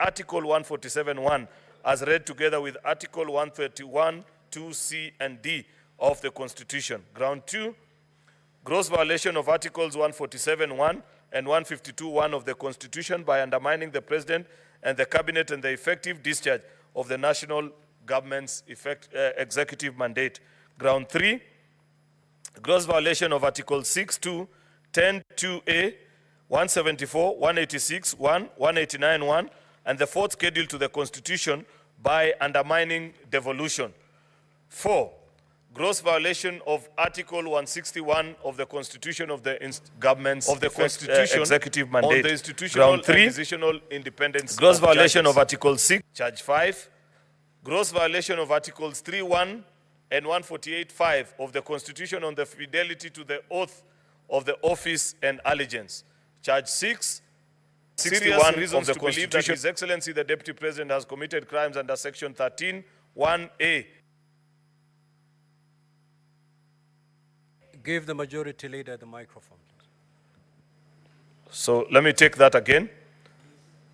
Article 147(1) as read together with Article 131, 2C and D of the Constitution. Ground 2, gross violation of Articles 147(1) and 152(1) of the Constitution by undermining the President and the Cabinet and the effective discharge of the national government's executive mandate. Ground 3, gross violation of Article 6(2), 10(2)(a), 174, 186, 189(1), and the fourth schedule to the Constitution by undermining devolution. 4, gross violation of Article 161 of the Constitution of the government's executive mandate. On the institutional and decisional independence. Gross violation of Article 6. Charge 5, gross violation of Articles 3(1) and 148(5) of the Constitution on the fidelity to the oath of the office and allegiance. Charge 6, 61 reasons of the Constitution that His Excellency the Deputy President has committed crimes under Section 13(1)(a). Give the Majority Leader the microphone. So let me take that again.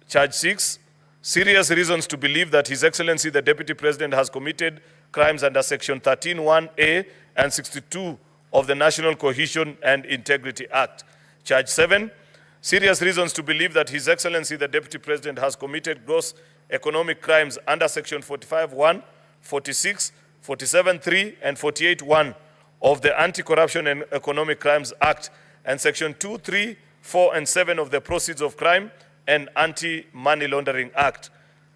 Charge 6, serious reasons to believe that His Excellency the Deputy President has committed crimes under Section 13(1)(a) and 62 of the National Cohesion and Integrity Act. Charge 7, serious reasons to believe that His Excellency the Deputy President has committed gross economic crimes under Section 45(1), 46, 47(3), and 48(1) of the Anti-Corruption and Economic Crimes Act and Section 2, 3, 4, and 7 of the Proceeds of Crime and Anti-Money Laundering Act.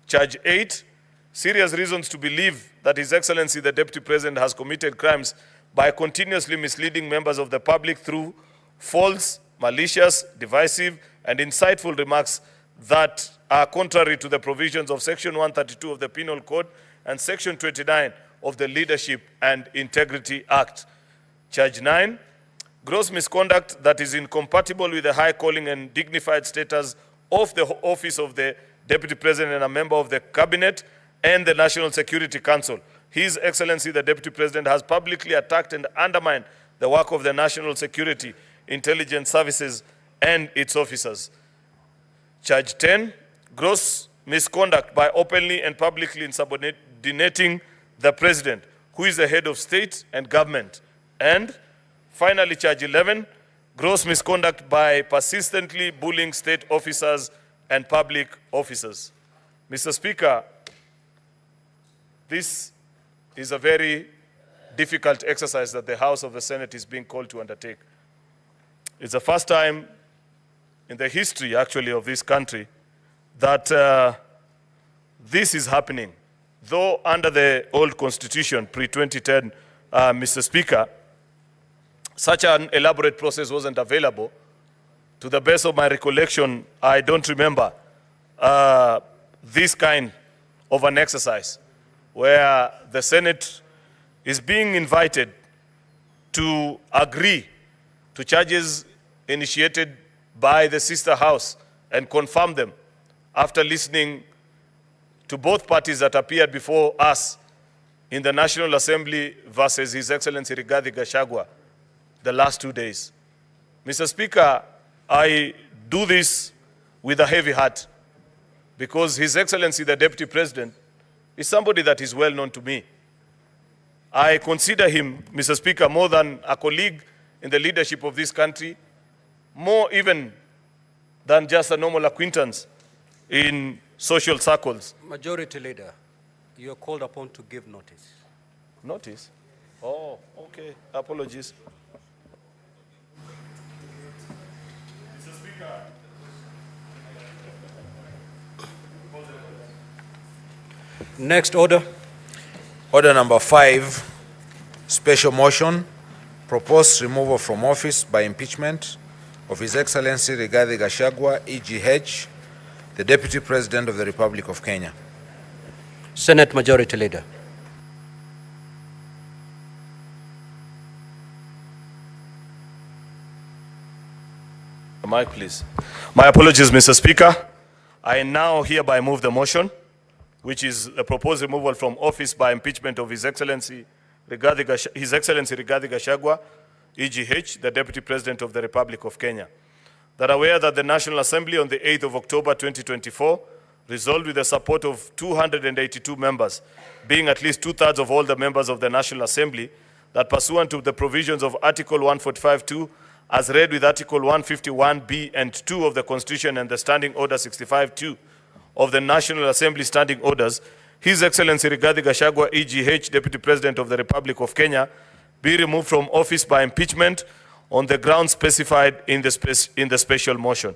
Charge 8, serious reasons to believe that His Excellency the Deputy President has committed crimes by continuously misleading members of the public through false, malicious, divisive, and insightful remarks that are contrary to the provisions of Section 132 of the Penal Code and Section 29 of the Leadership and Integrity Act. Charge 9, gross misconduct that is incompatible with the high calling and dignified status of the office of the Deputy President and a member of the Cabinet and the National Security Council. His Excellency the Deputy President has publicly attacked and undermined the work of the National Security, Intelligence Services and its officers. Charge 10, gross misconduct by openly and publicly insubordinating the President, who is the head of state and government. And finally, charge 11, gross misconduct by persistently bullying state officers and public officers. Mr. Speaker, this is a very difficult exercise that the House of the Senate is being called to undertake. It's the first time in the history, actually, of this country that this is happening. Though under the old Constitution, pre-2010, Mr. Speaker, such an elaborate process wasn't available. To the best of my recollection, I don't remember this kind of an exercise where the Senate is being invited to agree to charges initiated by the sister house and confirm them after listening to both parties that appeared before us in the National Assembly versus His Excellency Rigathi Gachagua the last 2 days. Mr. Speaker, I do this with a heavy heart because His Excellency the Deputy President is somebody that is well known to me. I consider him, Mr. Speaker, more than a colleague in the leadership of this country, more even than just a normal acquaintance in social circles. Majority Leader, you are called upon to give notice. Notice? Oh, okay. Apologies. Mr. Speaker. Next order. Order number 5, special motion, proposed removal from office by impeachment of His Excellency Rigathi Gachagua, EGH, the Deputy President of the Republic of Kenya. Senate Majority Leader. Mic, please. My apologies, Mr. Speaker. I now hereby move the motion, which is a proposed removal from office by impeachment of His Excellency Rigathi Gachagua, EGH, the Deputy President of the Republic of Kenya. That aware that the National Assembly on the 8th of October 2024 resolved with the support of 282 members, being at least 2/3 of all the members of the National Assembly, that pursuant to the provisions of Article 145(2), as read with Article 151(b) and 2 of the Constitution and the Standing Order 65(2) of the National Assembly Standing Orders, His Excellency Rigathi Gachagua, EGH, Deputy President of the Republic of Kenya, be removed from office by impeachment on the grounds specified in the special motion.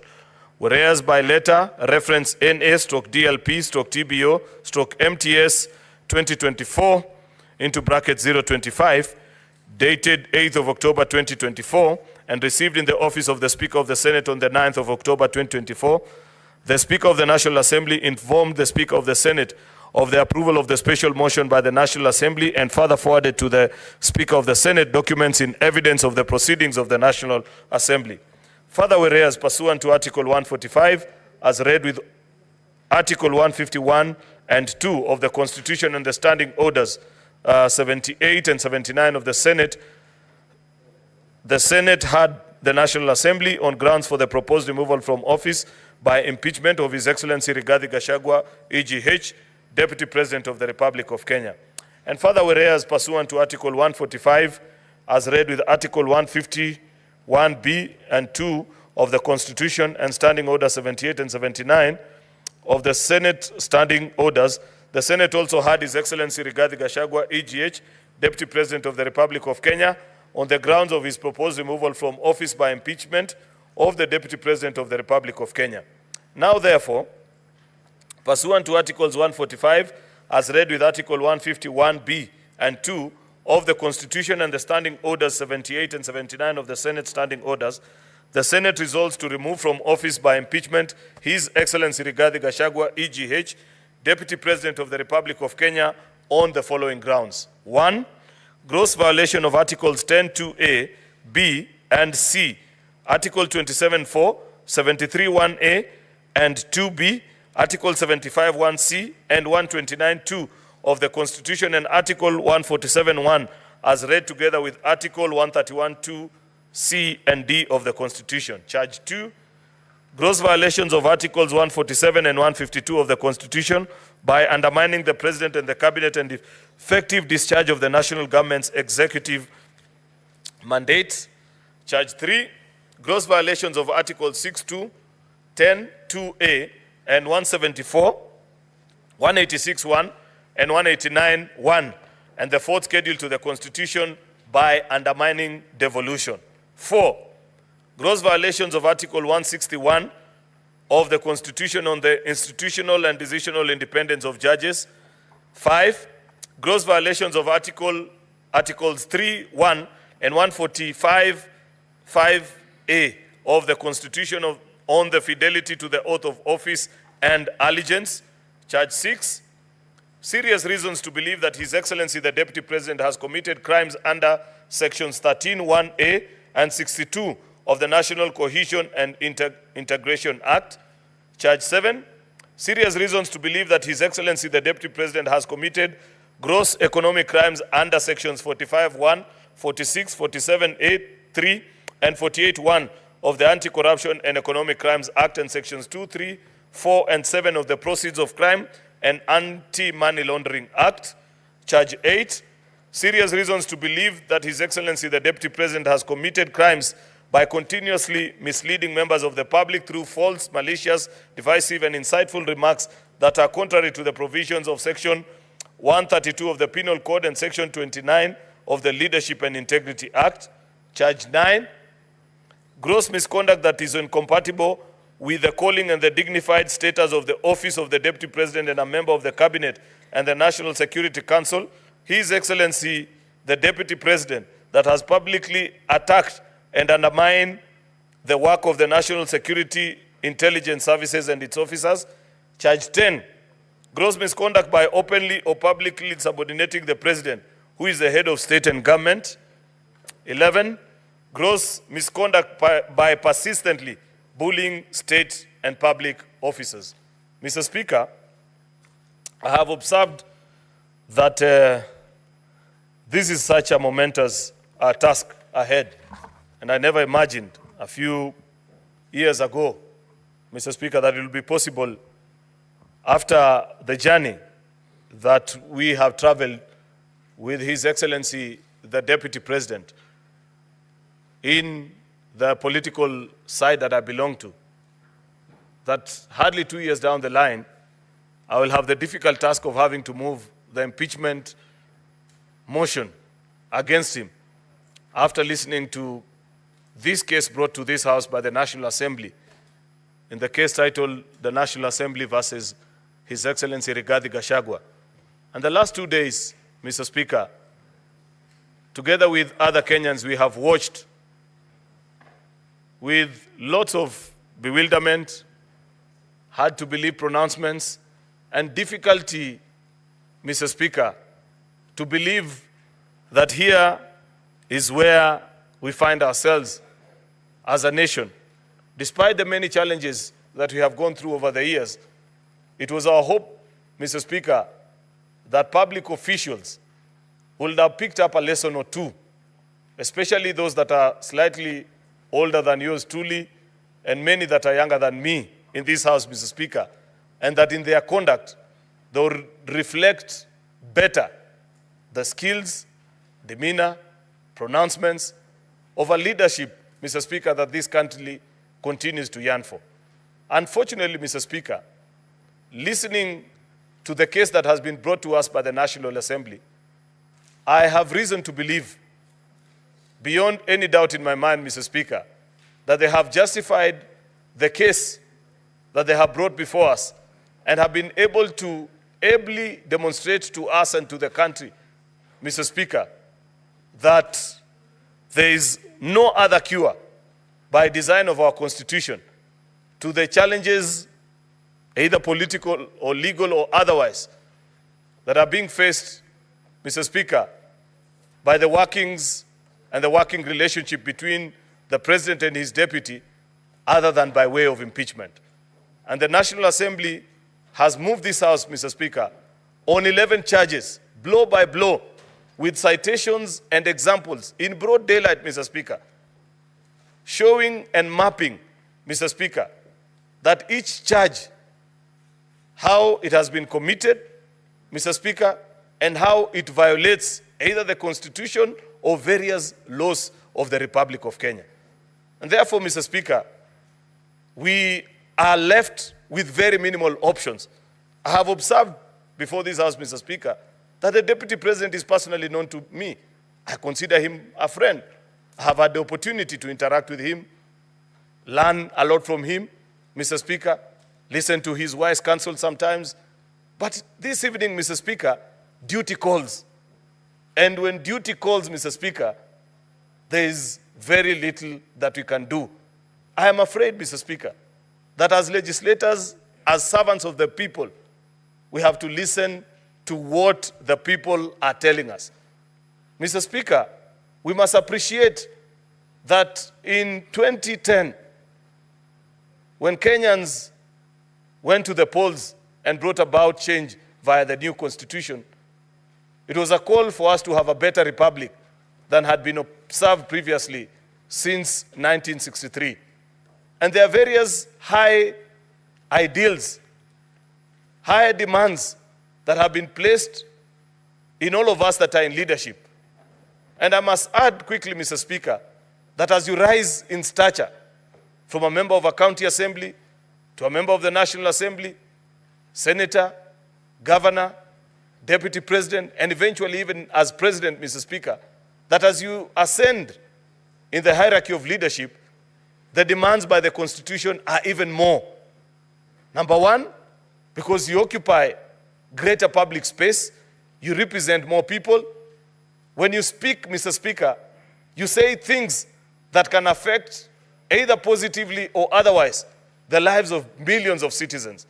Whereas by letter, reference NA/DLP/TBO/MTS 2024 into bracket 025, dated 8th of October 2024, and received in the office of the Speaker of the Senate on the 9th of October 2024, the Speaker of the National Assembly informed the Speaker of the Senate of the approval of the special motion by the National Assembly and further forwarded to the Speaker of the Senate documents in evidence of the proceedings of the National Assembly. Further, whereas pursuant to Article 145, as read with Article 151 and 2 of the Constitution and the Standing Orders 78 and 79 of the Senate had the National Assembly on grounds for the proposed removal from office by impeachment of His Excellency Rigathi Gachagua, EGH, Deputy President of the Republic of Kenya. And further, whereas pursuant to Article 145, as read with Article 151(b) and 2 of the Constitution and Standing Order 78 and 79 of the Senate Standing Orders, the Senate also had His Excellency Rigathi Gachagua, EGH, Deputy President of the Republic of Kenya, on the grounds of his proposed removal from office by impeachment of the Deputy President of the Republic of Kenya. Now, therefore, pursuant to Articles 145, as read with Article 151(b) and 2 of the Constitution and the Standing Orders 78 and 79 of the Senate Standing Orders, the Senate resolves to remove from office by impeachment His Excellency Rigathi Gachagua, EGH, Deputy President of the Republic of Kenya, on the following grounds. 1. Gross violation of Articles 10(2)(a), (b), and (c), Article 27(4), 73(1)(a), and 2(b), Article 75(1)(c), and 129(2) of the Constitution, and Article 147(1), as read together with Article 131(2), C and D of the Constitution. Charge 2, gross violations of Articles 147 and 152 of the Constitution by undermining the President and the Cabinet and effective discharge of the national government's executive mandate. Charge 3, gross violations of Articles 6(2), 10(2)(a), and 174, 186(1), and 189(1), and the fourth schedule to the Constitution by undermining devolution. 4, gross violations of Article 161 of the Constitution on the institutional and decisional independence of judges. 5, gross violations of Articles 3(1) and 145(5)(a) of the Constitution on the fidelity to the oath of office and allegiance. Charge 6, serious reasons to believe that His Excellency the Deputy President has committed crimes under Sections 13(1)(a) and 62 of the National Cohesion and Integration Act. Charge 7, serious reasons to believe that His Excellency the Deputy President has committed gross economic crimes under Sections 45(1), 46, 47(a)(3), and 48(1) of the Anti-Corruption and Economic Crimes Act, and Sections 2, 3, 4, and 7 of the Proceeds of Crime and Anti-Money Laundering Act. Charge 8, serious reasons to believe that His Excellency the Deputy President has committed crimes by continuously misleading members of the public through false, malicious, divisive, and insightful remarks that are contrary to the provisions of Section 132 of the Penal Code and Section 29 of the Leadership and Integrity Act. Charge 9, gross misconduct that is incompatible with the calling and the dignified status of the office of the Deputy President and a member of the Cabinet and the National Security Council. His Excellency the Deputy President that has publicly attacked and undermined the work of the National Security Intelligence Services and its officers. Charge 10, gross misconduct by openly or publicly subordinating the President, who is the head of state and government. 11, gross misconduct by persistently bullying state and public officers. Mr. Speaker, I have observed that this is such a momentous task ahead, and I never imagined a few years ago, Mr. Speaker, that it will be possible after the journey that we have traveled with His Excellency, the Deputy President, in the political side that I belong to, that hardly 2 years down the line, I will have the difficult task of having to move the impeachment motion against him after listening to this case brought to this House by the National Assembly, in the case titled the National Assembly versus His Excellency Rigathi Gachagua. And the last 2 days, Mr. Speaker, together with other Kenyans, we have watched with lots of bewilderment, hard to believe pronouncements, and difficulty, Mr. Speaker, to believe that here is where we find ourselves as a nation. Despite the many challenges that we have gone through over the years, it was our hope, Mr. Speaker, that public officials would have picked up a lesson or two, especially those that are slightly older than yours truly, and many that are younger than me in this House, Mr. Speaker, and that in their conduct, they will reflect better the skills, demeanor, pronouncements of a leadership, Mr. Speaker, that this country continues to yearn for. Unfortunately, Mr. Speaker, listening to the case that has been brought to us by the National Assembly, I have reason to believe, beyond any doubt in my mind, Mr. Speaker, that they have justified the case that they have brought before us and have been able to ably demonstrate to us and to the country, Mr. Speaker, that there is no other cure by design of our Constitution to the challenges, either political or legal or otherwise, that are being faced, Mr. Speaker, by the workings and the working relationship between the President and his deputy, other than by way of impeachment. And the National Assembly has moved this House, Mr. Speaker, on 11 charges, blow by blow, with citations and examples in broad daylight, Mr. Speaker, showing and mapping, Mr. Speaker, that each charge, how it has been committed, Mr. Speaker, and how it violates either the Constitution or various laws of the Republic of Kenya. And therefore, Mr. Speaker, we are left with very minimal options. I have observed before this House, Mr. Speaker, that the Deputy President is personally known to me. I consider him a friend. I have had the opportunity to interact with him, learn a lot from him, Mr. Speaker, listen to his wise counsel sometimes. But this evening, Mr. Speaker, duty calls. And when duty calls, Mr. Speaker, there is very little that we can do. I am afraid, Mr. Speaker, that as legislators, as servants of the people, we have to listen to what the people are telling us. Mr. Speaker, we must appreciate that in 2010, when Kenyans went to the polls and brought about change via the new constitution, it was a call for us to have a better republic than had been observed previously since 1963. And there are various high ideals, high demands that have been placed in all of us that are in leadership. And I must add quickly, Mr. Speaker, that as you rise in stature from a member of a county assembly to a member of the National Assembly, senator, governor, deputy president, and eventually even as president, Mr. Speaker, that as you ascend in the hierarchy of leadership, the demands by the Constitution are even more. Number one, because you occupy greater public space, you represent more people. When you speak, Mr. Speaker, you say things that can affect either positively or otherwise the lives of millions of citizens.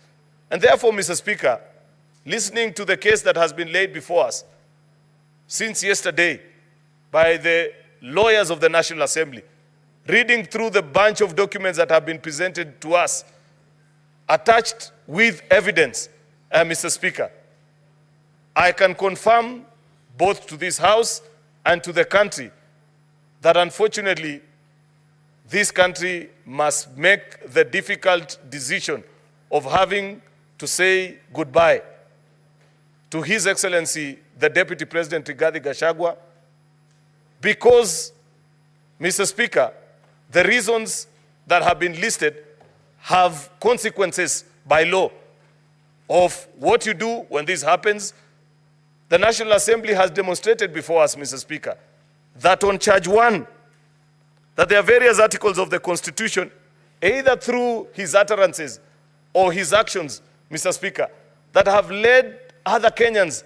And therefore, Mr. Speaker, listening to the case that has been laid before us since yesterday by the lawyers of the National Assembly, reading through the bunch of documents that have been presented to us, attached with evidence, Mr. Speaker, I can confirm both to this House and to the country that unfortunately this country must make the difficult decision of having to to say goodbye to His Excellency, the Deputy President Rigathi Gachagua, because, Mr. Speaker, the reasons that have been listed have consequences by law of what you do when this happens. The National Assembly has demonstrated before us, Mr. Speaker, that on charge 1, that there are various articles of the Constitution, either through his utterances or his actions, Mr. Speaker, that have led other Kenyans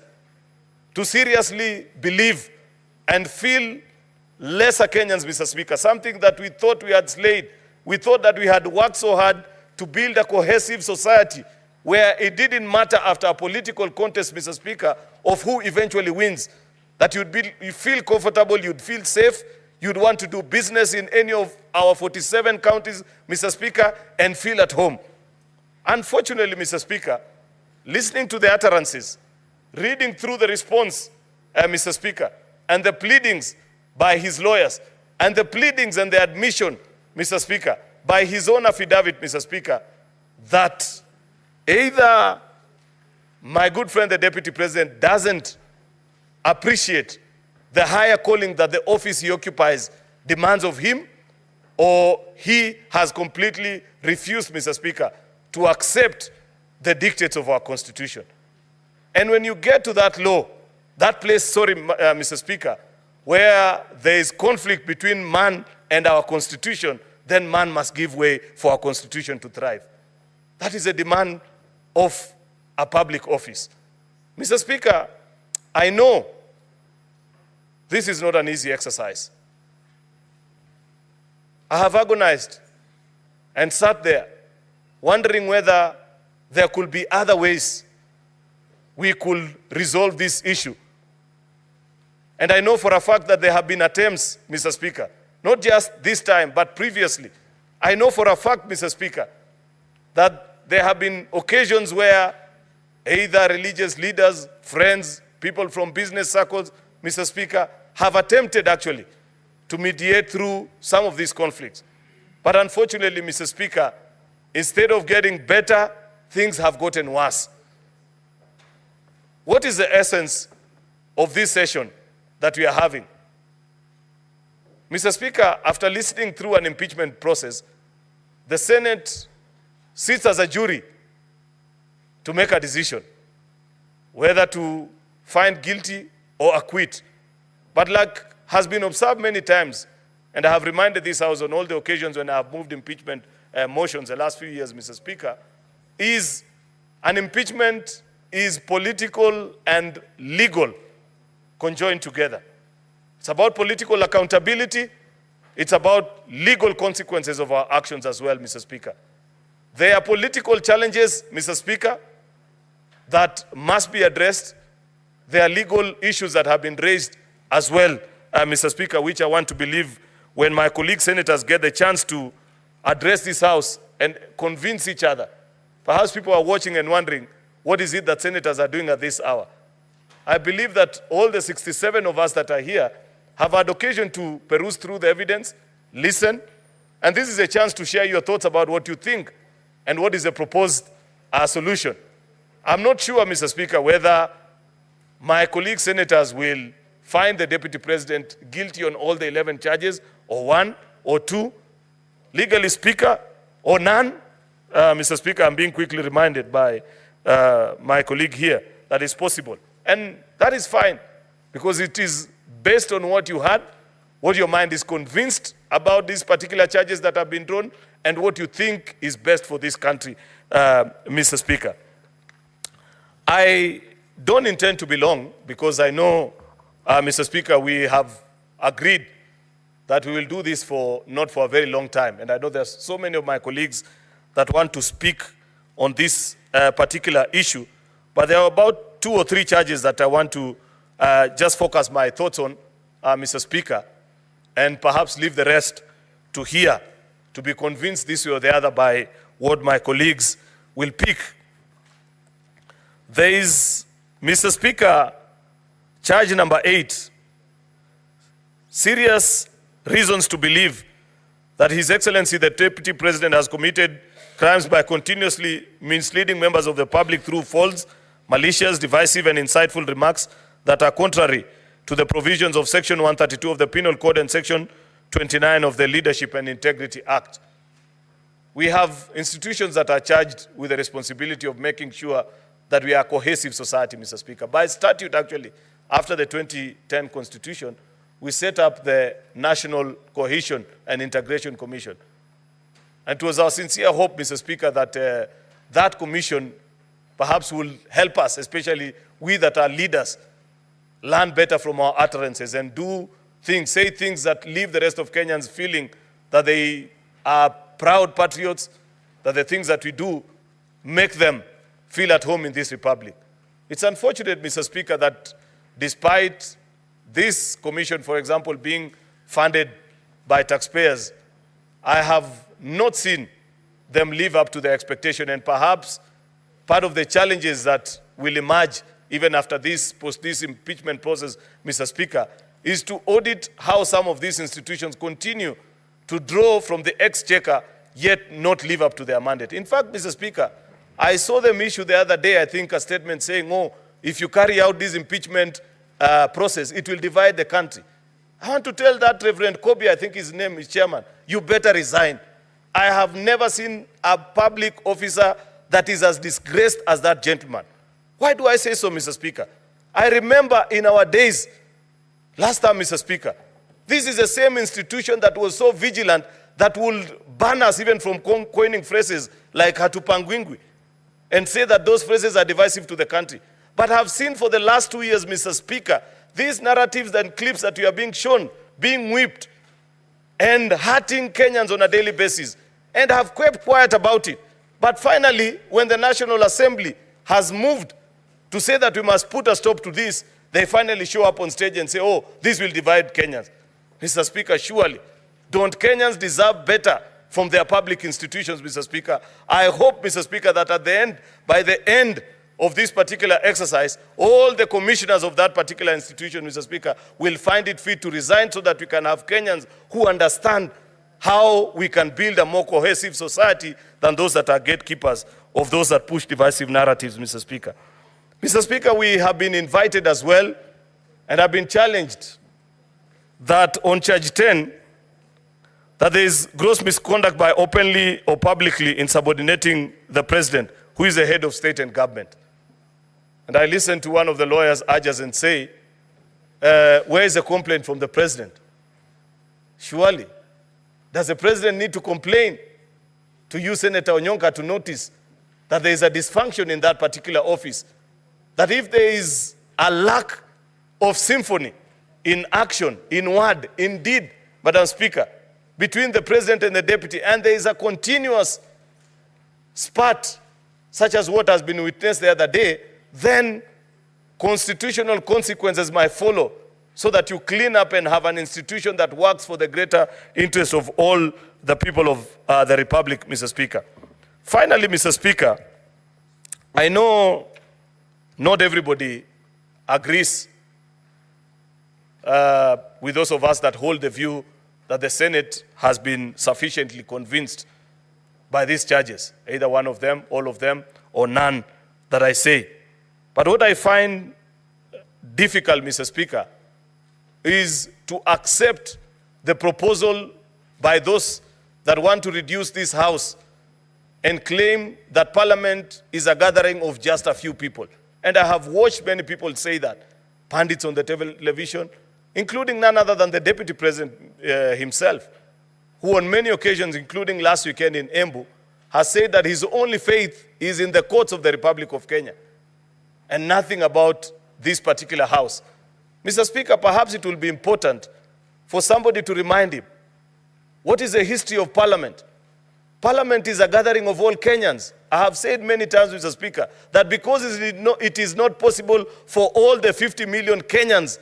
to seriously believe and feel lesser Kenyans, Mr. Speaker, something that we thought we had slayed. We thought that we had worked so hard to build a cohesive society where it didn't matter after a political contest, Mr. Speaker, of who eventually wins, that you'd feel comfortable, you'd feel safe, you'd want to do business in any of our 47 counties, Mr. Speaker, and feel at home. Unfortunately, Mr. Speaker, listening to the utterances, reading through the response, Mr. Speaker, and the pleadings by his lawyers, and the pleadings and the admission, Mr. Speaker, by his own affidavit, Mr. Speaker, that either my good friend, the Deputy President, doesn't appreciate the higher calling that the office he occupies demands of him, or he has completely refused, Mr. Speaker, to accept the dictates of our Constitution. And when you get to that law, that place, Mr. Speaker, where there is conflict between man and our Constitution, then man must give way for our Constitution to thrive. That is a demand of a public office. Mr. Speaker, I know this is not an easy exercise. I have agonized and sat there wondering whether there could be other ways we could resolve this issue. And I know for a fact that there have been attempts, Mr. Speaker, not just this time, but previously. I know for a fact, Mr. Speaker, that there have been occasions where either religious leaders, friends, people from business circles, Mr. Speaker, have attempted actually to mediate through some of these conflicts. But unfortunately, Mr. Speaker, instead of getting better, things have gotten worse. What is the essence of this session that we are having? Mr. Speaker, after listening through an impeachment process, the Senate sits as a jury to make a decision whether to find guilty or acquit. But like has been observed many times, and I have reminded this House on all the occasions when I have moved impeachment motions the last few years, Mr. Speaker, is an impeachment is political and legal conjoined together. It's about political accountability. It's about legal consequences of our actions as well, Mr. Speaker. There are political challenges, Mr. Speaker, that must be addressed. There are legal issues that have been raised as well, Mr. Speaker, which I want to believe when my colleague senators get the chance to address this House and convince each other. Perhaps people are watching and wondering, what is it that senators are doing at this hour? I believe that all the 67 of us that are here have had occasion to peruse through the evidence, listen, and this is a chance to share your thoughts about what you think and what is the proposed solution. I'm not sure, Mr. Speaker, whether my colleague senators will find the Deputy President guilty on all the 11 charges, or 1 or 2, legally speaker, or none. Mr. Speaker, I'm being quickly reminded by my colleague here that is possible. And that is fine, because it is based on what you had, what your mind is convinced about these particular charges that have been drawn, and what you think is best for this country, Mr. Speaker. I don't intend to be long, because I know, Mr. Speaker, we have agreed that we will do this not for a very long time. And I know there's so many of my colleagues that want to speak on this particular issue. But there are about 2 or 3 charges that I want to just focus my thoughts on, Mr. Speaker, and perhaps leave the rest to hear, to be convinced this way or the other by what my colleagues will pick. There is, Mr. Speaker, charge number 8, serious reasons to believe that His Excellency the Deputy President has committed crimes by continuously misleading members of the public through false, malicious, divisive, and insightful remarks that are contrary to the provisions of Section 132 of the Penal Code and Section 29 of the Leadership and Integrity Act. We have institutions that are charged with the responsibility of making sure that we are a cohesive society, Mr. Speaker. By statute, actually, after the 2010 Constitution, we set up the National Cohesion and Integration Commission. And it was our sincere hope, Mr. Speaker, that that commission perhaps will help us, especially we that are leaders, learn better from our utterances and do things, say things that leave the rest of Kenyans feeling that they are proud patriots, that the things that we do make them feel at home in this republic. It's unfortunate, Mr. Speaker, that despite this commission, for example, being funded by taxpayers, I have not seen them live up to their expectation. And perhaps part of the challenges that will emerge even after this impeachment process, Mr. Speaker, is to audit how some of these institutions continue to draw from the exchequer, yet not live up to their mandate. In fact, Mr. Speaker, I saw them issue the other day, I think, a statement saying, oh, if you carry out this impeachment process, it will divide the country. I want to tell that Reverend Kobe, I think his name is chairman, you better resign. I have never seen a public officer that is as disgraced as that gentleman. Why do I say so, Mr. Speaker? I remember in our days, last time, Mr. Speaker, this is the same institution that was so vigilant that would ban us even from coining phrases like hatupangwingwi and say that those phrases are divisive to the country. But I've seen for the last 2 years, Mr. Speaker, these narratives and clips that we are being shown, being whipped and hurting Kenyans on a daily basis, and have kept quiet about it. But finally, when the National Assembly has moved to say that we must put a stop to this, they finally show up on stage and say, oh, this will divide Kenyans. Mr. Speaker, surely, don't Kenyans deserve better from their public institutions, Mr. Speaker? I hope, Mr. Speaker, that at the end, by the end of this particular exercise, all the commissioners of that particular institution, Mr. Speaker, will find it fit to resign so that we can have Kenyans who understand how we can build a more cohesive society than those that are gatekeepers of those that push divisive narratives, Mr. Speaker. Mr. Speaker, we have been invited as well and have been challenged that on charge 10, that there is gross misconduct by openly or publicly insubordinating the president, who is the head of state and government. And I listened to one of the lawyers urge us and say, where is the complaint from the president? Surely, does the president need to complain to you, Senator Onyonka, to notice that there is a dysfunction in that particular office? That if there is a lack of symphony in action, in word, in deed, Madam Speaker, between the president and the deputy, and there is a continuous spat, such as what has been witnessed the other day, then constitutional consequences might follow, so that you clean up and have an institution that works for the greater interest of all the people of the Republic, Mr. Speaker. Finally, Mr. Speaker, I know not everybody agrees with those of us that hold the view that the Senate has been sufficiently convinced by these charges, either one of them, all of them, or none that I say. But what I find difficult, Mr. Speaker, is to accept the proposal by those that want to reduce this House and claim that Parliament is a gathering of just a few people. And I have watched many people say that, pundits on the television, including none other than the Deputy President himself, who on many occasions, including last weekend in Embu, has said that his only faith is in the courts of the Republic of Kenya and nothing about this particular House. Mr. Speaker, perhaps it will be important for somebody to remind him, what is the history of Parliament? Parliament is a gathering of all Kenyans. I have said many times, Mr. Speaker, that because it is not possible for all the 50 million Kenyans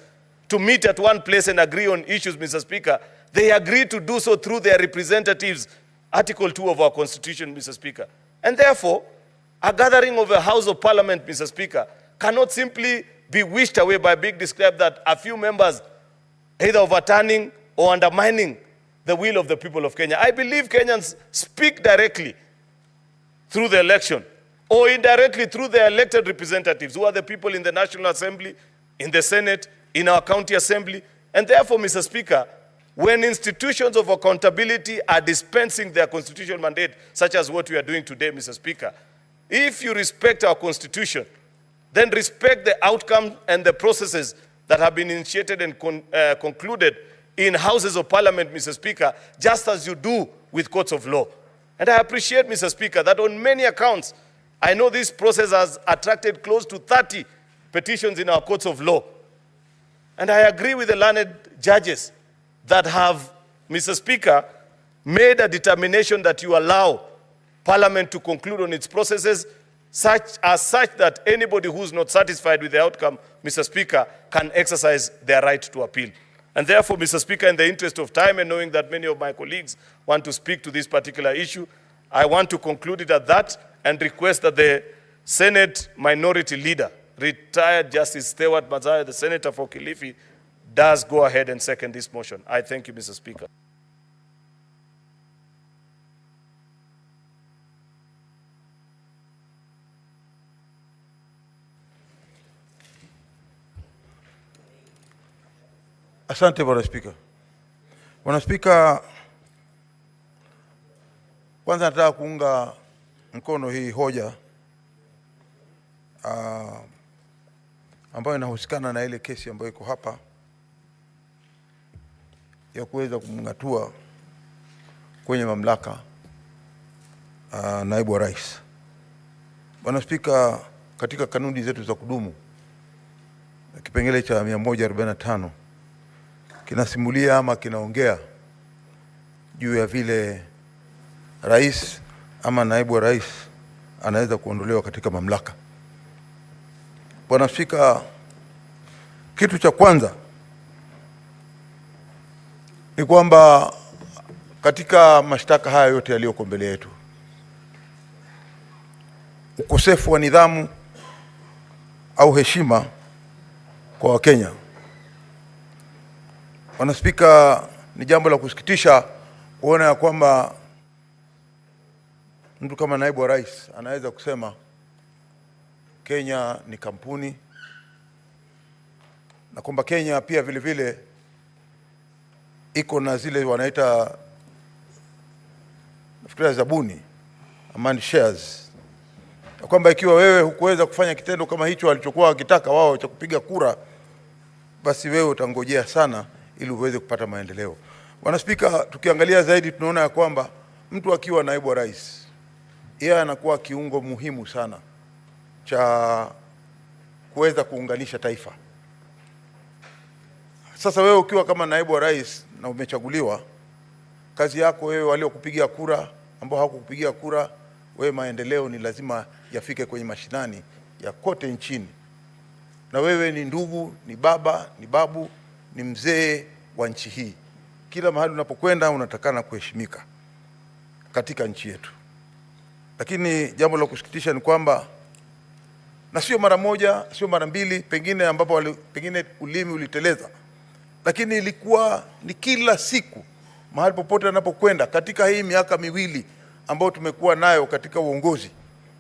to meet at one place and agree on issues, Mr. Speaker, they agreed to do so through their representatives, Article 2 of our Constitution, Mr. Speaker. And therefore, a gathering of a House of Parliament, Mr. Speaker, cannot simply be wished away by being described that a few members either overturning or undermining the will of the people of Kenya. I believe Kenyans speak directly through the election, or indirectly through the elected representatives, who are the people in the National Assembly, in the Senate, in our county assembly. And therefore, Mr. Speaker, when institutions of accountability are dispensing their constitutional mandate, such as what we are doing today, Mr. Speaker, if you respect our constitution, then respect the outcome and the processes that have been initiated and concluded in houses of parliament, Mr. Speaker, just as you do with courts of law. And I appreciate, Mr. Speaker, that on many accounts, I know this process has attracted close to 30 petitions in our courts of law. And I agree with the learned judges that have, Mr. Speaker, made a determination that you allow Parliament to conclude on its processes such that anybody who's not satisfied with the outcome, Mr. Speaker, can exercise their right to appeal. And therefore, Mr. Speaker, in the interest of time and knowing that many of my colleagues want to speak to this particular issue, I want to conclude it at that and request that the Senate Minority Leader, retired Justice Stewart Mazzaya, the Senator for Kilifi, does go ahead and second this motion. I thank you, Mr. Speaker. Asante Bwana Spika. Bwana Spika, kwanza nataka kuunga mkono hii hoja ambayo inahusikana na ile kesi ambayo iko hapa ya kuweza kumngatua kwenye mamlaka naibu wa rais. Bwana Spika, katika kanuni zetu za kudumu kipengele cha 145 kinasimulia ama kinaongea juu ya vile rais ama naibu wa rais anaweza kuondolewa katika mamlaka. Bwana Spika, kitu cha kwanza ni kwamba katika mashtaka haya yote yaliyoko mbele yetu, ukosefu wa nidhamu au heshima kwa Wakenya. Bwana Spika, ni jambo la kusikitisha kuona ya kwamba mtu kama naibu wa rais anaweza kusema Kenya ni kampuni, na kwamba Kenya pia vile vile iko na zile wanaita nafikiri zabuni amani shares, na kwamba ikiwa wewe hukuweza kufanya kitendo kama hicho alichokuwa wakitaka wao cha kupiga kura, basi wewe utangojea sana ili uweze kupata maendeleo. Bwana Spika, tukiangalia zaidi tunaona ya kwamba mtu akiwa naibu wa rais, yeye anakuwa kiungo muhimu sana cha kuweza kuunganisha taifa. Sasa wewe ukiwa kama naibu wa rais na umechaguliwa, kazi yako wewe, waliokupigia kura, ambao hawakukupigia kura, wewe maendeleo ni lazima yafike kwenye mashinani ya kote nchini. Na wewe ni ndugu, ni baba, ni babu, ni mzee wa nchi hii. Kila mahali unapokwenda unatakana kuheshimika katika nchi yetu. Lakini jambo la kusikitisha ni kwamba, na sio mara moja, sio mara mbili, pengine ambapo pengine ulimi uliteleza, lakini ilikuwa ni kila siku mahali popote anapokwenda katika hii miaka miwili ambayo tumekuwa nayo katika uongozi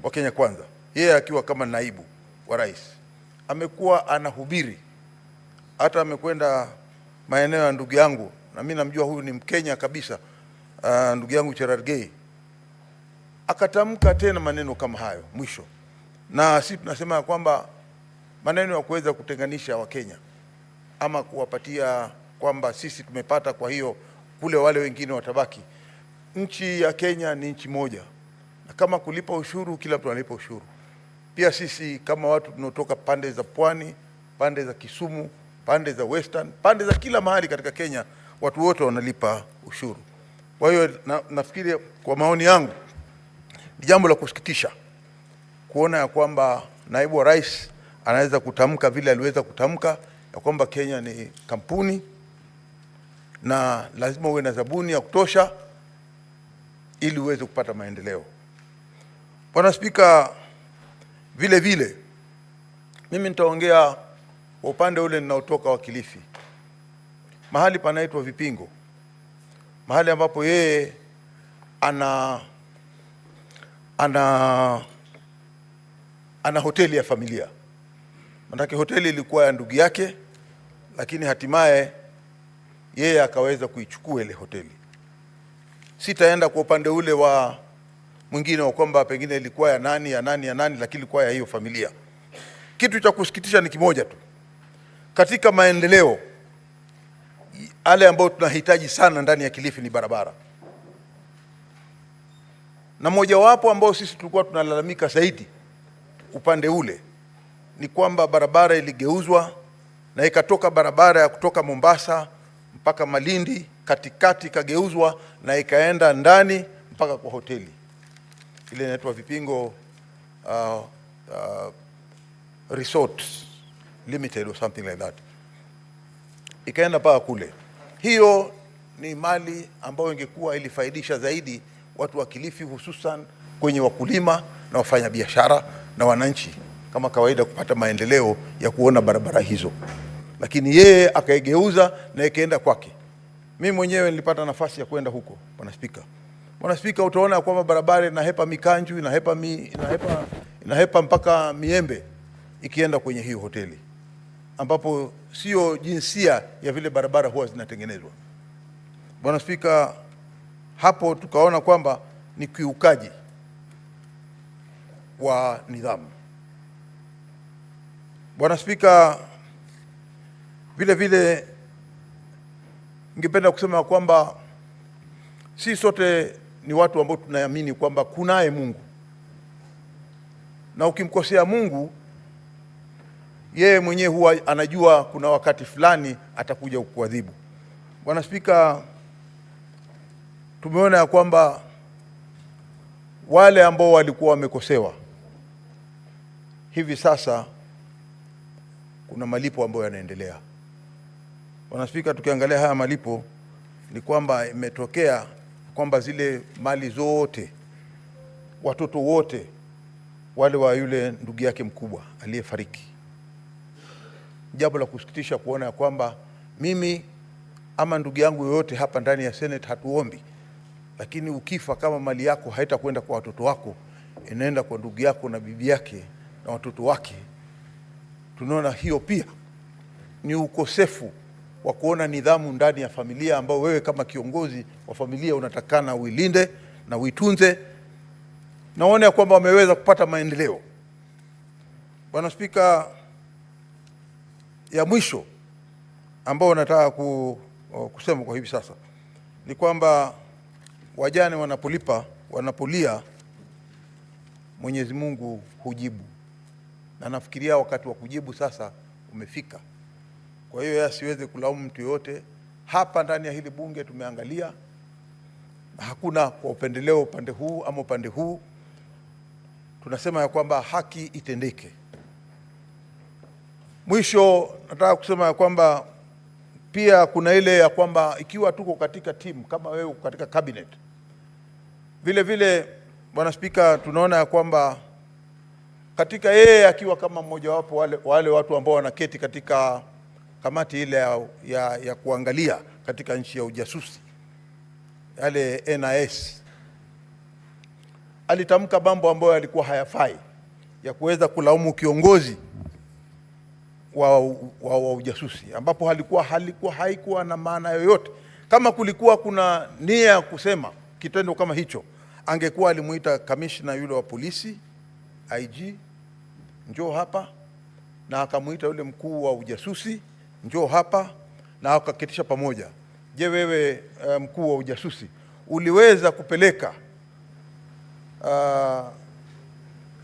wa Kenya Kwanza. Yeye akiwa kama naibu wa rais amekuwa anahubiri, hata amekwenda maeneo ya ndugu yangu, na mimi namjua huyu ni Mkenya kabisa, ndugu yangu Cherargei, akatamka tena maneno kama hayo mwisho. Na sisi tunasema kwamba maneno ya kuweza kutenganisha Wakenya ama kuwapatia kwamba sisi tumepata, kwa hiyo kule wale wengine watabaki. Nchi ya Kenya ni nchi moja, na kama kulipa ushuru, kila mtu analipa ushuru. Pia sisi kama watu tunaotoka pande za pwani, pande za Kisumu, pande za Western, pande za kila mahali katika Kenya, watu wote wanalipa ushuru. Kwa hiyo nafikiri kwa maoni yangu ni jambo la kusikitisha kuona ya kwamba naibu wa rais anaweza kutamka vile aliweza kutamka ya kwamba Kenya ni kampuni na lazima uwe na zabuni ya kutosha ili uweze kupata maendeleo. Bwana Spika, vile vile mimi nitaongea kwa upande ule ninaotoka wa Kilifi, mahali panaitwa Vipingo, mahali ambapo yeye ana hoteli ya familia. Manake hoteli ilikuwa ya ndugu yake, lakini hatimaye yeye akaweza kuichukua ile hoteli. Sitaenda kwa upande ule wa mwingine wa kwamba pengine ilikuwa ya nani, lakini ilikuwa ya hiyo familia. Kitu cha kusikitisha ni kimoja tu. Katika maendeleo yale ambayo tunahitaji sana ndani ya Kilifi ni barabara. Na mojawapo ambao sisi tulikuwa tunalalamika zaidi upande ule ni kwamba barabara iligeuzwa na ikatoka barabara ya kutoka Mombasa mpaka Malindi, katikati ikageuzwa na ikaenda ndani mpaka kwa hoteli ile inaitwa Vipingo Resort Limited or something like that, ikaenda mpaka kule. Hiyo ni mali ambayo ingekuwa ilifaidisha zaidi watu wa Kilifi, hususan kwenye wakulima na wafanyabiashara na wananchi kama kawaida kupata maendeleo ya kuona barabara hizo, lakini yeye akaigeuza na ikaenda kwake. Mimi mwenyewe nilipata nafasi ya kwenda huko, Bwana Spika, utaona kwamba barabara inahepa Mikanju, inahepa mpaka Miembe ikienda kwenye hiyo hoteli, ambapo sio jinsia ya vile barabara huwa zinatengenezwa. Bwana Spika, hapo tukaona kwamba ni kiukaji wa nidhamu. Bwana Spika, vile vile ningependa kusema kwamba si sote ni watu ambao tunaamini kwamba kunaye Mungu, na ukimkosea Mungu yeye mwenyewe huwa anajua kuna wakati fulani atakuja kukuadhibu. Bwana Spika, tumeona ya kwamba wale ambao walikuwa wamekosewa hivi sasa kuna malipo ambayo yanaendelea. Bwana Spika, tukiangalia haya malipo ni kwamba imetokea kwamba zile mali zote, watoto wote wale wa yule ndugu yake mkubwa aliyefariki. Jambo la kusikitisha kuona ya kwamba mimi ama ndugu yangu yoyote hapa ndani ya Senate hatuombi, lakini ukifa kama mali yako haitakwenda kwa watoto wako, inaenda kwa ndugu yako na bibi yake na watoto wake. Tunaona hiyo pia ni ukosefu wa kuona nidhamu ndani ya familia, ambao wewe kama kiongozi wa familia unatakana uilinde na uitunze. Naona kwamba wameweza kupata maendeleo. Bwana Spika, ya mwisho ambao nataka kusema kwa hivi sasa ni kwamba wajane wanapolia Mwenyezi Mungu hujibu, na nafikiria wakati wa kujibu sasa umefika. Kwa hiyo asiweze kulaumu mtu yote. Hapa ndani ya hili bunge tumeangalia, hakuna kwa upendeleo upande huu ama upande huu. Tunasema ya kwamba haki itendeke. Mwisho nataka kusema ya kwamba pia kuna ile ya kwamba ikiwa tuko katika timu kama wewe katika cabinet, vile vile Bwana Spika, tunaona ya kwamba katika yeye akiwa kama mmoja wapo wale watu ambao wanaketi katika kamati ile ya kuangalia katika nchi ya ujasusi, yale NIS, alitamka mambo ambayo yalikuwa hayafai ya kuweza kulaumu kiongozi wa ujasusi, ambapo haikuwa na maana yoyote. Kama kulikuwa kuna nia ya kusema kitendo kama hicho, angekuwa alimuita kamishna yule wa polisi IG, njoo hapa, na akamuita yule mkuu wa ujasusi, njoo hapa, na akaketisha pamoja. Je, wewe mkuu wa ujasusi uliweza kupeleka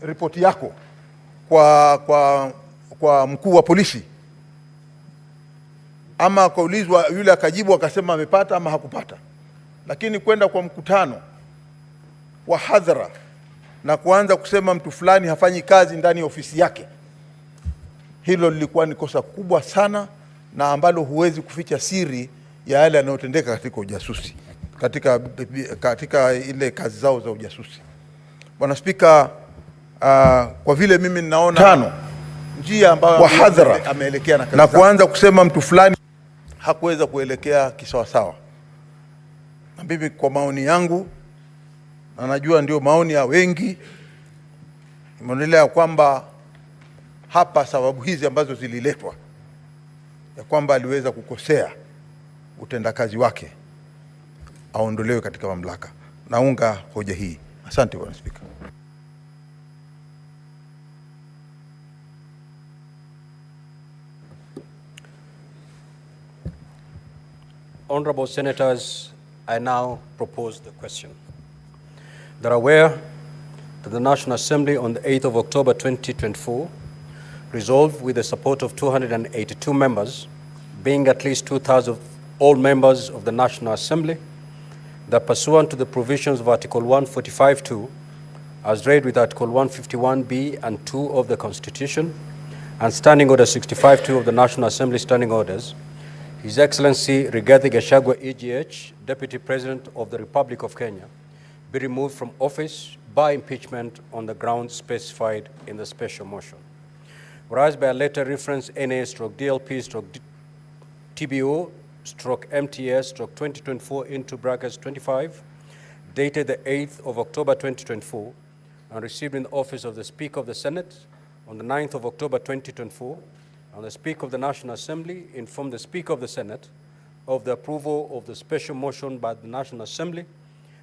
ripoti yako kwa mkuu wa polisi? Ama akaulizwa yule akajibu akasema amepata ama hakupata? Lakini kwenda kwa mkutano wa hadhara na kuanza kusema mtu fulani hafanyi kazi ndani ya ofisi yake, hilo lilikuwa ni kosa kubwa sana, na ambalo huwezi kuficha siri ya yale yanayotendeka katika ujasusi, katika ile kazi zao za ujasusi. Bwana Spika, kwa vile mimi ninaona njia ambayo hadhara ameelekea na kuanza kusema mtu fulani hakuweza kuelekea kisawasawa, na mimi kwa maoni yangu na najua ndio maoni ya wengi, imeonelea kwamba hapa sababu hizi ambazo zililetwa ya kwamba aliweza kukosea utendakazi wake aondolewe katika mamlaka. Naunga hoja hii. Asante Bwana Spika. Honorable Senators, I now propose the question. They're aware that the National Assembly on the 8th of October 2024 resolved with the support of 282 members, being at least 2/3 of all members of the National Assembly, that pursuant to the provisions of Article 145(2), as read with Article 151(b) and 2 of the Constitution, and Standing Order 65(2) of the National Assembly Standing Orders, His Excellency Rigathi Gachagua, EGH, Deputy President of the Republic of Kenya, be removed from office by impeachment on the grounds specified in the special motion. Whereas by a letter reference NA/DLP/TBO/MTS/2024 into brackets 25, dated the 8th of October 2024, and received in the office of the Speaker of the Senate on the 9th of October 2024, and the Speaker of the National Assembly informed the Speaker of the Senate of the approval of the special motion by the National Assembly,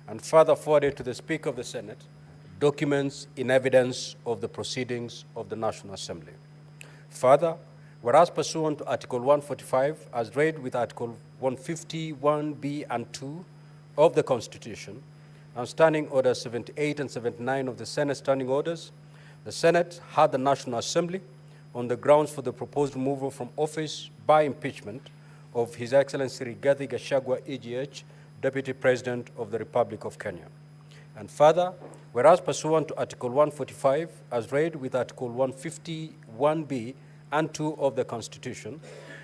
and further forwarded to the Speaker of the Senate documents in evidence of the proceedings of the National Assembly. Further, whereas pursuant to Article 145, as read with Article 151(b) and 2 of the Constitution, and Standing Orders 78 and 79 of the Senate Standing Orders, the Senate had the National Assembly on the grounds for the proposed removal from office by impeachment of His Excellency Rigathi Gachagua, EGH, Deputy President of the Republic of Kenya. And further, whereas pursuant to Article 145, as read with Article 151(b) and 2 of the Constitution,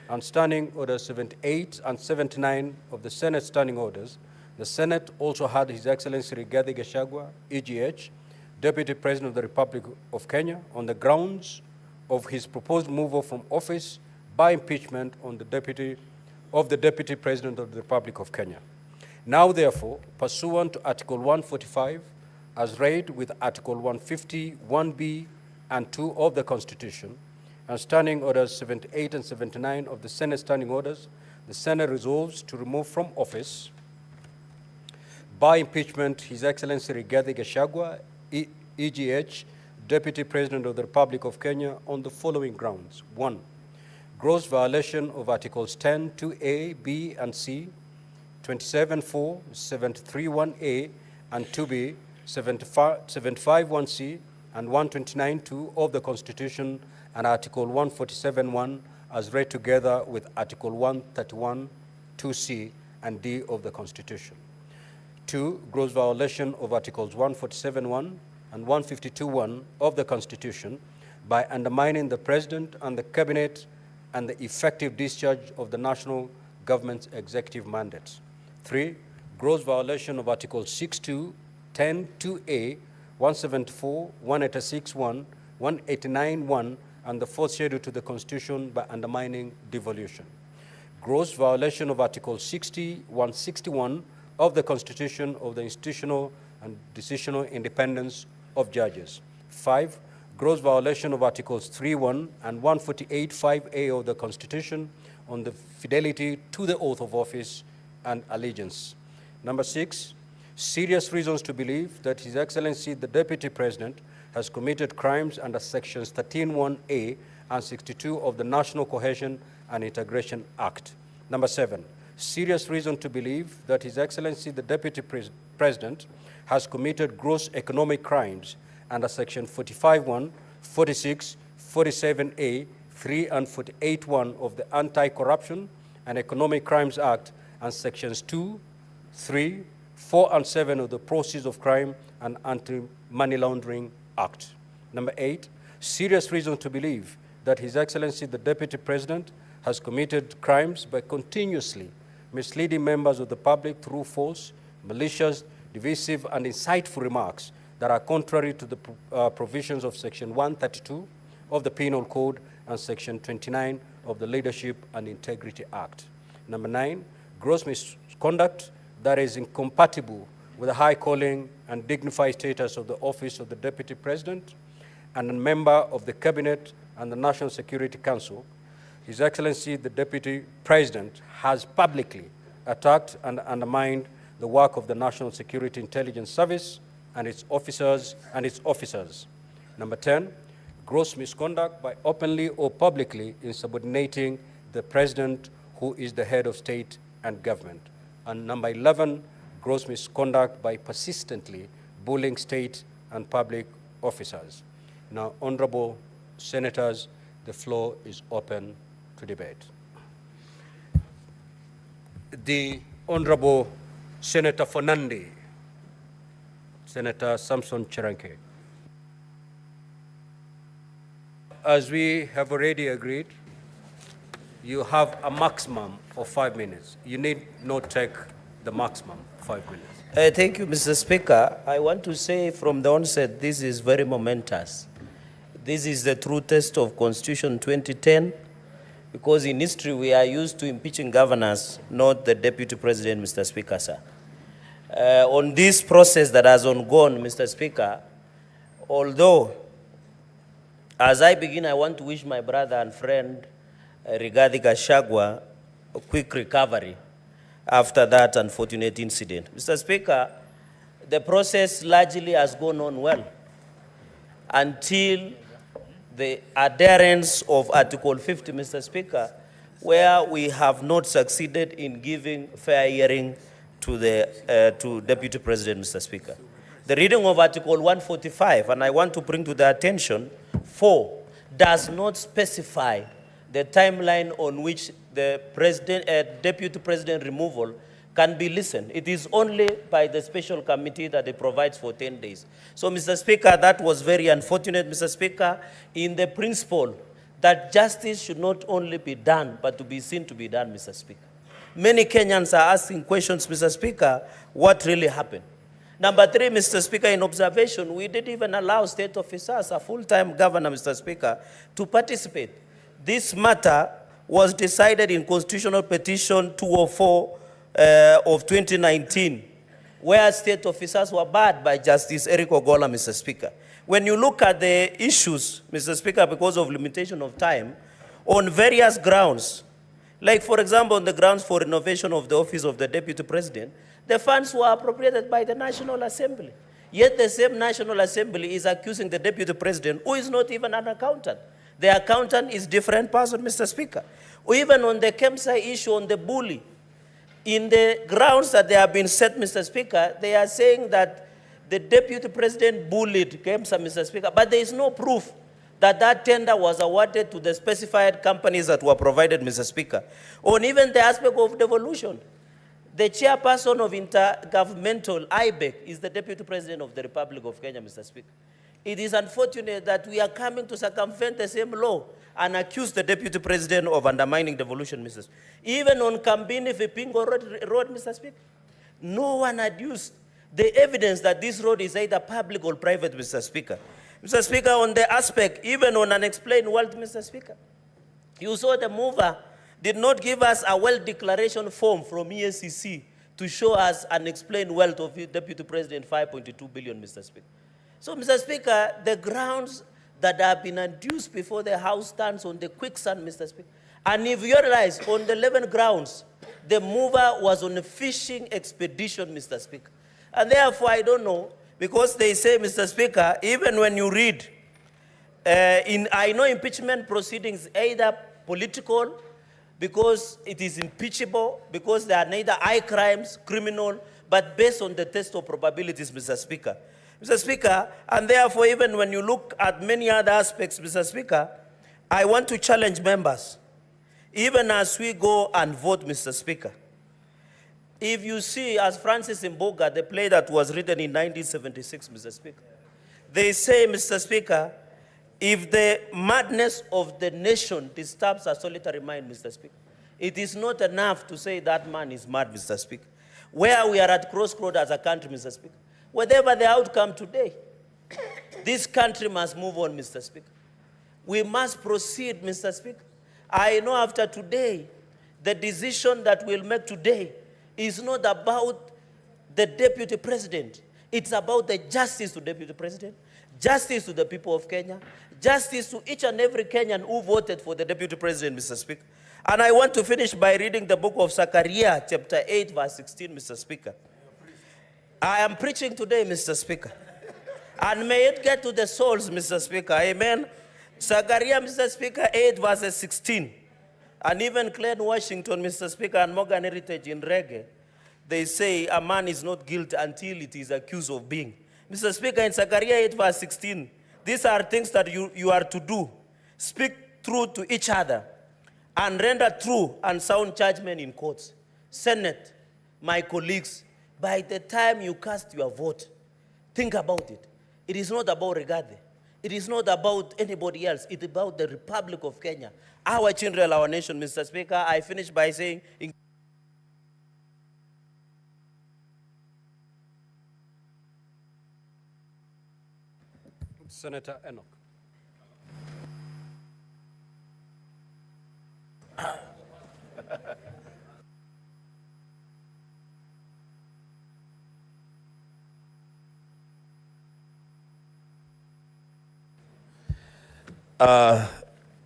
and Standing Orders 78 and 79 of the Senate Standing Orders, the Senate also had His Excellency Rigathi Gachagua, EGH, Deputy President of the Republic of Kenya, on the grounds of his proposed removal from office by impeachment on the Deputy President of the Republic of Kenya. Now, therefore, pursuant to Article 145, as read with Article 151(b) and 2 of the Constitution, and Standing Orders 78 and 79 of the Senate Standing Orders, the Senate resolves to remove from office by impeachment His Excellency Rigathi Gachagua, EGH, Deputy President of the Republic of Kenya, on the following grounds. 1, gross violation of Articles 10, 2A, B, and C, 27(4), 731A, and 2B, 751C, and 129(2) of the Constitution, and Article 147(1), as read together with Article 131, 2C, and D of the Constitution. 2, gross violation of Articles 147(1) and 152(1) of the Constitution by undermining the President and the Cabinet and the effective discharge of the national government's executive mandates. 3, gross violation of Articles 62, 10, 2A, 174, 186(1), 189(1), and the 4th schedule to the Constitution by undermining devolution. Gross violation of Article 60, 161 of the Constitution of the institutional and decisional independence of judges. 5, gross violation of Articles 3(1) and 148(5)(a) of the Constitution on the fidelity to the oath of office and allegiance. Number 6, serious reasons to believe that His Excellency the Deputy President has committed crimes under Sections 13(1)(a) and 62 of the National Cohesion and Integration Act. Number 7, serious reason to believe that His Excellency the Deputy President has committed gross economic crimes under Section 45(1), 46, 47(a), 3, and 48(1) of the Anti-Corruption and Economic Crimes Act, and Sections 2, 3, 4, and 7 of the Proceeds of Crime and Anti-Money Laundering Act. Number 8, serious reason to believe that His Excellency the Deputy President has committed crimes by continuously misleading members of the public through false, malicious, divisive, and insightful remarks that are contrary to the provisions of Section 132 of the Penal Code and Section 29 of the Leadership and Integrity Act. Number 9, gross misconduct that is incompatible with the high calling and dignified status of the office of the Deputy President and a member of the Cabinet and the National Security Council, His Excellency the Deputy President has publicly attacked and undermined the work of the National Security Intelligence Service and its officers. Number 10, gross misconduct by openly or publicly insubordinating the President, who is the head of state and government. And number 11, gross misconduct by persistently bullying state and public officers. Now, honorable senators, the floor is open to debate. The Honorable Senator Fernandi, Senator Samson Cheranke. As we have already agreed, you have a maximum of 5 minutes. You need not take the maximum 5 minutes. Thank you, Mr. Speaker. I want to say from the onset, this is very momentous. This is the true test of Constitution 2010, because in history we are used to impeaching governors, not the Deputy President, Mr. Speaker, sir. On this process that has ongoing, Mr. Speaker, although as I begin, I want to wish my brother and friend, Rigathi Gachagua, a quick recovery after that unfortunate incident. Mr. Speaker, the process largely has gone on well until the adherence of Article 50, Mr. Speaker, where we have not succeeded in giving fair hearing to the Deputy President, Mr. Speaker. The reading of Article 145, and I want to bring to the attention, 4, does not specify the timeline on which the Deputy President removal can be listened. It is only by the special committee that it provides for 10 days. So, Mr. Speaker, that was very unfortunate, Mr. Speaker, in the principle that justice should not only be done, but to be seen to be done, Mr. Speaker. Many Kenyans are asking questions, Mr. Speaker, what really happened? Number 3, Mr. Speaker, in observation, we didn't even allow state officers, a full-time governor, Mr. Speaker, to participate. This matter was decided in Constitutional Petition 204 of 2019, where state officers were barred by Justice Eric Ogola, Mr. Speaker. When you look at the issues, Mr. Speaker, because of limitation of time, on various grounds, like, for example, on the grounds for renovation of the office of the Deputy President, the funds were appropriated by the National Assembly. Yet the same National Assembly is accusing the Deputy President, who is not even an accountant. The accountant is a different person, Mr. Speaker. Or even on the Kemsa issue, on the bully, in the grounds that they have been set, Mr. Speaker, they are saying that the Deputy President bullied Kemsa, Mr. Speaker, but there is no proof that that tender was awarded to the specified companies that were provided, Mr. Speaker. On even the aspect of devolution, the chairperson of Intergovernmental IBEC is the Deputy President of the Republic of Kenya, Mr. Speaker. It is unfortunate that we are coming to circumvent the same law and accuse the Deputy President of undermining devolution, Mr. Speaker. Even on Kambini Vipingo Road, Mr. Speaker, no one adduced the evidence that this road is either public or private, Mr. Speaker. Mr. Speaker, on the aspect, even on unexplained wealth, Mr. Speaker, you saw the mover did not give us a wealth declaration form from EACC to show us unexplained wealth of Deputy President, 5.2 billion, Mr. Speaker. So, Mr. Speaker, the grounds that have been adduced before the House stands on the quicksand, Mr. Speaker. And if you realize, on the 11 grounds, the mover was on a fishing expedition, Mr. Speaker. And therefore, I don't know, because they say, Mr. Speaker, even when you read, I know impeachment proceedings either political, because it is impeachable, because they are neither high crimes, criminal, but based on the test of probabilities, Mr. Speaker. Mr. Speaker, and therefore, even when you look at many other aspects, Mr. Speaker, I want to challenge members, even as we go and vote, Mr. Speaker. If you see, as Francis Mboga, the play that was written in 1976, Mr. Speaker, they say, Mr. Speaker, if the madness of the nation disturbs a solitary mind, Mr. Speaker, it is not enough to say that man is mad, Mr. Speaker. Where we are at crossroads as a country, Mr. Speaker, whatever the outcome today, this country must move on, Mr. Speaker. We must proceed, Mr. Speaker. I know after today, the decision that we'll make today is not about the deputy president. It's about the justice to deputy president, justice to the people of Kenya, justice to each and every Kenyan who voted for the deputy president, Mr. Speaker. And I want to finish by reading the book of Zechariah, chapter 8, verse 16, Mr. Speaker. I am preaching today, Mr. Speaker. And may it get to the souls, Mr. Speaker. Amen. Zechariah, Mr. Speaker, 8, verses 16. And even Glenn Washington, Mr. Speaker, and Morgan Heritage in Reggae, they say a man is not guilty until it is accused of being. Mr. Speaker, in Zechariah 8, verse 16, these are things that you are to do. Speak truth to each other and render true and sound judgment in courts. Senate, my colleagues, by the time you cast your vote, think about it. It is not about Rigathi. It is not about anybody else. It's about the Republic of Kenya. Our children, our nation, Mr. Speaker. I finish by saying... Senator Enoch.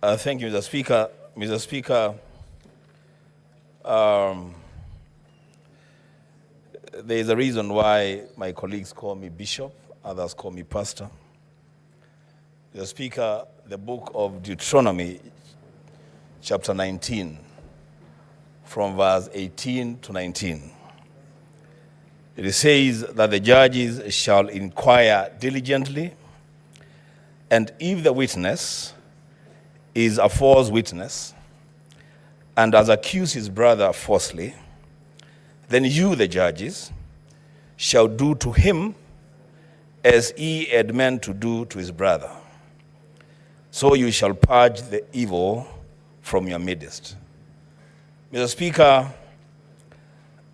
Thank you, Mr. Speaker. Mr. Speaker, there is a reason why my colleagues call me bishop, others call me pastor. Mr. Speaker, the book of Deuteronomy, chapter 19, from verse 18 to 19. It says that the judges shall inquire diligently, and if the witness is a false witness and has accused his brother falsely, then you, the judges, shall do to him as he had meant to do to his brother. So you shall purge the evil from your midst. Mr. Speaker,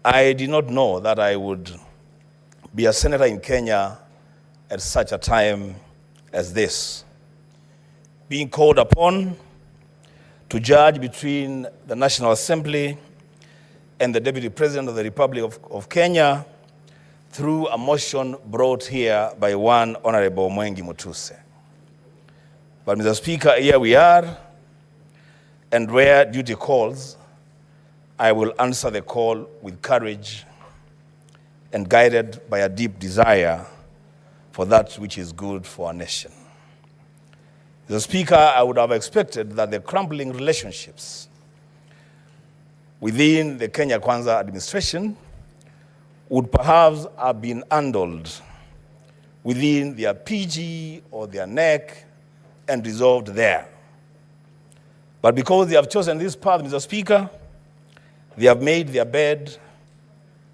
I did not know that I would be a senator in Kenya at such a time as this, being called upon to judge between the National Assembly and the Deputy President of the Republic of Kenya through a motion brought here by one Honorable Mwengi Mutuse. But Mr. Speaker, here we are, and where duty calls, I will answer the call with courage and guided by a deep desire for that which is good for our nation. Mr. Speaker, I would have expected that the crumbling relationships within the Kenya Kwanza administration would perhaps have been handled within their PG or their NEC and resolved there. But because they have chosen this path, Mr. Speaker, they have made their bed,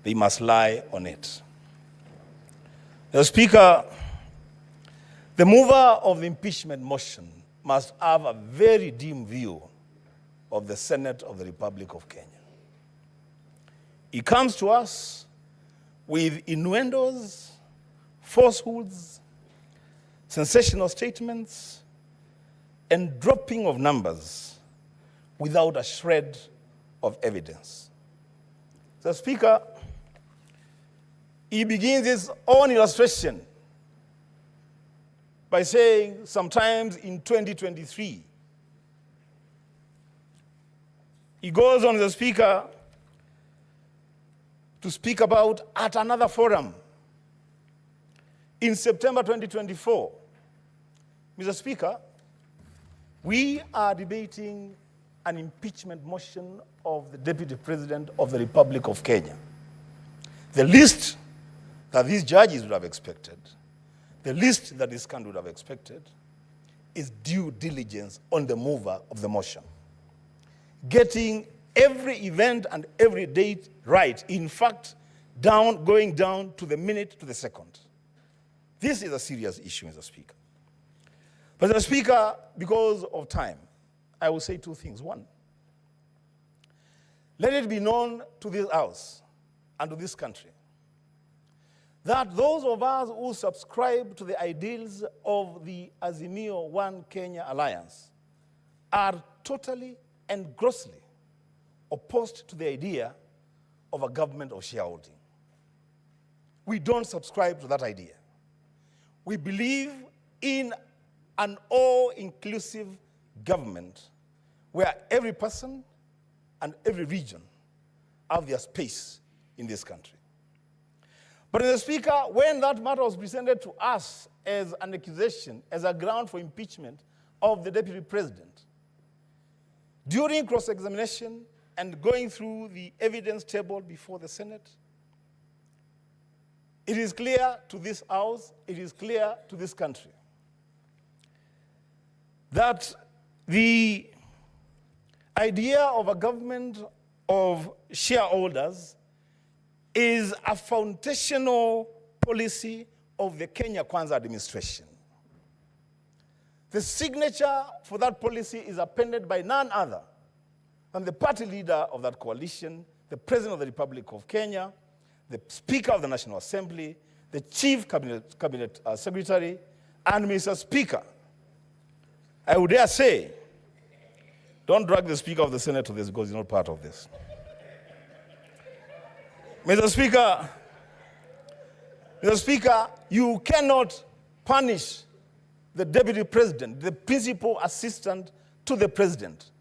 they must lie on it. Mr. Speaker, the mover of the impeachment motion must have a very dim view of the Senate of the Republic of Kenya. He comes to us with innuendos, falsehoods, sensational statements, and dropping of numbers without a shred of evidence. The Speaker, he begins his own illustration by saying sometimes in 2023. He goes on, the Speaker, to speak about at another forum in September 2024. Mr. Speaker, we are debating an impeachment motion of the Deputy President of the Republic of Kenya. The least that these judges would have expected, the least that this country would have expected, is due diligence on the mover of the motion. Getting every event and every date right. In fact, going down to the minute, to the second. This is a serious issue, Mr. Speaker. But Mr. Speaker, because of time, I will say two things. One, let it be known to this House and to this country that those of us who subscribe to the ideals of the Azimio One Kenya Alliance are totally and grossly opposed to the idea of a government of shareholding. we don't subscribe to that idea. We believe in an all-inclusive government where every person and every region have their space in this country. But Mr. Speaker, when that matter was presented to us as an accusation, as a ground for impeachment of the Deputy President, during cross-examination and going through the evidence table before the Senate, it is clear to this House, it is clear to this country, that the idea of a government of shareholders is a foundational policy of the Kenya Kwanza administration. The signature for that policy is appended by none other than the party leader of that coalition, the President of the Republic of Kenya, the Speaker of the National Assembly, the Chief Cabinet Secretary, and Mr. Speaker, I would dare say, don't drag the Speaker of the Senate to this because he's not part of this. Mr. Speaker, you cannot punish the Deputy President, the principal assistant to the President,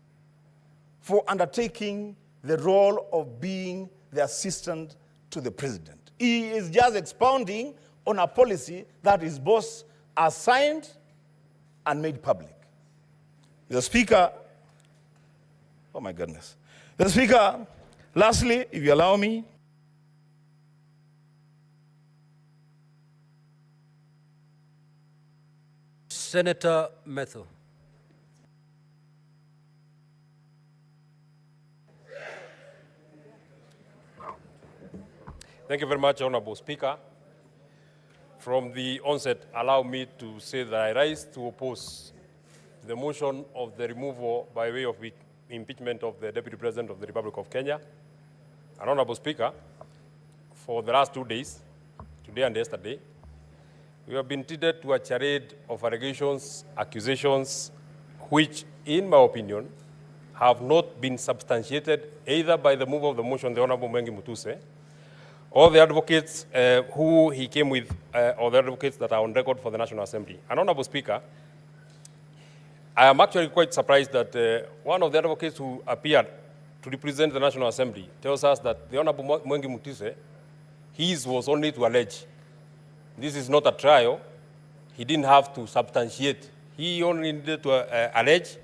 for undertaking the role of being the assistant to the President. He is just expounding on a policy that his boss assigned and made public. Mr. Speaker, oh my goodness. Mr. Speaker, lastly, if you allow me, Senator Methu. Thank you very much, Honorable Speaker. From the onset, allow me to say that I rise to oppose the motion of the removal by way of impeachment of the Deputy President of the Republic of Kenya. And Honorable Speaker, for the last 2 days, today and yesterday, we have been treated to a charade of allegations, accusations, which, in my opinion, have not been substantiated either by the mover of the motion, the Honorable Mwengi Mutuse, or the advocates who he came with, or the advocates that are on record for the National Assembly. And Honorable Speaker, I am actually quite surprised that one of the advocates who appeared to represent the National Assembly tells us that the Honorable Mwengi Mutuse, his was only to allege. This is not a trial. He didn't have to substantiate. He only needed to allege,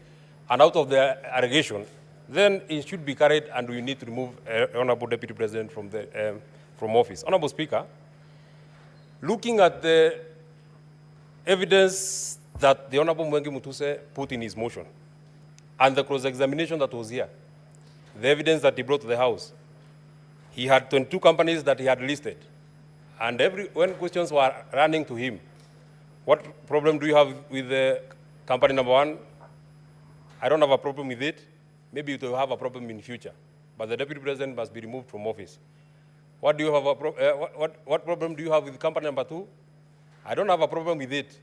and out of the allegation, then it should be carried, and we need to remove Honorable Deputy President from office. Honorable Speaker, looking at the evidence that the Honorable Mwengi Mutuse put in his motion, and the cross-examination that was here, the evidence that he brought to the House, he had 22 companies that he had listed. And when questions were running to him, what problem do you have with the company number one? I don't have a problem with it. Maybe you will have a problem in future. But the Deputy President must be removed from office. What do you have what problem do you have with company number two? I don't have a problem with it,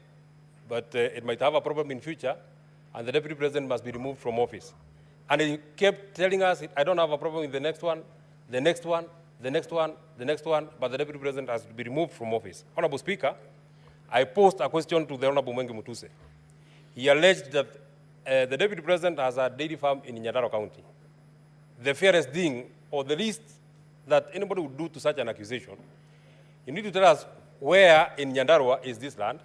but it might have a problem in future, and the Deputy President must be removed from office. And he kept telling us, I don't have a problem with the next one, the next one, the next one, the next one, but the Deputy President has to be removed from office. Honorable Speaker, I posed a question to the Honorable Mwengi Mutuse. He alleged that the Deputy President has a dairy farm in Nyandarua County. The fairest thing, or the least that anybody would do to such an accusation, you need to tell us where in Nyandarua is this land,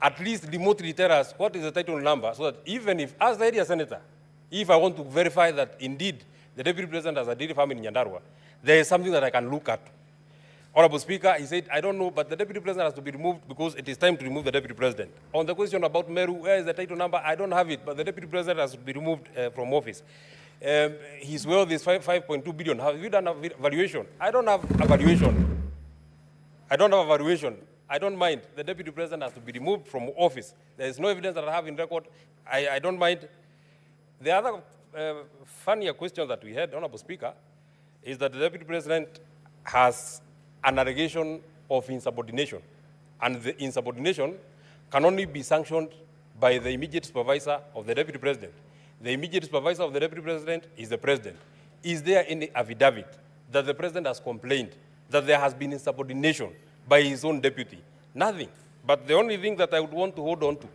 at least remotely tell us what is the title number, so that even if, as the area senator, if I want to verify that indeed the Deputy President has a dairy farm in Nyandarua, there is something that I can look at. Honorable Speaker, he said, I don't know, but the Deputy President has to be removed because it is time to remove the Deputy President. On the question about Meru, where is the title number? I don't have it, but the Deputy President has to be removed from office. His wealth is 5.2 billion. Have you done a valuation? I don't have a valuation. I don't have a valuation. I don't mind. The Deputy President has to be removed from office. There is no evidence that I have in record. I don't mind. The other funnier question that we had, Honorable Speaker, is that the Deputy President has an allegation of insubordination. And the insubordination can only be sanctioned by the immediate supervisor of the Deputy President. The immediate supervisor of the Deputy President is the President. Is there any affidavit that the President has complained that there has been insubordination by his own deputy. Nothing. But the only thing that I would want to hold on to,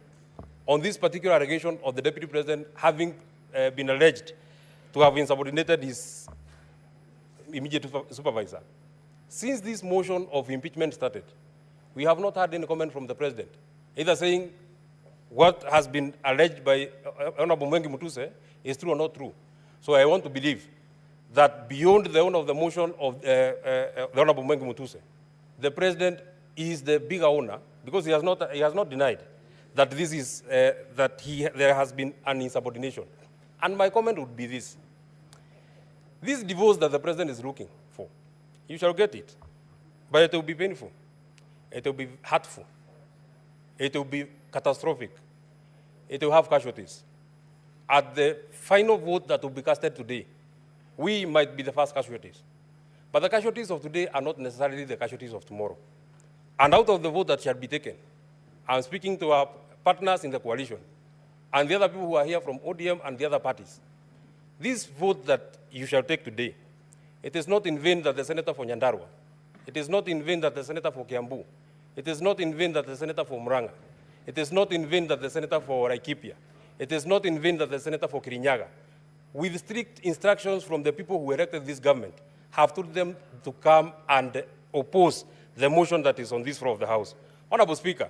on this particular allegation of the deputy president having been alleged to have insubordinated his immediate supervisor. Since this motion of impeachment started, we have not had any comment from the president, either saying what has been alleged by Honorable Mwengi Mutuse is true or not true. So I want to believe that beyond the owner of the motion of the Honorable Mwengi Mutuse, the president is the bigger owner, because he has not denied that this is there has been an insubordination. And my comment would be this: this divorce that the president is looking for, you shall get it, but it will be painful, it will be hurtful, it will be catastrophic, it will have casualties. At the final vote that will be casted today, we might be the first casualties. But the casualties of today are not necessarily the casualties of tomorrow. And out of the vote that shall be taken, I'm speaking to our partners in the coalition and the other people who are here from ODM and the other parties. This vote that you shall take today, it is not in vain that the senator for Nyandarua, it is not in vain that the senator for Kiambu, it is not in vain that the senator for Muranga, it is not in vain that the senator for Laikipia, it is not in vain that the senator for Kirinyaga, with strict instructions from the people who elected this government, have told them to come and oppose the motion that is on this floor of the House. Honorable Speaker,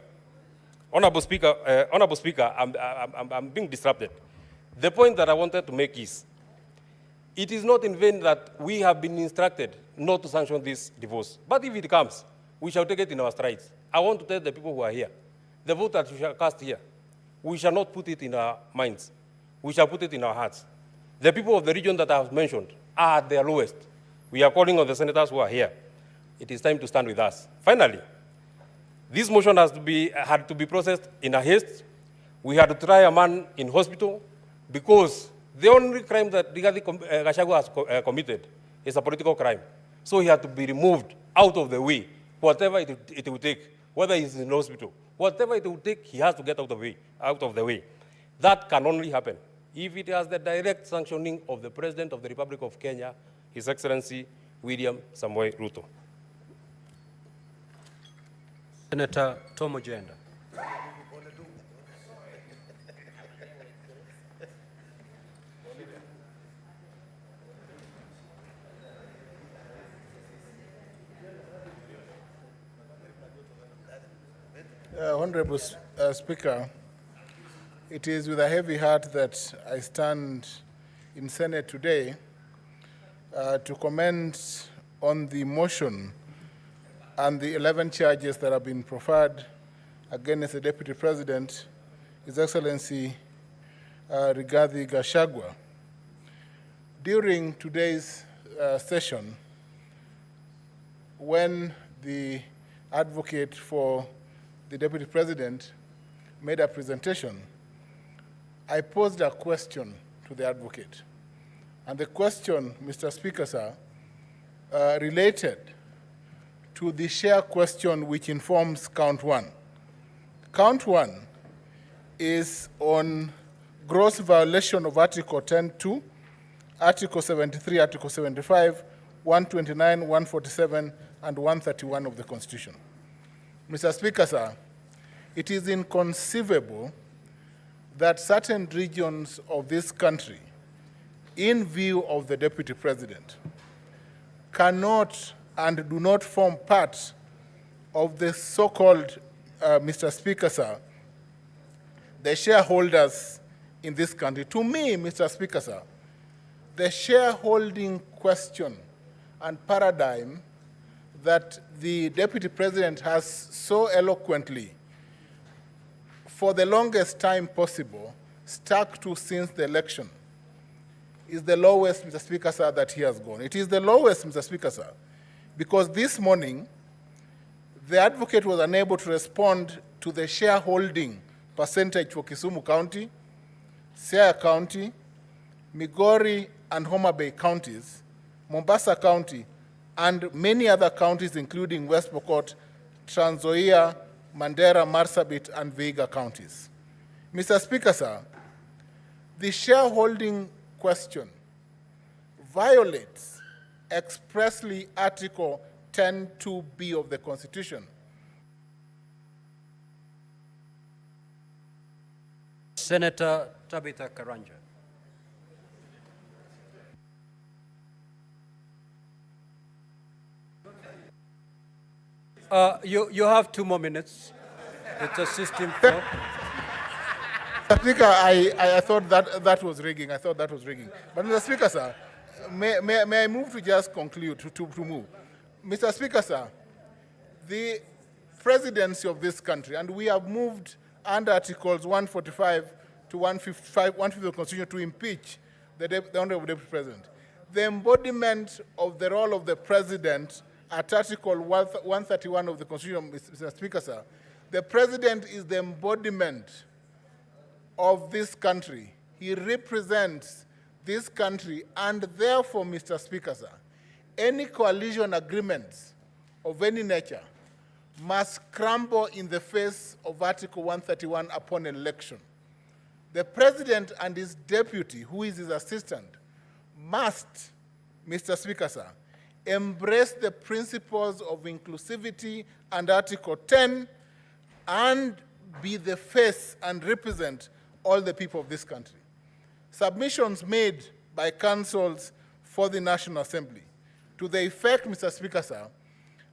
I'm being disrupted. The point that I wanted to make is, it is not in vain that we have been instructed not to sanction this divorce. But if it comes, we shall take it in our strides. I want to tell the people who are here, the vote that we shall cast here, we shall not put it in our minds. We shall put it in our hearts. The people of the region that I have mentioned are at their lowest. We are calling on the senators who are here. It is time to stand with us. Finally, this motion had to be processed in a haste. We had to try a man in hospital because the only crime that Rigathi Gachagua has committed is a political crime. So he had to be removed out of the way, whatever it will take, whether he's in hospital, whatever it will take, he has to get out of the way. That can only happen if it has the direct sanctioning of the President of the Republic of Kenya, His Excellency William Samoei Ruto. Senator Tom Ojenda. Honorable Speaker, it is with a heavy heart that I stand in Senate today to comment on the motion and the 11 charges that have been proffered against the Deputy President, His Excellency Rigathi Gachagua. During today's session, when the advocate for the Deputy President made a presentation, I posed a question to the advocate. And the question, Mr. Speaker, sir, related to the share question which informs count one. Count one is on gross violation of Article 10.2, Article 73, Article 75, 129, 147, and 131 of the Constitution. Mr. Speaker, sir, it is inconceivable that certain regions of this country, in view of the Deputy President, cannot and do not form part of the so-called, Mr. Speaker, sir, the shareholders in this country. To me, Mr. Speaker, sir, the shareholding question and paradigm that the Deputy President has so eloquently, for the longest time possible, stuck to since the election, is the lowest, Mr. Speaker, sir, that he has gone. It is the lowest, Mr. Speaker, sir, because this morning, the advocate was unable to respond to the shareholding percentage for Kisumu County, Siaya County, Migori and Homa Bay counties, Mombasa County, and many other counties, including West Pokot, Trans Nzoia, Mandera, Marsabit, and Vihiga counties. Mr. Speaker, sir, the shareholding question violates expressly Article 10(2)(b) of the Constitution. Senator Tabitha Karanja. You have 2 more minutes. It's a system flow. Mr. Speaker, I thought that was rigging. I thought that was rigging. But Mr. Speaker, sir, may I move to just conclude, to move? Mr. Speaker, sir, the presidency of this country, and we have moved under Articles 145 to 155 of the Constitution to impeach the Honorable Deputy President. The embodiment of the role of the President at Article 131 of the Constitution, Mr. Speaker, sir, the President is the embodiment of this country. He represents this country, and therefore, Mr. Speaker, sir, any coalition agreements of any nature must crumble in the face of Article 131 upon election. The President and his deputy, who is his assistant, must, Mr. Speaker, sir, embrace the principles of inclusivity and Article 10 and be the face and represent all the people of this country. Submissions made by councils for the National Assembly to the effect, Mr. Speaker, sir,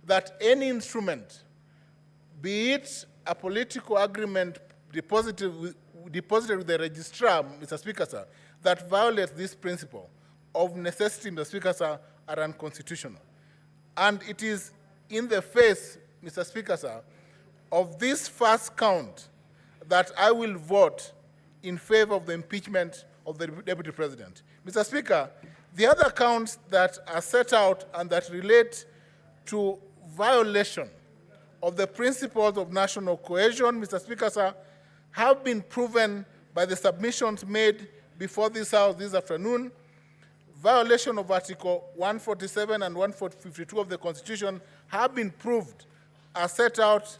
that any instrument, be it a political agreement deposited with the registrar, Mr. Speaker, sir, that violates this principle of necessity, Mr. Speaker, sir, are unconstitutional. And it is in the face, Mr. Speaker, sir, of this first count that I will vote in favor of the impeachment of the Deputy President. Mr. Speaker, the other counts that are set out and that relate to violation of the principles of national cohesion, Mr. Speaker, sir, have been proven by the submissions made before this House this afternoon. Violation of Article 147 and 152 of the Constitution have been proved as set out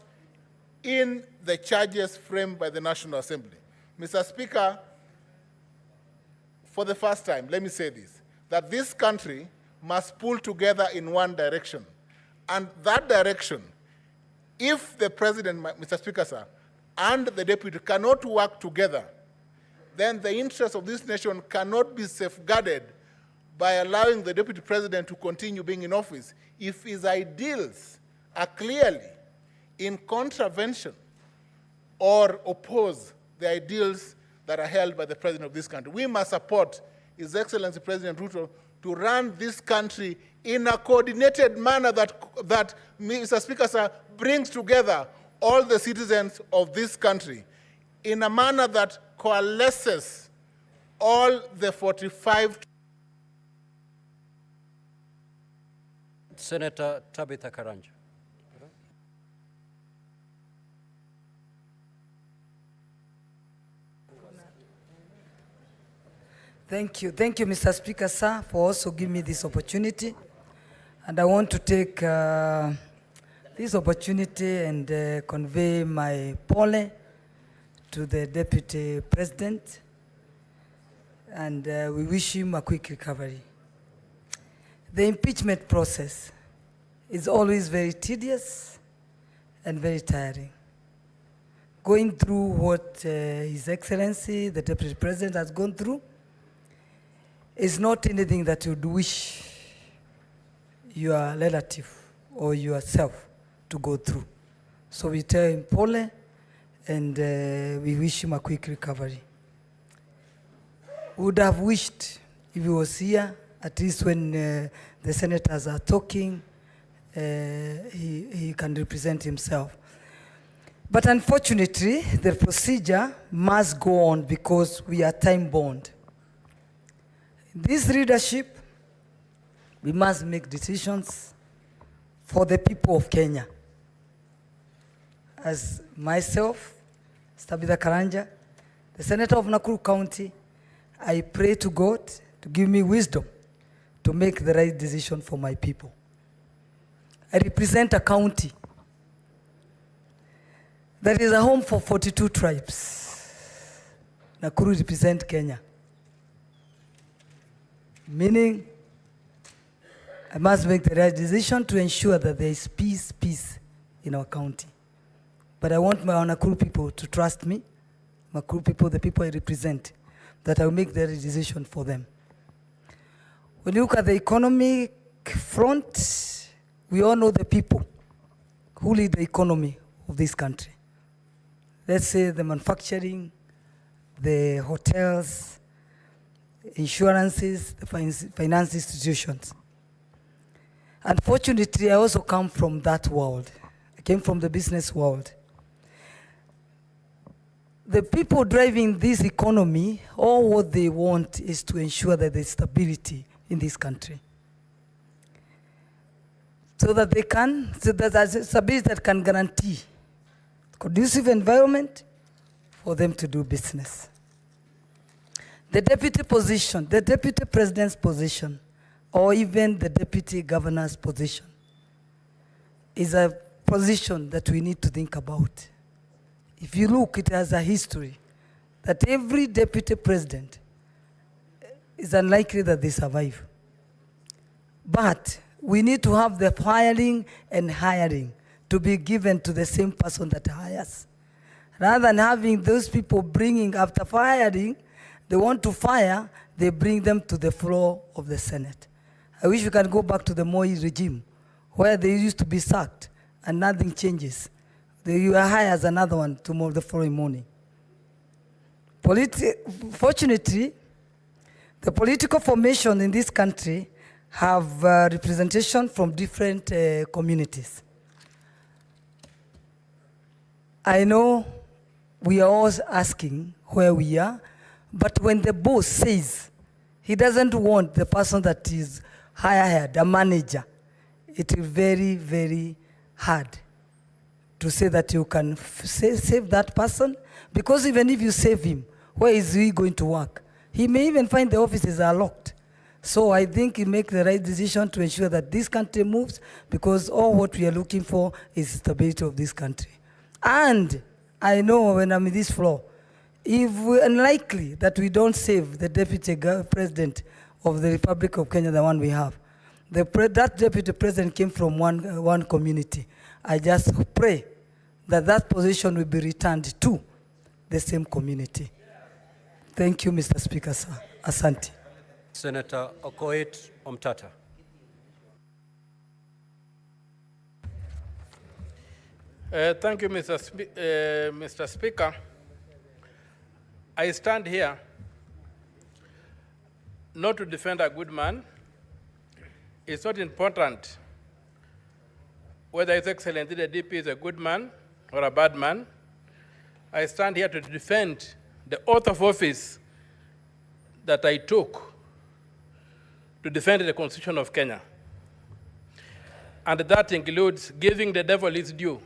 in the charges framed by the National Assembly. Mr. Speaker, for the first time, let me say this, that this country must pull together in one direction. And that direction, if the President, Mr. Speaker, sir, and the Deputy cannot work together, then the interests of this nation cannot be safeguarded by allowing the Deputy President to continue being in office if his ideals are clearly in contravention or oppose the ideals that are held by the President of this country. We must support His Excellency President Ruto to run this country in a coordinated manner that Mr. Speaker, sir, brings together all the citizens of this country in a manner that coalesces all the 45. Senator Tabitha Karanja. Thank you, Mr. Speaker, sir, for also giving me this opportunity. And I want to take this opportunity and convey my pole to the Deputy President, and we wish him a quick recovery. The impeachment process is always very tedious and very tiring. Going through what His Excellency, the Deputy President, has gone through is not anything that you'd wish your relative or yourself to go through. So we tell him pole, and we wish him a quick recovery. Would have wished if he was here, at least when the senators are talking, he can represent himself. But unfortunately, the procedure must go on because we are time-bound. This leadership, we must make decisions for the people of Kenya. As myself, Tabitha Karanja, the Senator of Nakuru County, I pray to God to give me wisdom to make the right decision for my people. I represent a county that is a home for 42 tribes. Nakuru represents Kenya. Meaning I must make the right decision to ensure that there is peace in our county. But I want my Nakuru people to trust me, Nakuru people, the people I represent, that I will make the right decision for them. When you look at the economic front, we all know the people who lead the economy of this country. Let's say the manufacturing, the hotels, insurances, the finance institutions. Unfortunately, I also come from that world. I came from the business world. The people driving this economy, all what they want is to ensure that there's stability in this country. So that there's stability that can guarantee conducive environment for them to do business. The deputy position, the deputy president's position, or even the deputy governor's position is a position that we need to think about. If you look, it has a history that every deputy president is unlikely that they survive. But we need to have the firing and hiring to be given to the same person that hires. Rather than having those people bringing, after firing, they want to fire, they bring them to the floor of the Senate. I wish we can go back to the Moi regime, where they used to be sacked and nothing changes. You hire as another one tomorrow, the following morning. Fortunately, the political formation in this country have representation from different communities. I know we are always asking where we are, but when the boss says he doesn't want the person that is hired, a manager, it is very, very hard to say that you can save that person, because even if you save him, where is he going to work? He may even find the offices are locked. So I think you make the right decision to ensure that this country moves, because all what we are looking for is stability of this country. And I know when I'm in this floor, if we're unlikely that we don't save the deputy president of the Republic of Kenya, the one we have, that deputy president came from one community. I just pray that that position will be returned to the same community. Thank you, Mr. Speaker, sir. Asante. Senator Okoit Omtata. Thank you, Mr. Speaker. I stand here not to defend a good man. It's not important whether His Excellency the DP is a good man or a bad man. I stand here to defend the oath of office that I took to defend the Constitution of Kenya. And that includes giving the devil his due.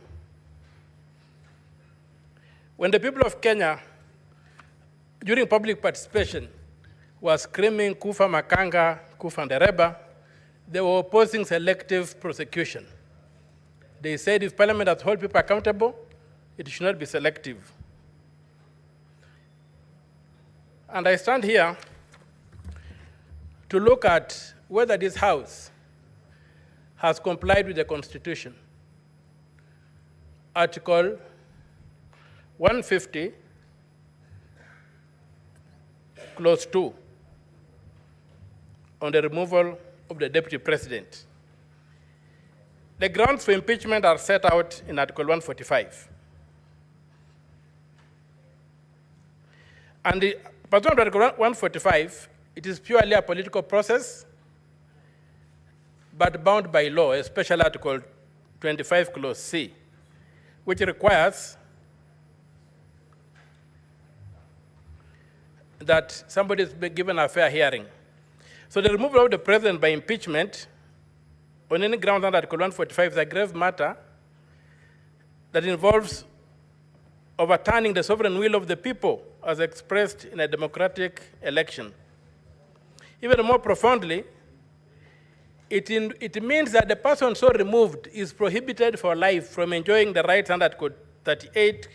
When the people of Kenya, during public participation, were screaming Kufa Makanga, Kufa Ndereba, they were opposing selective prosecution. They said if Parliament has to hold people accountable, it should not be selective. And I stand here to look at whether this House has complied with the Constitution. Article 150, Clause 2, on the removal of the Deputy President. The grounds for impeachment are set out in Article 145. And pursuant to Article 145, it is purely a political process, but bound by law, especially Article 25, Clause C, which requires that somebody is given a fair hearing. So the removal of the president by impeachment on any ground under Article 145 is a grave matter that involves overturning the sovereign will of the people as expressed in a democratic election. Even more profoundly, it means that the person so removed is prohibited for life from enjoying the rights under Article 38,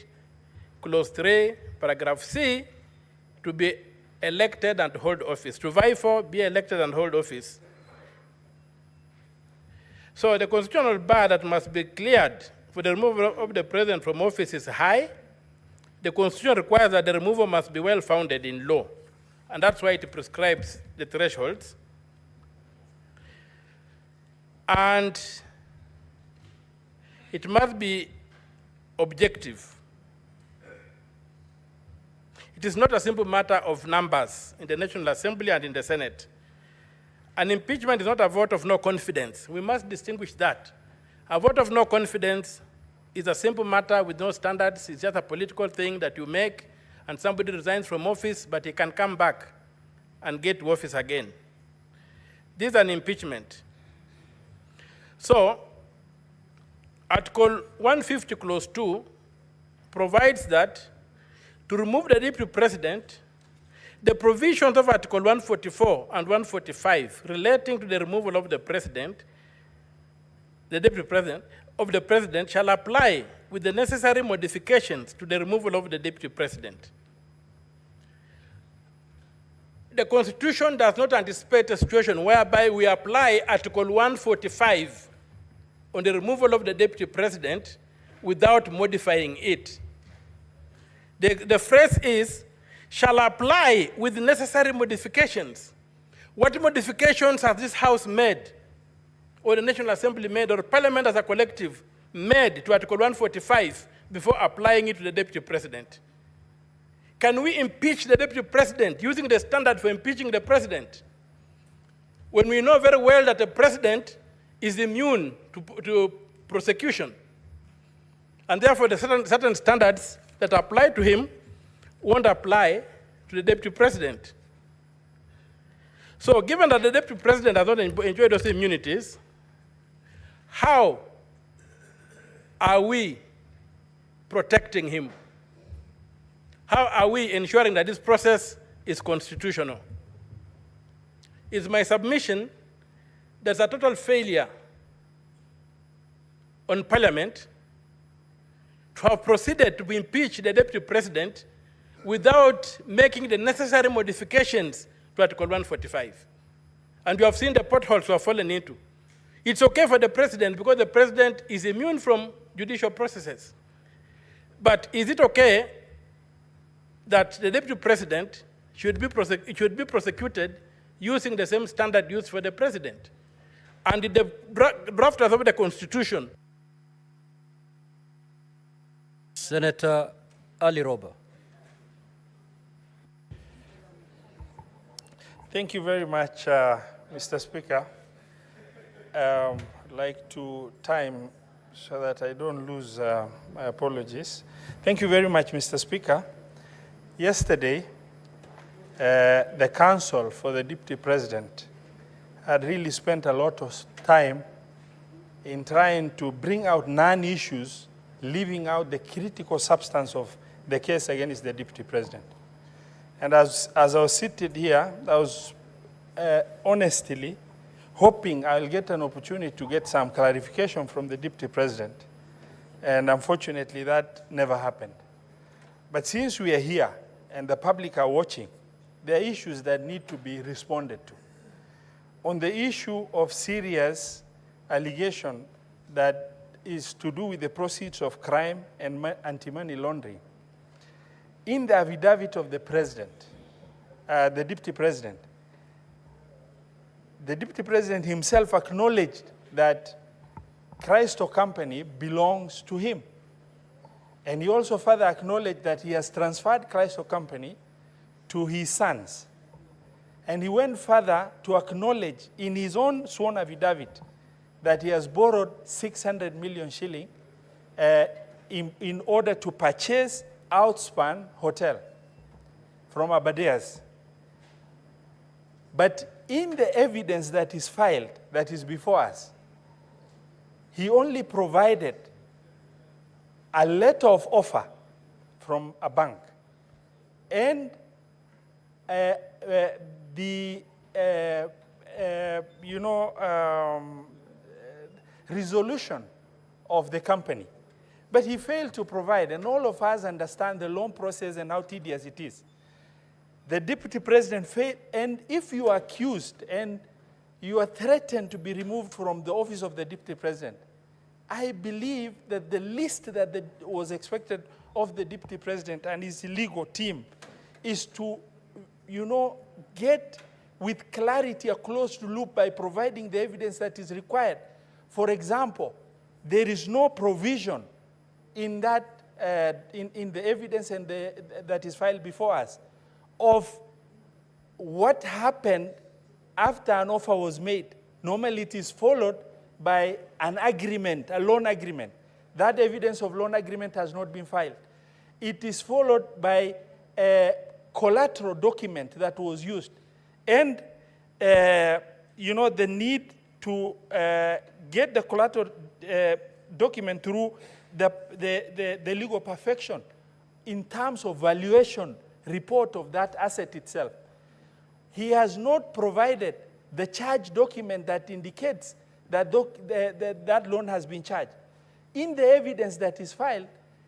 Clause 3, Paragraph C, to be elected and hold office, to vie for, be elected and hold office. So the constitutional bar that must be cleared for the removal of the president from office is high. The Constitution requires that the removal must be well-founded in law, and that's why it prescribes the thresholds. And it must be objective. It is not a simple matter of numbers in the National Assembly and in the Senate. An impeachment is not a vote of no confidence. We must distinguish that. A vote of no confidence is a simple matter with no standards. It's just a political thing that you make, and somebody resigns from office, but he can come back and get to office again. This is an impeachment. So, Article 150, Clause 2 provides that to remove the deputy president, the provisions of Article 144 and 145 relating to the removal of the president, the deputy president, of the president shall apply with the necessary modifications to the removal of the deputy president. The Constitution does not anticipate a situation whereby we apply Article 145 on the removal of the deputy president without modifying it. The phrase is, shall apply with necessary modifications. What modifications has this House made, or the National Assembly made, or Parliament as a collective made to Article 145 before applying it to the Deputy President? Can we impeach the Deputy President using the standard for impeaching the President, when we know very well that the President is immune to prosecution? And therefore, the certain standards that apply to him won't apply to the Deputy President. So given that the Deputy President has not enjoyed those immunities, how are we protecting him? How are we ensuring that this process is constitutional? It's my submission there's a total failure on Parliament to have proceeded to impeach the Deputy President without making the necessary modifications to Article 145. And you have seen the potholes we have fallen into. It's okay for the President because the President is immune from judicial processes. But is it okay that the Deputy President should be prosecuted using the same standard used for the President? And in the drafters of the Constitution. Senator Ali Roba. Thank you very much, Mr. Speaker. I'd like to time so that I don't lose my apologies. Thank you very much, Mr. Speaker. Yesterday, the Council for the Deputy President had really spent a lot of time in trying to bring out non-issues, leaving out the critical substance of the case against the Deputy President. And as I was seated here, I was honestly hoping I'll get an opportunity to get some clarification from the Deputy President. And unfortunately, that never happened. But since we are here and the public are watching, there are issues that need to be responded to. On the issue of serious allegation that is to do with the proceeds of crime and anti-money laundering, in the affidavit of the President, the Deputy President himself acknowledged that Christo Company belongs to him. And he also further acknowledged that he has transferred Christo Company to his sons. And he went further to acknowledge in his own sworn affidavit that he has borrowed 600 million shilling in order to purchase Outspan Hotel from Abadeas. But in the evidence that is filed, that is before us, he only provided a letter of offer from a bank and resolution of the company. But he failed to provide, and all of us understand the loan process and how tedious it is. The Deputy President failed, and if you are accused and you are threatened to be removed from the office of the Deputy President. I believe that the least that was expected of the Deputy President and his legal team is to, get with clarity a closed loop by providing the evidence that is required. For example, there is no provision in that in the evidence and that is filed before us of what happened after an offer was made. Normally it is followed by an agreement, a loan agreement. That evidence of loan agreement has not been filed. It is followed by a collateral document that was used. And, the need to get the collateral document through the legal perfection in terms of valuation report of that asset itself. He has not provided the charge document that indicates that that loan has been charged. In the evidence that is filed,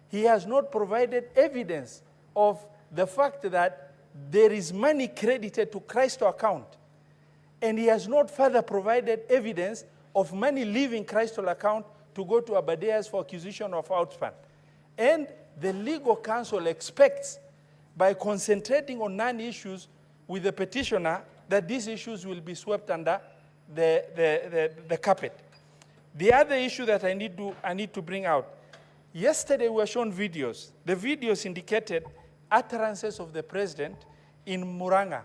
he has not provided evidence of the fact that there is money credited to Christo account. And he has not further provided evidence of money leaving Christo account to go to Abadeas for acquisition of outfund. And the legal counsel expects, by concentrating on non-issues with the petitioner, that these issues will be swept under the carpet. The other issue that I need to bring out, yesterday we were shown videos. The videos indicated utterances of the president in Muranga,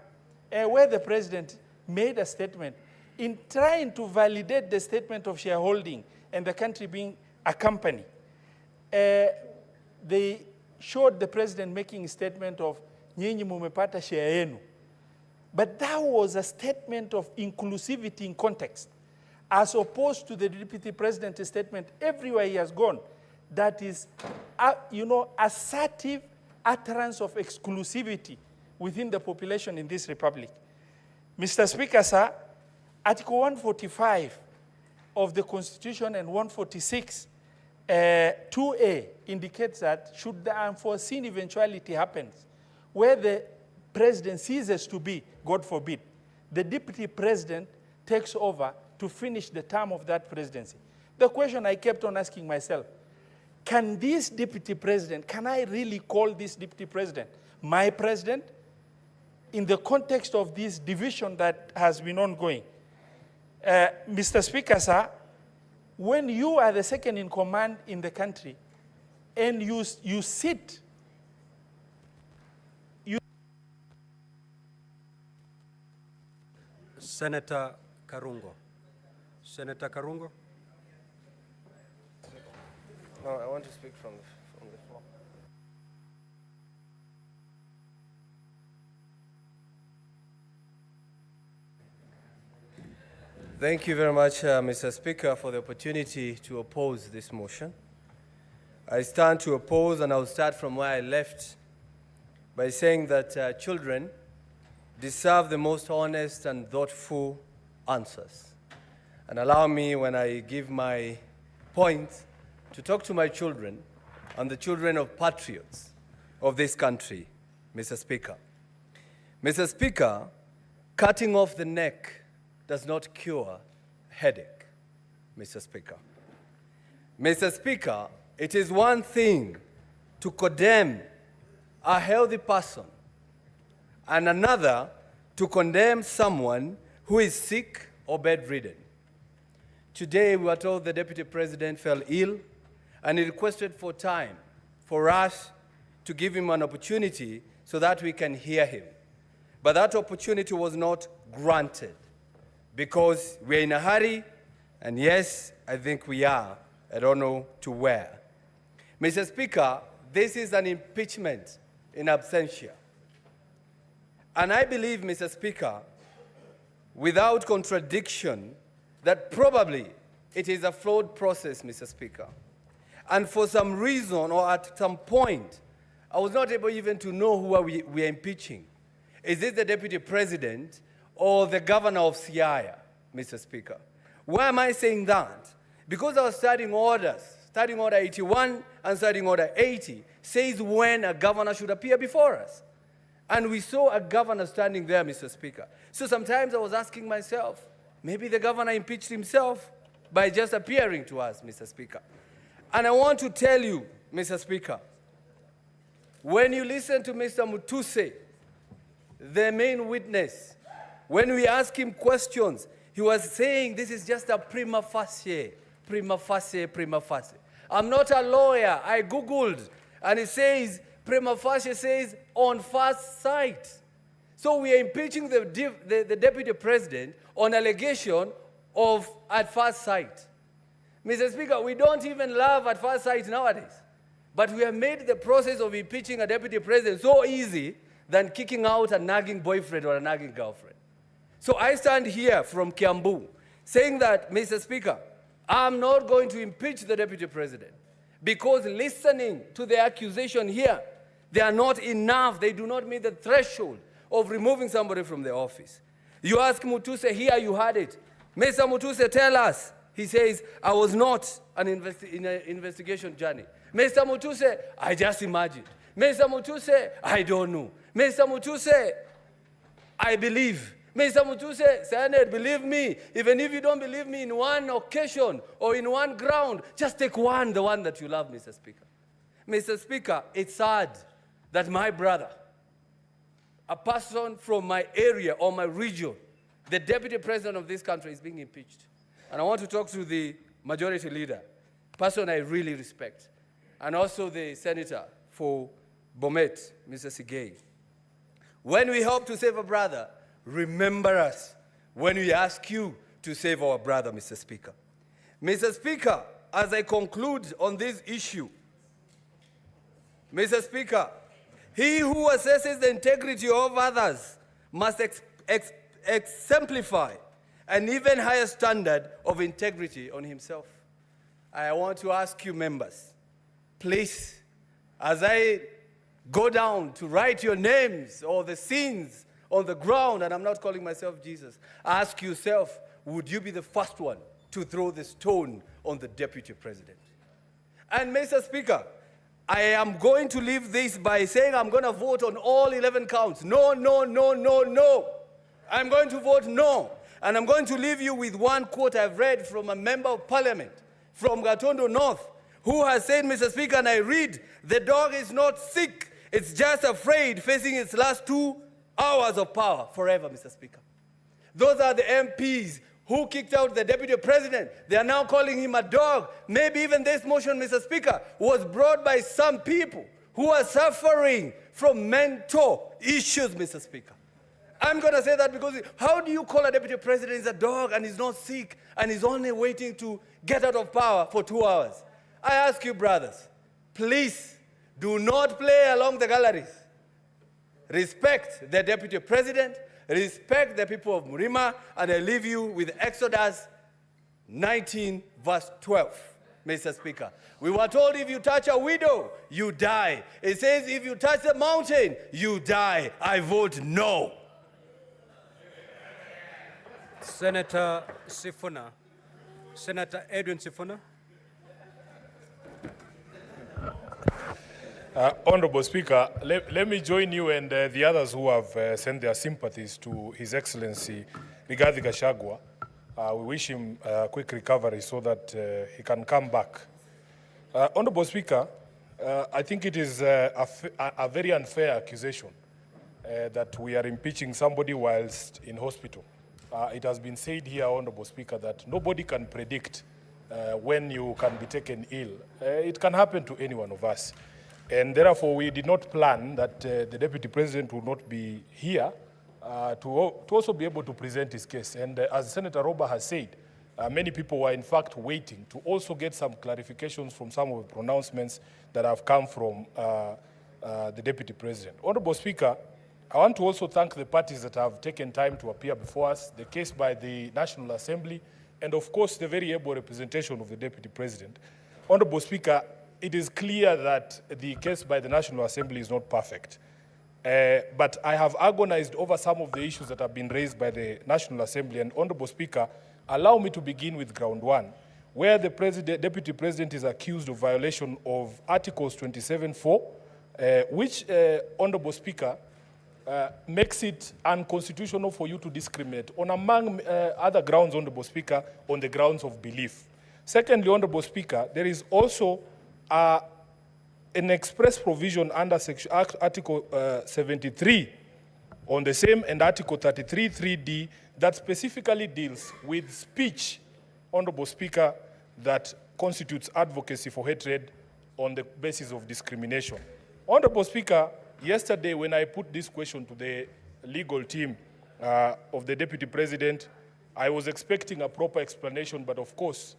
where the president made a statement in trying to validate the statement of shareholding and the country being a company. They showed the president making a statement of nyinyi mumepata share yenu. But that was a statement of inclusivity in context, as opposed to the deputy president's statement everywhere he has gone, that is, assertive utterance of exclusivity within the population in this republic. Mr. Speaker, sir, Article 145 of the Constitution and 146, 2A indicates that should the unforeseen eventuality happens, where the president ceases to be, God forbid, the deputy president takes over to finish the term of that presidency. The question I kept on asking myself, can this deputy president, can I really call this deputy president my president in the context of this division that has been ongoing? Mr. Speaker, sir, when you are the second in command in the country and you sit, Senator Karungo. Senator Karungo? No, I want to speak from the floor. Thank you very much, Mr. Speaker, for the opportunity to oppose this motion. I stand to oppose, and I'll start from where I left by saying that children deserve the most honest and thoughtful answers. And allow me, when I give my point, to talk to my children and the children of patriots of this country, Mr. Speaker. Mr. Speaker, cutting off the neck does not cure headache, Mr. Speaker. Mr. Speaker, it is one thing to condemn a healthy person and another to condemn someone who is sick or bedridden. Today, we were told the Deputy President fell ill, and he requested for time for us to give him an opportunity so that we can hear him. But that opportunity was not granted because we're in a hurry, and yes, I think we are. I don't know to where. Mr. Speaker, this is an impeachment in absentia. And I believe, Mr. Speaker, without contradiction, that probably it is a flawed process, Mr. Speaker. And for some reason or at some point, I was not able even to know who we are impeaching. Is it the Deputy President or the Governor of Siaya, Mr. Speaker? Why am I saying that? Because our starting orders, starting order 81 and starting order 80, says when a governor should appear before us. And we saw a governor standing there, Mr. Speaker. So sometimes I was asking myself, Maybe the governor impeached himself by just appearing to us, Mr. Speaker. And I want to tell you, Mr. Speaker, when you listen to Mr. Mutuse, the main witness, when we ask him questions, he was saying this is just a prima facie, prima facie, prima facie. I'm not a lawyer. I Googled, and it says, prima facie says on first sight. So we are impeaching the deputy president on allegation of at first sight. Mr. Speaker, we don't even love at first sight nowadays. But we have made the process of impeaching a deputy president so easy than kicking out a nagging boyfriend or a nagging girlfriend. So I stand here from Kiambu saying that, Mr. Speaker, I'm not going to impeach the deputy president because listening to the accusation here, they are not enough. They do not meet the threshold of removing somebody from the office. You ask Mutuse here, you heard it. Mr. Mutuse, tell us. He says, I was not in an investigation journey. Mr. Mutuse, I just imagined. Mr. Mutuse, I don't know. Mr. Mutuse, I believe. Mr. Mutuse, Senate, believe me. Even if you don't believe me in one occasion or in one ground, just take one, the one that you love, Mr. Speaker. Mr. Speaker, it's sad that my brother, a person from my area or my region, the deputy president of this country is being impeached. And I want to talk to the majority leader, person I really respect, and also the senator for Bomet, Mr. Sigei. When we hope to save a brother, remember us when we ask you to save our brother, Mr. Speaker. Mr. Speaker, as I conclude on this issue, Mr. Speaker, he who assesses the integrity of others must exemplify an even higher standard of integrity on himself. I want to ask you members, please, as I go down to write your names or the sins on the ground, and I'm not calling myself Jesus, ask yourself, would you be the first one to throw the stone on the deputy president? And Mr. Speaker, I am going to leave this by saying I'm going to vote on all 11 counts. No, no, no, no, no. I'm going to vote no. And I'm going to leave you with one quote I've read from a member of parliament from Gatondo North, who has said, Mr. Speaker, and I read, the dog is not sick, it's just afraid, facing its last 2 hours of power forever, Mr. Speaker. Those are the MPs who kicked out the deputy president. They are now calling him a dog. Maybe even this motion, Mr. Speaker, was brought by some people who are suffering from mental issues, Mr. Speaker. I'm going to say that because how do you call a deputy president is a dog and he's not sick and he's only waiting to get out of power for 2 hours? I ask you, brothers, please do not play along the galleries. Respect the deputy president, respect the people of Murima, and I leave you with Exodus 19, verse 12, Mr. Speaker. We were told if you touch a widow, you die. It says if you touch the mountain, you die. I vote no. Senator Sifuna. Senator Edwin Sifuna. Honorable Speaker, let me join you and the others who have sent their sympathies to His Excellency Rigathi Gachagua. We wish him a quick recovery so that he can come back. Honorable Speaker, I think it is a very unfair accusation that we are impeaching somebody whilst in hospital. It has been said here, Honorable Speaker, that nobody can predict when you can be taken ill. It can happen to any one of us. And therefore, we did not plan that the Deputy President would not be here to also be able to present his case. And as Senator Roba has said, many people were in fact waiting to also get some clarifications from some of the pronouncements that have come from the Deputy President. Honorable Speaker, I want to also thank the parties that have taken time to appear before us, the case by the National Assembly, and of course the very able representation of the Deputy President. Honorable Speaker, it is clear that the case by the National Assembly is not perfect. But I have agonized over some of the issues that have been raised by the National Assembly. And Honorable Speaker, allow me to begin with ground one, where the Deputy President is accused of violation of Articles 27.4, which, Honorable Speaker, makes it unconstitutional for you to discriminate on, among other grounds, Honorable Speaker, on the grounds of belief. Secondly, Honorable Speaker, there is also an express provision under Article 73 on the same and Article 33(3)(d) that specifically deals with speech, Honorable Speaker, that constitutes advocacy for hatred on the basis of discrimination. Honorable Speaker, yesterday when I put this question to the legal team of the Deputy President, I was expecting a proper explanation, but of course,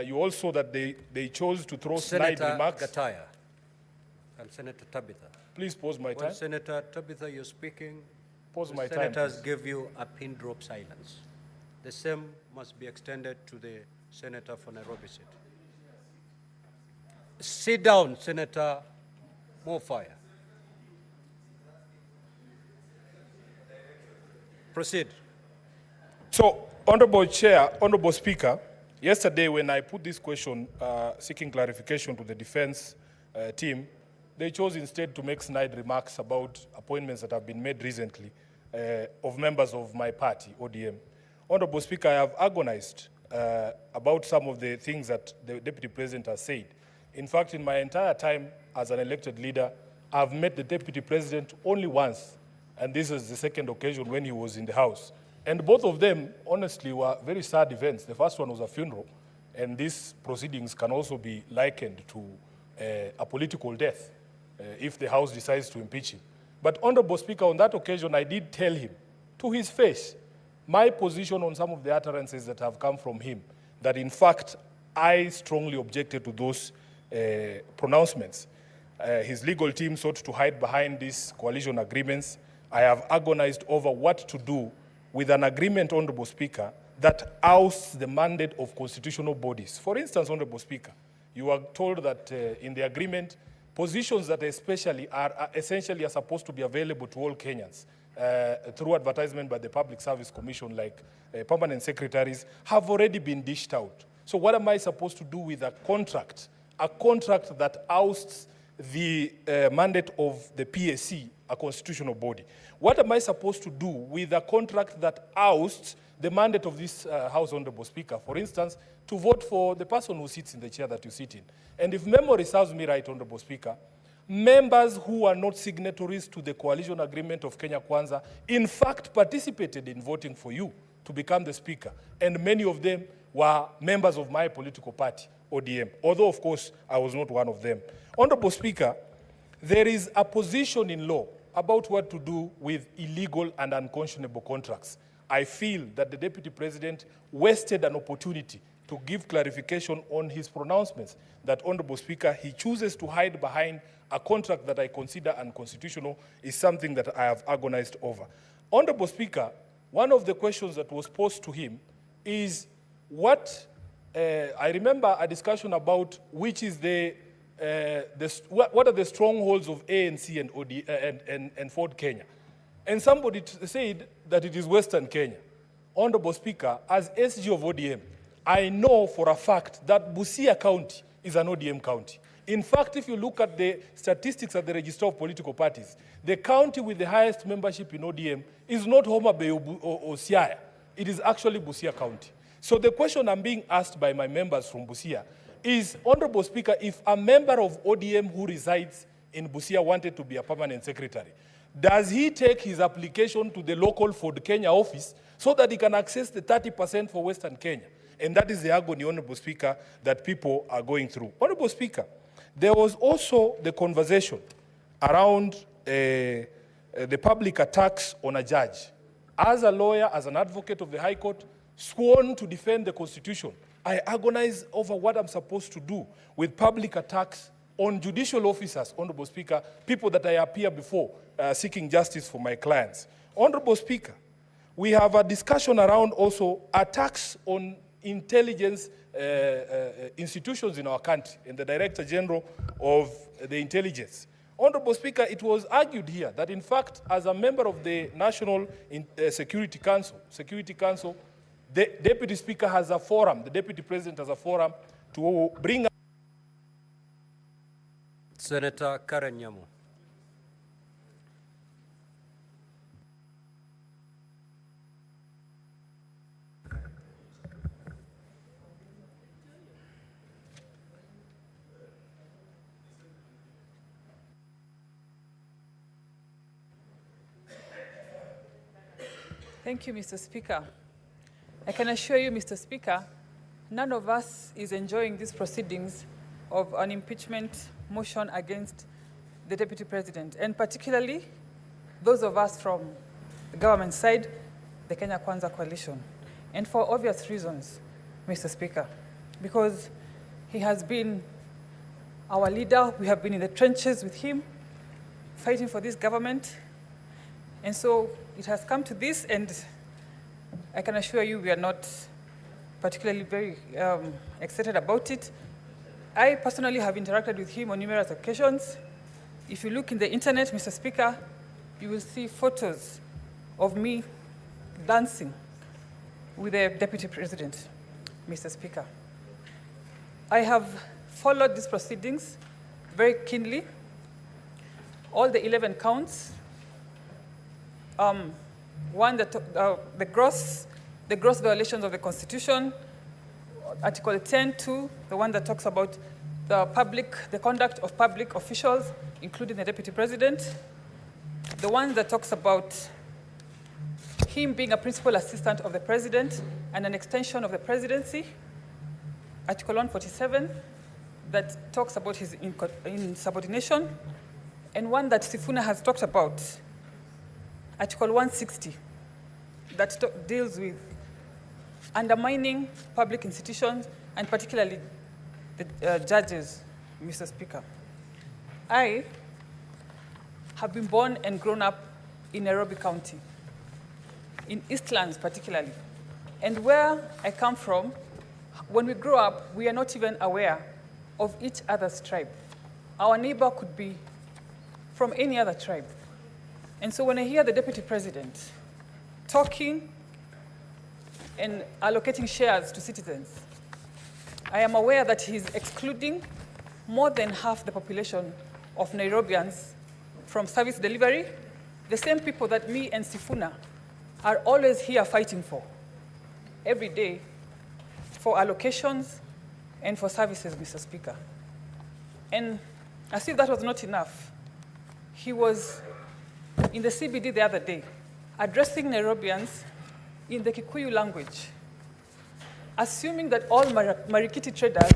you all saw that they chose to throw snide remarks. Senator Gataya and Senator Tabitha. Please pause my time. When Senator Tabitha, you're speaking, Pause my time. senators give you a pin drop silence. The same must be extended to the senator for Nairobi City. Sit down, Senator Mofire. Proceed. So, Honorable Chair, Honorable Speaker, yesterday when I put this question seeking clarification to the defense team, they chose instead to make snide remarks about appointments that have been made recently of members of my party, ODM. Honorable Speaker, I have agonized about some of the things that the Deputy President has said. In fact, in my entire time as an elected leader, I've met the Deputy President only once, and this is the second occasion when he was in the House. And both of them, honestly, were very sad events. The first one was a funeral, and these proceedings can also be likened to a political death if the House decides to impeach him. But Honorable Speaker, on that occasion, I did tell him to his face my position on some of the utterances that have come from him, that in fact, I strongly objected to those pronouncements. His legal team sought to hide behind these coalition agreements. I have agonized over what to do with an agreement, Honorable Speaker, that ousts the mandate of constitutional bodies. For instance, Honorable Speaker, you are told that in the agreement, positions that essentially are supposed to be available to all Kenyans through advertisement by the Public Service Commission, like permanent secretaries, have already been dished out. So what am I supposed to do with a contract that ousts the mandate of the PSC, a constitutional body? What am I supposed to do with a contract that ousts the mandate of this House, Honorable Speaker? For instance, to vote for the person who sits in the chair that you sit in. And if memory serves me right, Honorable Speaker, members who are not signatories to the coalition agreement of Kenya Kwanza, in fact, participated in voting for you to become the Speaker. And many of them were members of my political party, ODM, although, of course, I was not one of them. Honorable Speaker, there is a position in law about what to do with illegal and unconscionable contracts. I feel that the Deputy President wasted an opportunity to give clarification on his pronouncements that, Honorable Speaker, he chooses to hide behind a contract that I consider unconstitutional is something that I have agonized over. Honorable Speaker, one of the questions that was posed to him is what, I remember a discussion about which is what are the strongholds of ANC and Ford Kenya. And somebody said that it is Western Kenya. Honorable Speaker, as SG of ODM, I know for a fact that Busia County is an ODM county. In fact, if you look at the statistics at the Register of Political Parties, the county with the highest membership in ODM is not Homa Bay or Siaya. It is actually Busia County. So the question I'm being asked by my members from Busia is, Honorable Speaker, if a member of ODM who resides in Busia wanted to be a permanent secretary, does he take his application to the local Ford Kenya office so that he can access the 30% for Western Kenya? And that is the agony, Honorable Speaker, that people are going through. Honorable Speaker, there was also the conversation around the public attacks on a judge. As a lawyer, as an advocate of the High Court, sworn to defend the Constitution, I agonize over what I'm supposed to do with public attacks on judicial officers, Honorable Speaker, people that I appear before seeking justice for my clients. Honorable Speaker, we have a discussion around also attacks on intelligence institutions in our country and the Director General of the Intelligence. Honorable Speaker, it was argued here that in fact, as a member of the National Security Council, the Deputy Speaker has a forum, the Deputy President has a forum to bring up. Senator Karen Nyamu. Thank you, Mr. Speaker. I can assure you, Mr. Speaker, none of us is enjoying these proceedings of an impeachment motion against the Deputy President, and particularly those of us from the government side, the Kenya Kwanza coalition. And for obvious reasons, Mr. Speaker, because he has been our leader, we have been in the trenches with him, fighting for this government. And so it has come to this, and I can assure you we are not particularly very excited about it. I personally have interacted with him on numerous occasions. If you look in the internet, Mr. Speaker, you will see photos of me dancing with the Deputy President, Mr. Speaker. I have followed these proceedings very keenly. All the 11 counts, one that the gross violations of the Constitution, Article 10(2), the one that talks about the conduct of public officials, including the Deputy President, the one that talks about him being a principal assistant of the President and an extension of the presidency, Article 147, that talks about his insubordination, and one that Sifuna has talked about, Article 160, that deals with undermining public institutions, and particularly the judges, Mr. Speaker. I have been born and grown up in Nairobi County, in Eastlands particularly. And where I come from, when we grow up, we are not even aware of each other's tribe. Our neighbor could be from any other tribe. And so when I hear the Deputy President talking and allocating shares to citizens, I am aware that he's excluding more than half the population of Nairobians from service delivery, the same people that me and Sifuna are always here fighting for, every day, for allocations and for services, Mr. Speaker. And as if that was not enough, he was in the CBD the other day, addressing Nairobians in the Kikuyu language, assuming that all Marikiti traders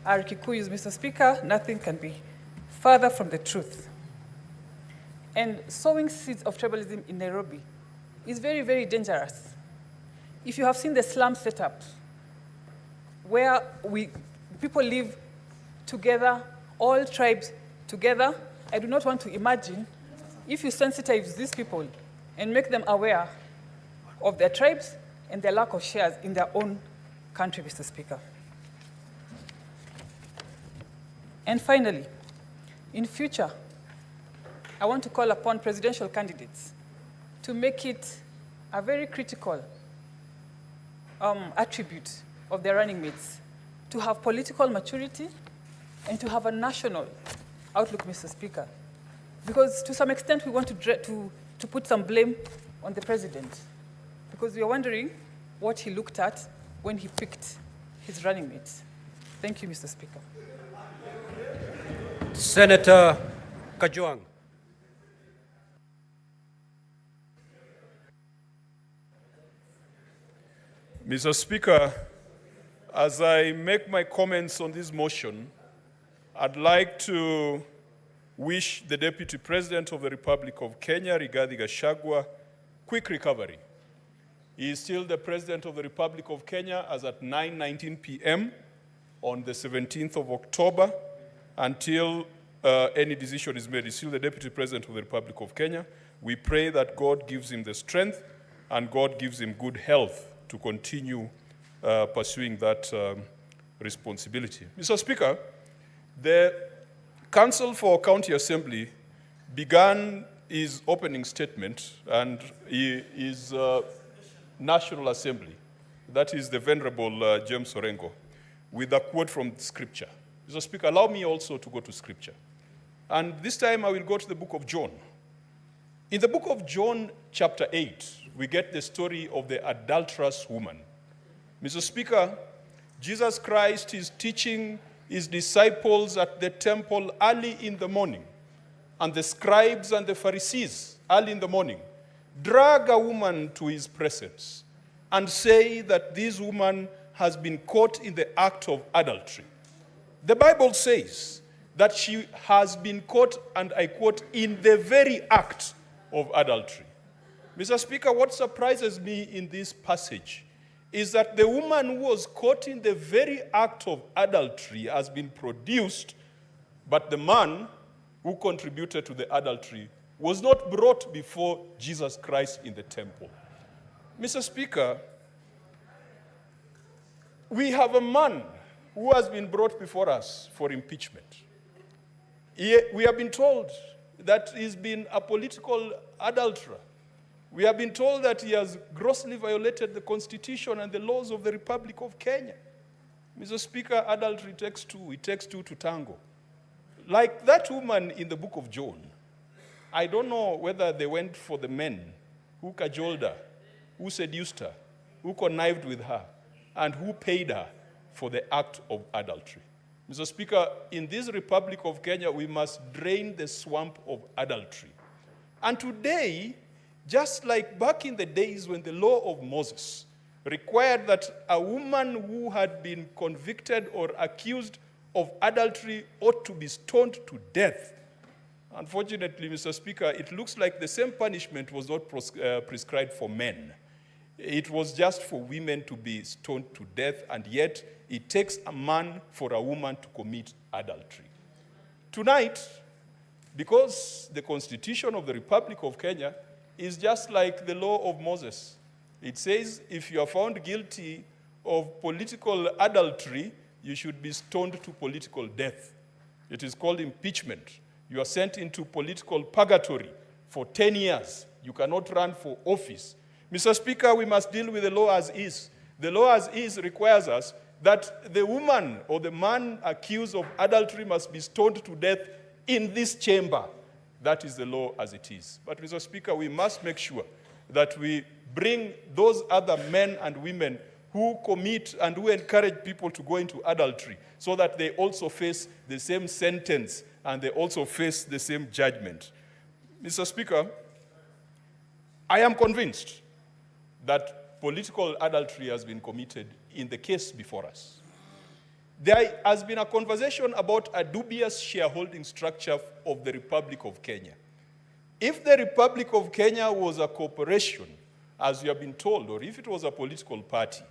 are Kikuyus. Mr. Speaker, nothing can be further from the truth. And sowing seeds of tribalism in Nairobi is very, very dangerous. If you have seen the slum setup, where people live together, all tribes together, I do not want to imagine if you sensitize these people and make them aware of their tribes and their lack of shares in their own country, Mr. Speaker. And finally, in future, I want to call upon presidential candidates to make it a very critical attribute of their running mates to have political maturity and to have a national outlook, Mr. Speaker. Because to some extent, we want to put some blame on the president, because we are wondering what he looked at when he picked his running mates. Thank you, Mr. Speaker. Senator Kajwang. Mr. Speaker, as I make my comments on this motion, I'd like to wish the Deputy President of the Republic of Kenya, Rigathi Gachagua, quick recovery. He is still the President of the Republic of Kenya as at 9:19 p.m. on the 17th of October until any decision is made. He's still the Deputy President of the Republic of Kenya. We pray that God gives him the strength and God gives him good health to continue pursuing that responsibility. Mr. Speaker, the Council for County Assembly began his opening statement and his National Assembly, that is the Venerable James Orengo, with a quote from Scripture. Mr. Speaker, allow me also to go to Scripture. And this time I will go to the book of John. In the book of John, chapter 8, we get the story of the adulterous woman. Mr. Speaker, Jesus Christ is teaching his disciples at the temple early in the morning, and the scribes and the Pharisees early in the morning drag a woman to his presence and say that this woman has been caught in the act of adultery. The Bible says that she has been caught, and I quote, in the very act of adultery. Mr. Speaker, what surprises me in this passage is that the woman who was caught in the very act of adultery has been produced, but the man who contributed to the adultery was not brought before Jesus Christ in the temple. Mr. Speaker, we have a man who has been brought before us for impeachment. We have been told that he's been a political adulterer. We have been told that he has grossly violated the Constitution and the laws of the Republic of Kenya. Mr. Speaker, adultery takes two. It takes two to tango. Like that woman in the book of John, I don't know whether they went for the men who cajoled her, who seduced her, who connived with her, and who paid her for the act of adultery. Mr. Speaker, in this Republic of Kenya, we must drain the swamp of adultery. And today, just like back in the days when the law of Moses required that a woman who had been convicted or accused of adultery ought to be stoned to death, unfortunately, Mr. Speaker, it looks like the same punishment was not prescribed for men. It was just for women to be stoned to death, and yet it takes a man for a woman to commit adultery. Tonight, because the Constitution of the Republic of Kenya is just like the law of Moses. It says if you are found guilty of political adultery, you should be stoned to political death. It is called impeachment. You are sent into political purgatory for 10 years. You cannot run for office. Mr. Speaker, we must deal with the law as is. The law as is requires us that the woman or the man accused of adultery must be stoned to death in this chamber. That is the law as it is. But, Mr. Speaker, we must make sure that we bring those other men and women who commit and who encourage people to go into adultery so that they also face the same sentence and they also face the same judgment. Mr. Speaker, I am convinced that political adultery has been committed in the case before us. There has been a conversation about a dubious shareholding structure of the Republic of Kenya. If the Republic of Kenya was a corporation, as you have been told, or if it was a political party,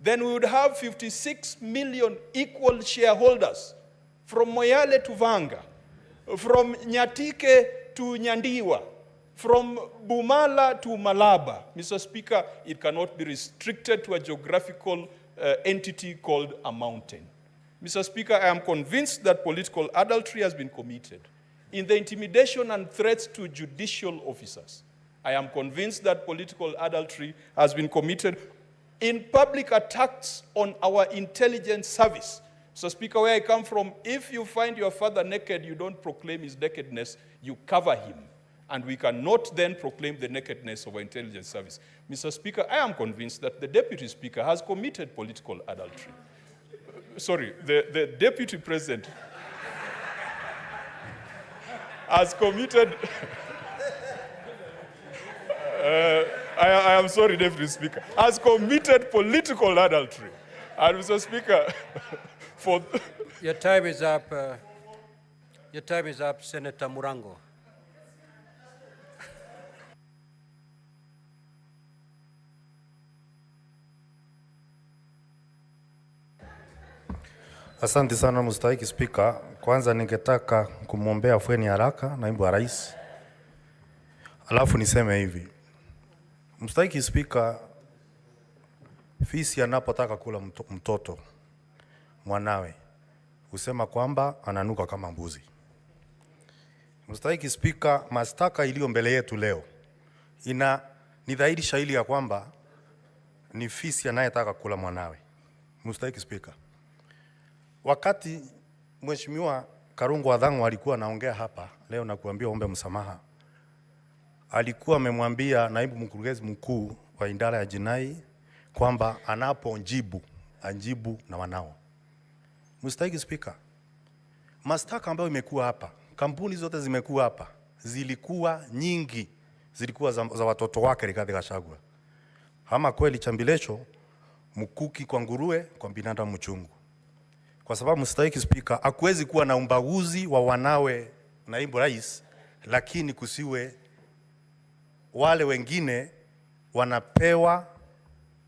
then we would have 56 million equal shareholders from Moyale to Vanga, from Nyatike to Nyandiwa, from Bumala to Malaba. Mr. Speaker, it cannot be restricted to a geographical entity called a mountain. Mr. Speaker, I am convinced that political adultery has been committed in the intimidation and threats to judicial officers. I am convinced that political adultery has been committed in public attacks on our intelligence service. Mr. Speaker, where I come from, if you find your father naked, you don't proclaim his nakedness, you cover him. And we cannot then proclaim the nakedness of our intelligence service. Mr. Speaker, I am convinced that the Deputy Speaker has committed political adultery. Sorry, the Deputy President has committed... I am sorry, Deputy Speaker, has committed political adultery. And Mr. Speaker, for... Your time is up. Your time is up, Senator Murango. Asante sana mstahiki Spika. Kwanza ningetaka kumwombea afueni haraka naibu wa rais. Alafu niseme hivi. Mstahiki Spika, fisi anapotaka kula mtoto mwanawe husema kwamba ananuka kama mbuzi. Mstahiki Spika, mashtaka iliyo mbele yetu leo ni dhahiri shahiri ya kwamba ni fisi anayetaka kula mwanawe. Mstahiki Spika, wakati Mheshimiwa Karungu Wadhangu alikuwa anaongea hapa leo na kuambia ombe msamaha, alikuwa amemwambia naibu mkurugenzi mkuu wa idara ya jinai kwamba anapojibu ajibu na wanao. Mstahiki Spika, mashtaka ambayo imekuwa hapa, kampuni zote zimekuwa hapa, zilikuwa nyingi zilikuwa za watoto wake Rigathi Gachagua. Ama kweli chambilecho, mkuki kwa nguruwe, kwa binadamu mchungu. Kwa sababu Mr. Speaker, hakuwezi kuwa na ubaguzi wa wanawe naibu rais, lakini kusiwe wale wengine wanapewa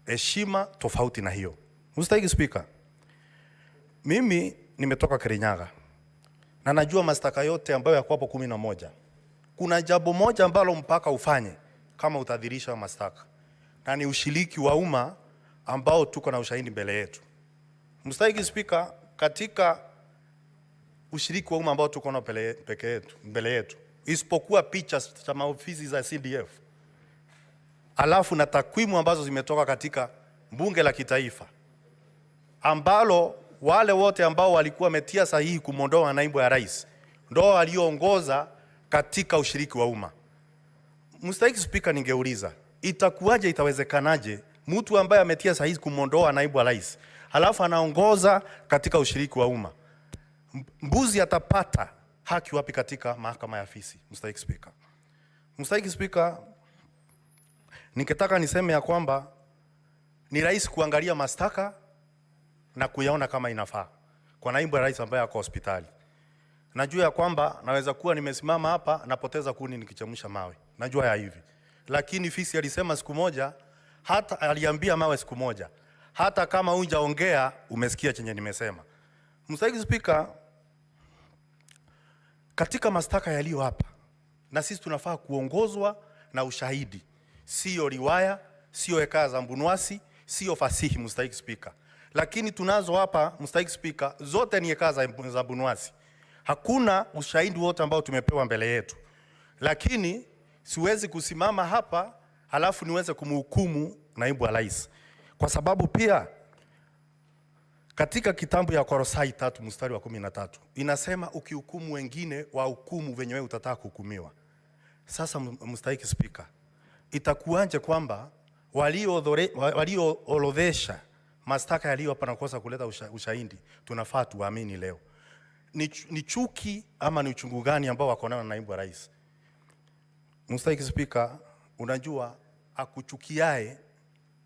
heshima tofauti na hiyo. Mr. Speaker, mimi nimetoka Kirinyaga na najua mashtaka yote ambayo yako hapo 11. Kuna jambo moja ambalo mpaka ufanye kama utadhirisha mashtaka, na ni ushiriki wa umma ambao tuko na ushahidi mbele yetu. Mr. Speaker, katika ushiriki wa umma ambao tuko na mbele yetu, isipokuwa picha za maofisi za CDF, alafu na takwimu ambazo zimetoka katika bunge la kitaifa, ambalo wale wote ambao walikuwa wametia sahihi kumondoa naibu ya rais ndio walioongoza katika ushiriki wa umma. Mr. Speaker, ningeuliza itakuwaje, itawezekanaje mtu ambaye ametia sahihi kumondoa naibu wa rais halafu anaongoza katika ushiriki wa umma? Mbuzi atapata haki wapi katika mahakama ya afisi? Mr. Speaker. Mr. Speaker, ningetaka niseme ya kwamba ni rais kuangalia mashtaka na kuyaona kama inafaa kwa naibu ya rais ambaye ako hospitali. Najua ya kwamba naweza kuwa nimesimama hapa napoteza kuni nikichemsha mawe. Najua ya hivi. Lakini fisi alisema siku moja, hata aliambia mawe siku moja, hata kama hujaongea umesikia chenye nimesema. Mr. Speaker, katika mashtaka yaliyo hapa, na sisi tunafaa kuongozwa na ushahidi, sio riwaya, sio hekaya za mbunwasi, sio fasihi. Mr. Speaker, lakini tunazo hapa Mr. Speaker, zote ni hekaya za mbunwasi. Hakuna ushahidi wote ambao tumepewa mbele yetu, lakini siwezi kusimama hapa halafu niweze kumhukumu naibu wa rais, kwa sababu pia katika kitabu ya Korosai 3 mstari wa 13 inasema ukihukumu wengine wa hukumu venye wewe utataka kuhukumiwa. Sasa Mr. Speaker, itakuwaje kwamba walioorodhesha mashtaka yaliyo hapa na kosa kuleta ushahidi tunafaa tuamini leo? Ni chuki ama ni uchungu gani ambao wako nao na naibu wa rais? Mr. Speaker, unajua akuchukiae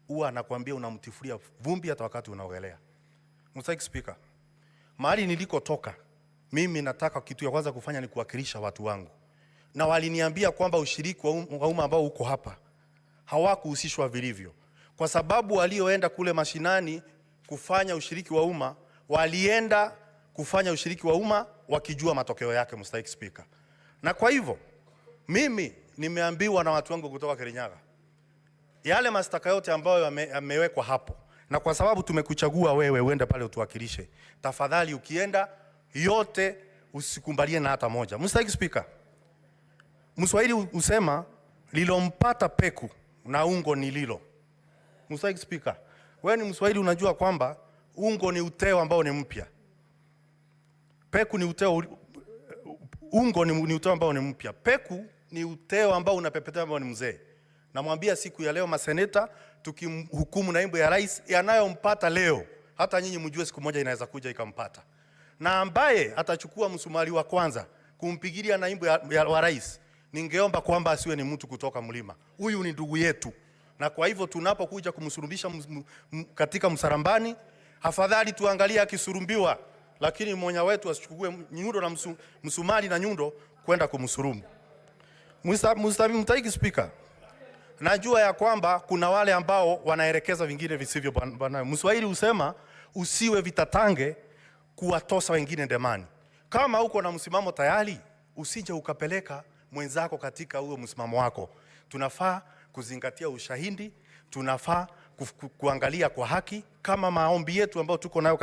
huwa anakuambia unamtifuria vumbi hata wakati unaogelea. Mr. Speaker, mahali nilikotoka mimi nataka kitu ya kwanza kufanya ni kuwakilisha watu wangu, na waliniambia kwamba ushiriki wa umma ambao uko hapa hawakuhusishwa vilivyo, kwa sababu walioenda kule mashinani kufanya ushiriki wa umma walienda kufanya ushiriki wa umma wakijua matokeo yake. Mr. Speaker, na kwa hivyo mimi nimeambiwa na watu wangu kutoka Kirinyaga yale mashtaka yote ambayo yamewekwa hapo, na kwa sababu tumekuchagua wewe uende pale utuwakilishe, tafadhali ukienda yote usikumbalie na hata moja. Mr. Speaker, Mswahili usema lilompata peku na ungo ni lilo. Mr. Speaker, wewe ni Mswahili, unajua kwamba ungo ni uteo ambao ni mpya, peku ni uteo, ungo ni uteo ambao ni mpya, peku ni uteo ambao unapepetea ambao ni mzee. Namwambia siku ya leo maseneta tukimhukumu naibu ya rais yanayompata leo, hata nyinyi mjue siku moja inaweza kuja ikampata. Na ambaye atachukua msumari wa kwanza kumpigilia naibu wa rais, ningeomba kwamba asiwe ni mtu kutoka mlima. Huyu ni ndugu yetu, na kwa hivyo tunapokuja kumsurubisha katika msarambani, afadhali tuangalie akisurumbiwa, lakini mmoja wetu asichukue nyundo na msumari na nyundo kwenda kumsurumu. Mr. Speaker, najua ya kwamba kuna wale ambao wanaelekeza vingine visivyo. Bwana Mswahili usema usiwe vitatange kuwatosa wengine ndemani. Kama uko na msimamo tayari, usije ukapeleka mwenzako katika huo msimamo wako. Tunafaa kuzingatia ushahidi, tunafaa kuangalia kwa haki, kama maombi yetu ambayo tuko nayo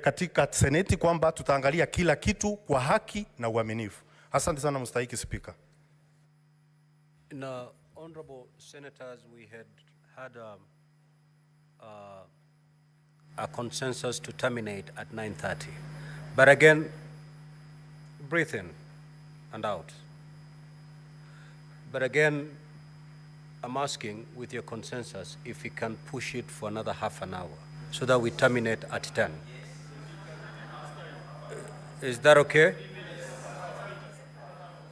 katika seneti kwamba tutaangalia kila kitu kwa haki na uaminifu. Asante sana Mr. Speaker. Now, honorable senators, we had a consensus to terminate at 9:30. But again, breathe in and out. But again, I'm asking with your consensus if we can push it for another half an hour so that we terminate at 10. Is that okay?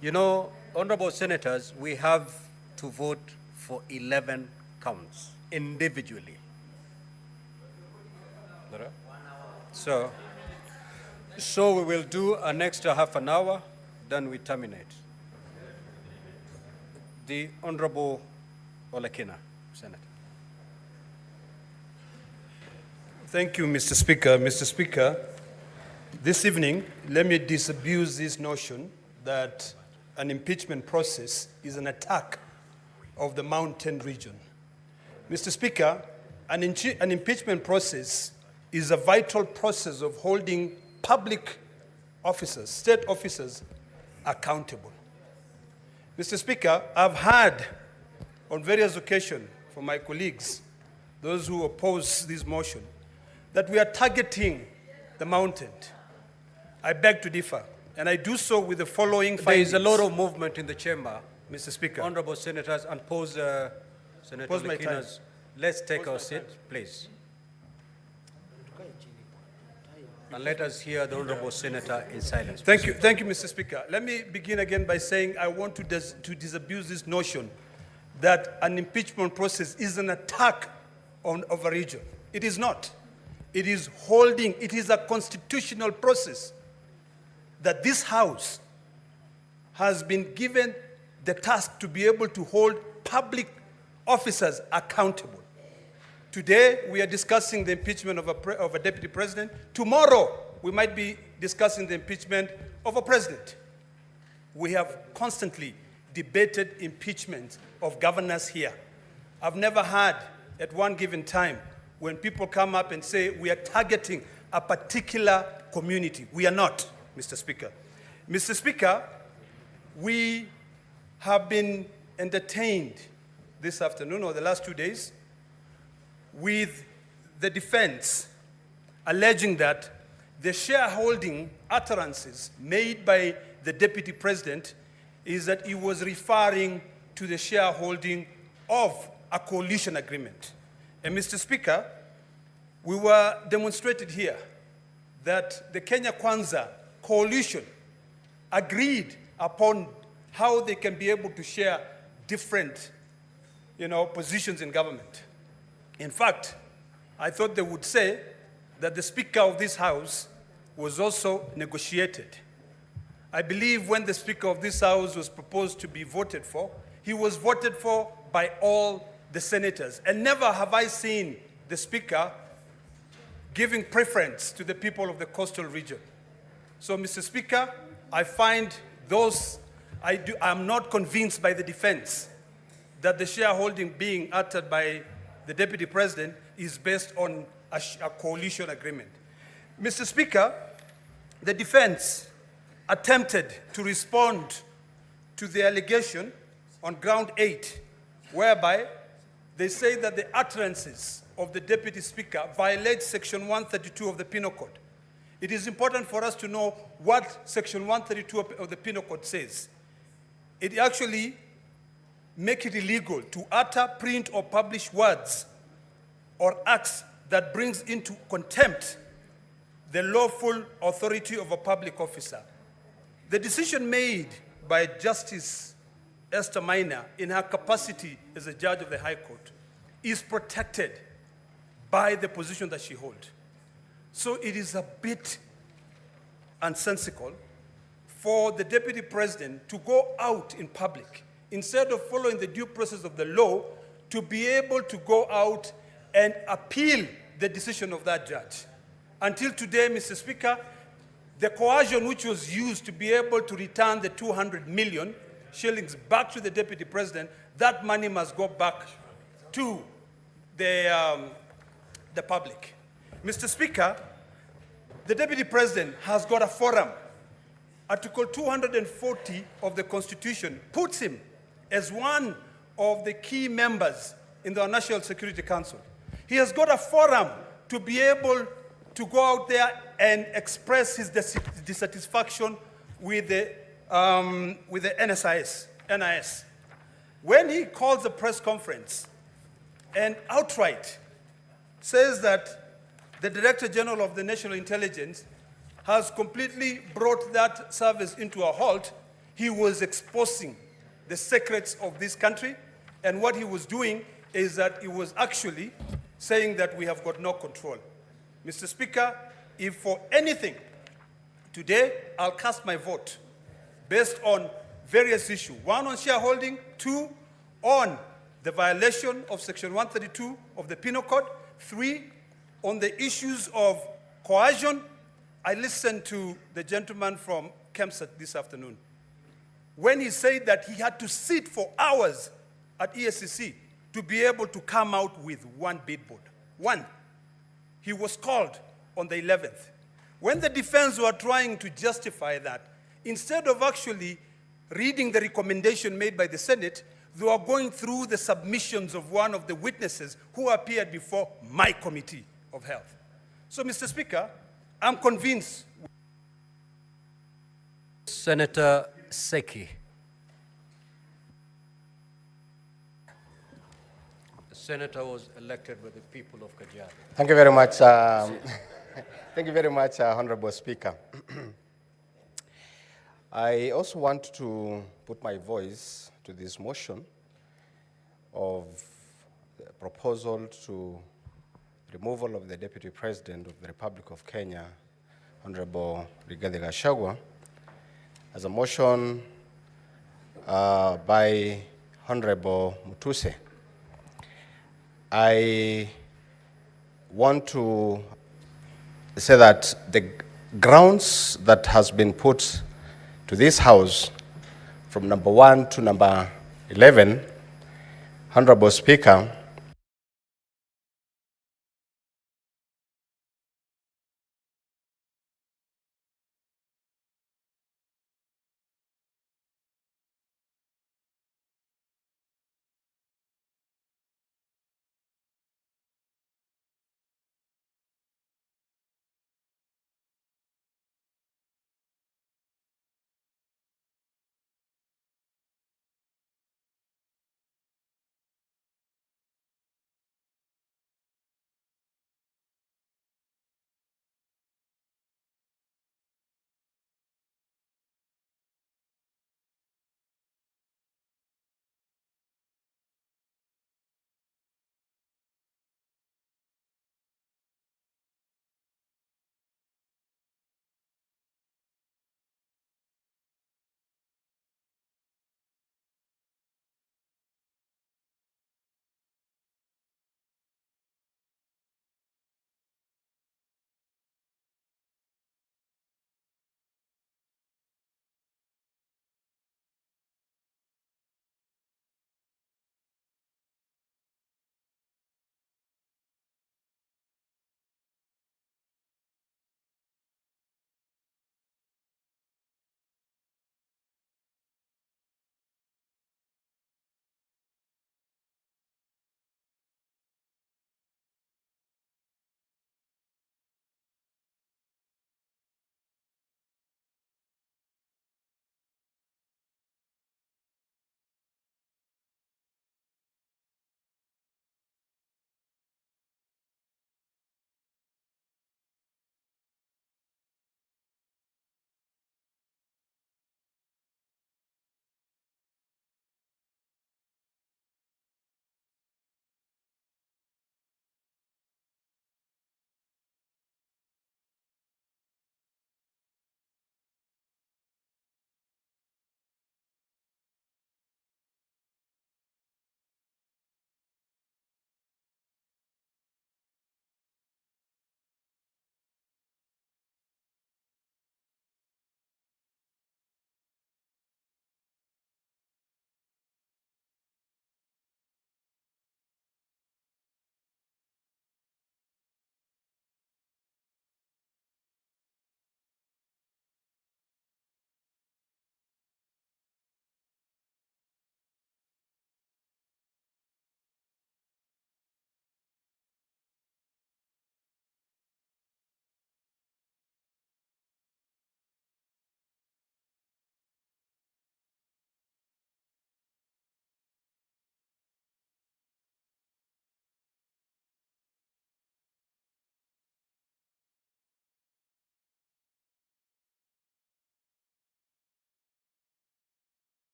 You know, Honorable Senators, we have to vote for 11 counts individually. So we will do an extra half an hour, then we terminate. The Honorable Olekina, Senator. Thank you, Mr. Speaker. Mr. Speaker, this evening, let me disabuse this notion that an impeachment process is an attack of the mountain region. Mr. Speaker, an impeachment process is a vital process of holding public officers, state officers, accountable. Mr. Speaker, I've heard on various occasions from my colleagues, those who oppose this motion, that we are targeting the mountain. I beg to differ, and I do so with the following findings. There is a lot of movement in the chamber. Mr. Speaker. Honorable Senators, and Senator Pause my time. Lekina's. Let's take our seat, please. And let us hear the Honorable Senator in silence. Thank you, Mr. Speaker. Let me begin again by saying I want to disabuse this notion that an impeachment process is an attack of a region. It is not. It is a constitutional process that this House has been given the task to be able to hold public officers accountable. Today, we are discussing the impeachment of a deputy president. Tomorrow, we might be discussing the impeachment of a president. We have constantly debated impeachment of governors here. I've never had, at one given time, when people come up and say we are targeting a particular community. We are not, Mr. Speaker. Mr. Speaker, we have been entertained this afternoon or the last 2 days with the defense alleging that the shareholding utterances made by the deputy president is that he was referring to the shareholding of a coalition agreement. And Mr. Speaker, we were demonstrated here that the Kenya Kwanza coalition agreed upon how they can be able to share different, positions in government. In fact, I thought they would say that the Speaker of this House was also negotiated. I believe when the Speaker of this House was proposed to be voted for, he was voted for by all the senators. And never have I seen the Speaker giving preference to the people of the coastal region. So, Mr. Speaker, I find I'm not convinced by the defense that the shareholding being uttered by the Deputy President is based on a coalition agreement. Mr. Speaker, the defense attempted to respond to the allegation on ground 8, whereby they say that the utterances of the Deputy Speaker violate Section 132 of the Penal Code. It is important for us to know what Section 132 of the Penal Code says. It actually makes it illegal to utter, print, or publish words or acts that brings into contempt the lawful authority of a public officer. The decision made by Justice Esther Maina in her capacity as a judge of the High Court is protected by the position that she holds. So it is a bit nonsensical for the Deputy President to go out in public, instead of following the due process of the law, to be able to go out and appeal the decision of that judge. Until today, Mr. Speaker, the coercion which was used to be able to return the 200 million shillings back to the Deputy President, that money must go back to the public. Mr. Speaker, the Deputy President has got a forum. Article 240 of the Constitution puts him as one of the key members in the National Security Council. He has got a forum to be able to go out there and express his dissatisfaction with the NIS. When he calls a press conference and outright says that the Director General of the National Intelligence has completely brought that service into a halt, he was exposing the secrets of this country, and what he was doing is that he was actually saying that we have got no control. Mr. Speaker, if for anything, today I'll cast my vote based on various issues. One, on shareholding. Two, on the violation of Section 132 of the Penal Code. Three, on the issues of coercion. I listened to the gentleman from Kempsett this afternoon when he said that he had to sit for hours at ESCC to be able to come out with one billboard. One. He was called on the 11th. When the defense were trying to justify that, instead of actually reading the recommendation made by the Senate, they were going through the submissions of one of the witnesses who appeared before my Committee of Health. So, Mr. Speaker, I'm convinced. Senator Seki. The senator was elected by the people of Kajiado. Thank you very much. Thank you very much, Honorable Speaker. I also want to put my voice to this motion of the proposal to removal of the Deputy President of the Republic of Kenya, Honorable Rigathi Gachagua, as a motion by Honorable Mutuse. I want to say that the grounds that has been put to this House from number 1 to number 11, Honorable Speaker,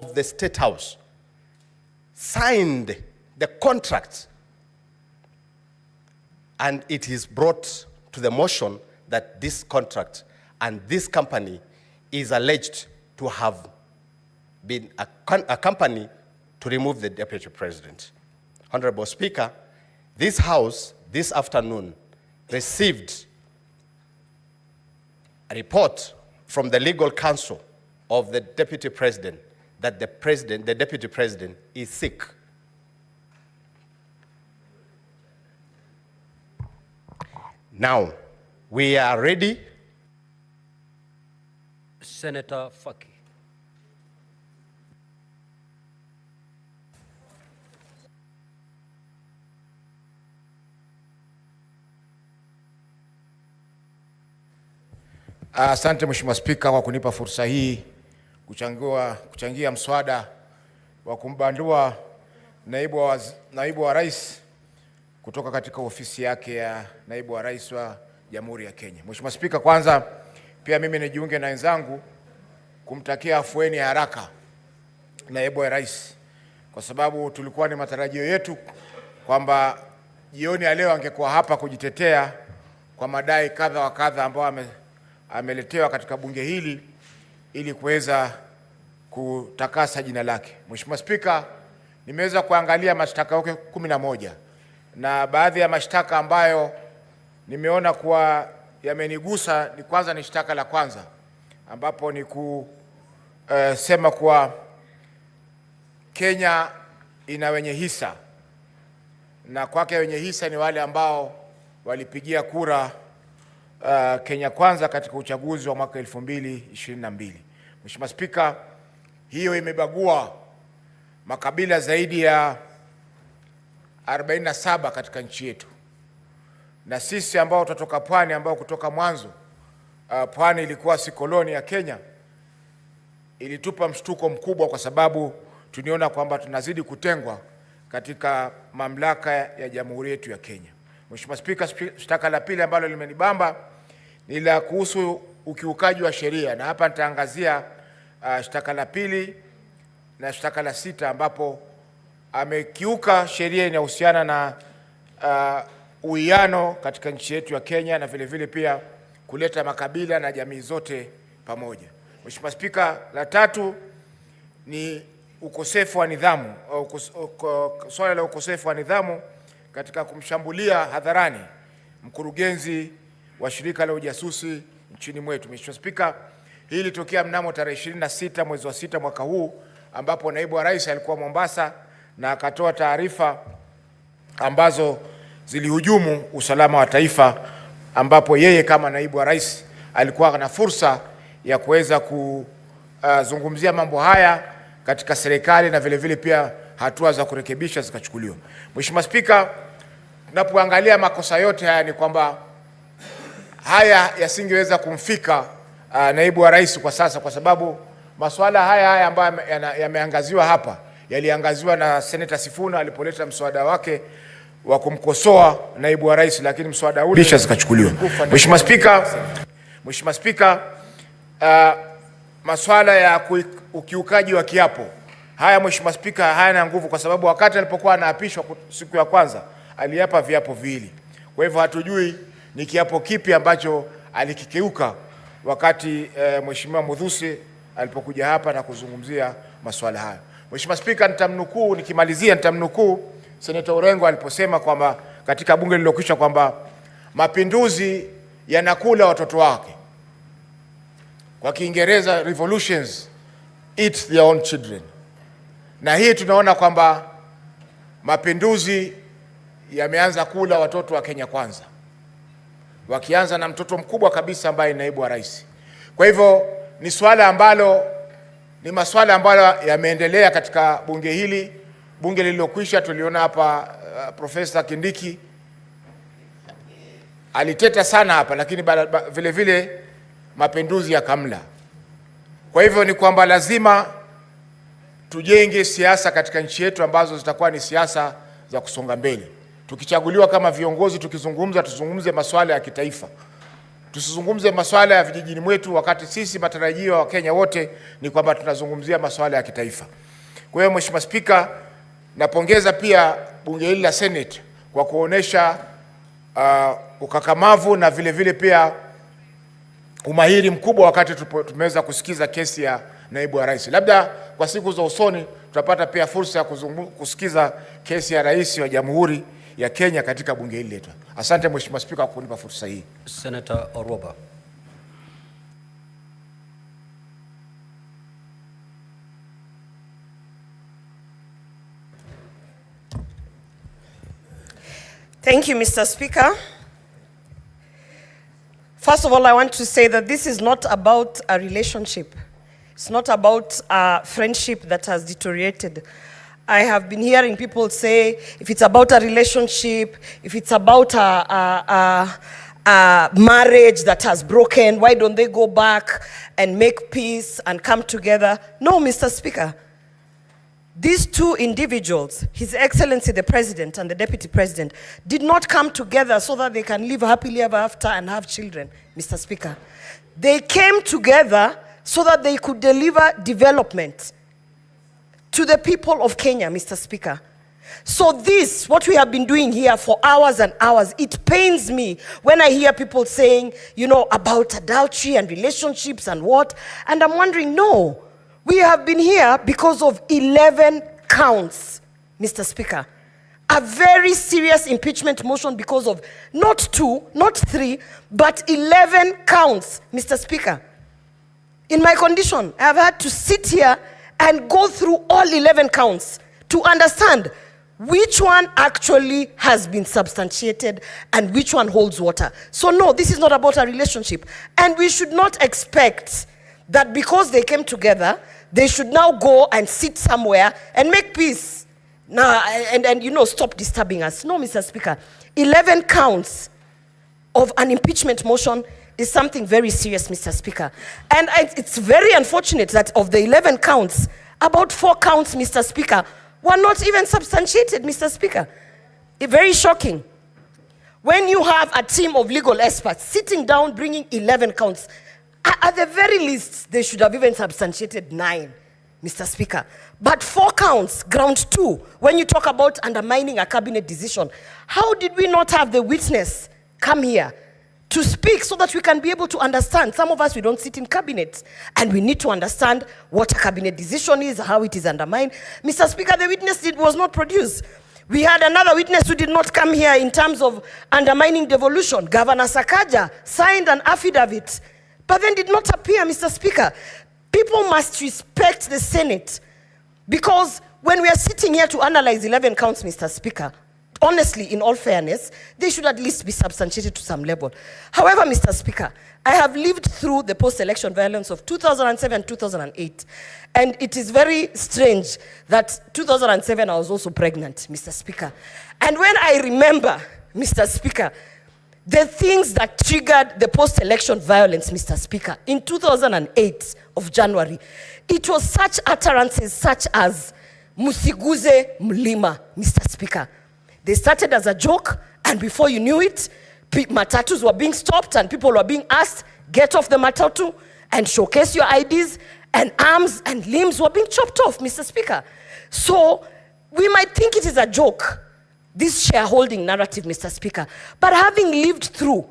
of the State House signed the contract, and it is brought to the motion that this contract and this company is alleged to have been a company to remove the Deputy President. Honorable Speaker, this House this afternoon received a report from the legal counsel of the Deputy President that the Deputy President is sick. Now, we are ready. Senator Faki. Asante Mheshimiwa Spika kwa kunipa fursa hii kuchangia mswada wa kumbandua naibu wa rais kutoka katika ofisi yake ya naibu wa rais wa Jamhuri ya Kenya. Mheshimiwa Spika, kwanza pia mimi nijiunge na wenzangu kumtakia afueni ya haraka naibu wa rais, kwa sababu tulikuwa ni matarajio yetu kwamba jioni ya leo angekuwa hapa kujitetea kwa madai kadha wa kadha ambayo ameletewa katika bunge hili ili kuweza kutakasa jina lake. Mheshimiwa Spika, nimeweza kuangalia mashtaka yake 11 na baadhi ya mashtaka ambayo nimeona kuwa yamenigusa ni kwanza ni shtaka la kwanza ambapo ni kusema kuwa Kenya ina wenye hisa na kwake wenye hisa ni wale ambao walipigia kura Kenya Kwanza katika uchaguzi wa mwaka 2022. Mheshimiwa Spika, hiyo imebagua makabila zaidi ya 47 katika nchi yetu, na sisi ambao tutatoka pwani, ambao kutoka mwanzo pwani ilikuwa si koloni ya Kenya, ilitupa mshtuko mkubwa kwa sababu tuliona kwamba tunazidi kutengwa katika mamlaka ya jamhuri yetu ya Kenya. Mheshimiwa Spika, shtaka la pili ambalo limenibamba ni la kuhusu ukiukaji wa sheria, na hapa nitaangazia shtaka la pili na shtaka la 6 ambapo amekiuka sheria inayohusiana na uwiano katika nchi yetu ya Kenya na vile vile pia kuleta makabila na jamii zote pamoja. Mheshimiwa Spika, la 3 ni ukosefu wa nidhamu, swala la ukosefu wa nidhamu katika kumshambulia hadharani mkurugenzi wa shirika la ujasusi nchini mwetu. Mheshimiwa Spika, hili litokea mnamo tarehe 26 mwezi wa 6 mwaka huu ambapo naibu wa rais alikuwa Mombasa na akatoa taarifa ambazo zilihujumu usalama wa taifa, ambapo yeye kama naibu wa rais alikuwa na fursa ya kuweza kuzungumzia mambo haya katika serikali na vile vile pia hatua za kurekebisha zikachukuliwa. Mheshimiwa Spika, tunapoangalia makosa yote haya ni kwamba haya yasingeweza kumfika naibu wa rais kwa sasa, kwa sababu masuala haya ambayo yameangaziwa hapa yaliangaziwa na Senator Sifuna alipoleta mswada wake wa kumkosoa naibu wa rais, lakini mswada ule zikachukuliwa. Mheshimiwa Spika, masuala ya ukiukaji wa kiapo haya, Mheshimiwa Spika, hayana nguvu kwa sababu wakati alipokuwa anaapishwa siku ya kwanza aliapa viapo viwili. Kwa hivyo hatujui ni kiapo kipi ambacho alikikeuka wakati Mheshimiwa Mudhusi alipokuja hapa na kuzungumzia masuala hayo. Mheshimiwa Spika, nikimalizia nitamnukuu Senator Orengo aliposema kwamba katika bunge lililokwisha kwamba mapinduzi yanakula watoto wake. Kwa Kiingereza, revolutions eat their own children. Na hii tunaona kwamba mapinduzi yameanza kula watoto wa Kenya Kwanza, wakianza na mtoto mkubwa kabisa ambaye ni naibu wa rais. Kwa hivyo ni masuala ambayo yameendelea katika bunge hili. Bunge lililokwisha tuliona hapa Profesa Kindiki aliteta sana hapa, lakini vile vile mapinduzi yakamla. Kwa hivyo ni kwamba lazima tujenge siasa katika nchi yetu ambazo zitakuwa ni siasa za kusonga mbele. Tukichaguliwa kama viongozi, tuzungumze masuala ya kitaifa. Tusizungumze masuala ya vijijini mwetu, wakati sisi matarajio wa Kenya wote ni kwamba tunazungumzia masuala ya kitaifa. Kwa hiyo Mheshimiwa Spika, napongeza pia bunge hili la Senate kwa kuonesha ukakamavu na vile vile pia umahiri mkubwa wakati tumeweza kusikiza kesi ya naibu wa rais. Labda kwa siku za usoni tutapata pia fursa ya kusikiza kesi ya rais wa Jamhuri ya Kenya katika bunge hili letu. Asante Mheshimiwa Spika kwa kunipa fursa hii. Senator Oroba. Thank you, Mr. Speaker. First of all, I want to say that this is not about a relationship. It's not about a friendship that has deteriorated. I have been hearing people say, if it's about a relationship, if it's about a marriage that has broken, why don't they go back and make peace and come together? No, Mr. Speaker. These two individuals, His Excellency the President and the Deputy President, did not come together so that they can live happily ever after and have children, Mr. Speaker. They came together so that they could deliver development to the people of Kenya, Mr. Speaker. So this, what we have been doing here for hours and hours, it pains me when I hear people saying, you know, about adultery and relationships and what, and I'm wondering, no. We have been here because of 11 counts, Mr. Speaker. A very serious impeachment motion because of not 2, not 3, but 11 counts, Mr. Speaker. In my condition, I have had to sit here and go through all 11 counts to understand which one actually has been substantiated and which one holds water. So no, this is not about a relationship. And we should not expect that because they came together, they should now go and sit somewhere and make peace. Now, and you know, stop disturbing us. No, Mr. Speaker, 11 counts of an impeachment motion is something very serious, Mr. Speaker. And it's very unfortunate that of the 11 counts, about 4 counts, Mr. Speaker, were not even substantiated, Mr. Speaker. Very shocking. When you have a team of legal experts sitting down bringing 11 counts, at the very least, they should have even substantiated 9, Mr. Speaker. But 4 counts, ground 2, when you talk about undermining a cabinet decision, how did we not have the witness come here to speak so that we can be able to understand? Some of us, we don't sit in cabinets, and we need to understand what a cabinet decision is, how it is undermined. Mr. Speaker, the witness was not produced. We had another witness who did not come here in terms of undermining devolution. Governor Sakaja signed an affidavit, but then did not appear, Mr. Speaker. People must respect the Senate, because when we are sitting here to analyze 11 counts, Mr. Speaker, honestly, in all fairness, they should at least be substantiated to some level. However, Mr. Speaker, I have lived through the post-election violence of 2007, 2008, and it is very strange that 2007 I was also pregnant, Mr. Speaker. And when I remember, Mr. Speaker, the things that triggered the post-election violence, Mr. Speaker, in 2008 of January, it was such utterances such as Musiguze Mlima, Mr. Speaker. They started as a joke, and before you knew it, matatus were being stopped and people were being asked, get off the matatu and showcase your IDs, and arms and limbs were being chopped off, Mr. Speaker. So we might think it is a joke, this shareholding narrative, Mr. Speaker. But having lived through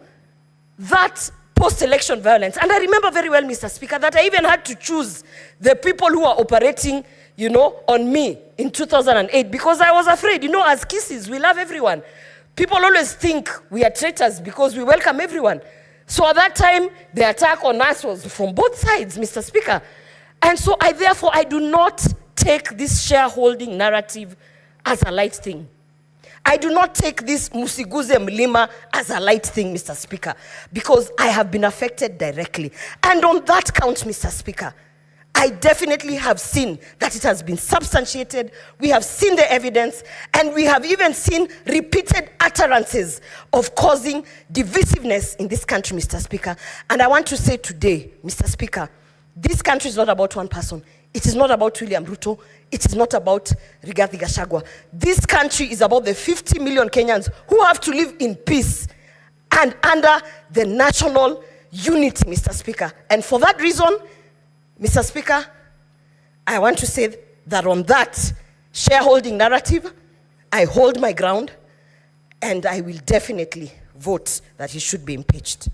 that post-election violence, and I remember very well, Mr. Speaker, that I even had to choose the people who are operating, you know, on me in 2008, because I was afraid, you know, as Kisses, we love everyone. People always think we are traitors because we welcome everyone. So at that time, the attack on us was from both sides, Mr. Speaker. And so therefore, I do not take this shareholding narrative as a light thing. I do not take this Musiguze Mlima as a light thing, Mr. Speaker, because I have been affected directly. And on that count, Mr. Speaker, I definitely have seen that it has been substantiated. We have seen the evidence, and we have even seen repeated utterances of causing divisiveness in this country, Mr. Speaker. And I want to say today, Mr. Speaker, this country is not about one person. It is not about William Ruto. It is not about Rigathi Gachagua. This country is about the 50 million Kenyans who have to live in peace and under the national unity, Mr. Speaker. And for that reason, Mr. Speaker, I want to say that on that shareholding narrative, I hold my ground, and I will definitely vote that he should be impeached.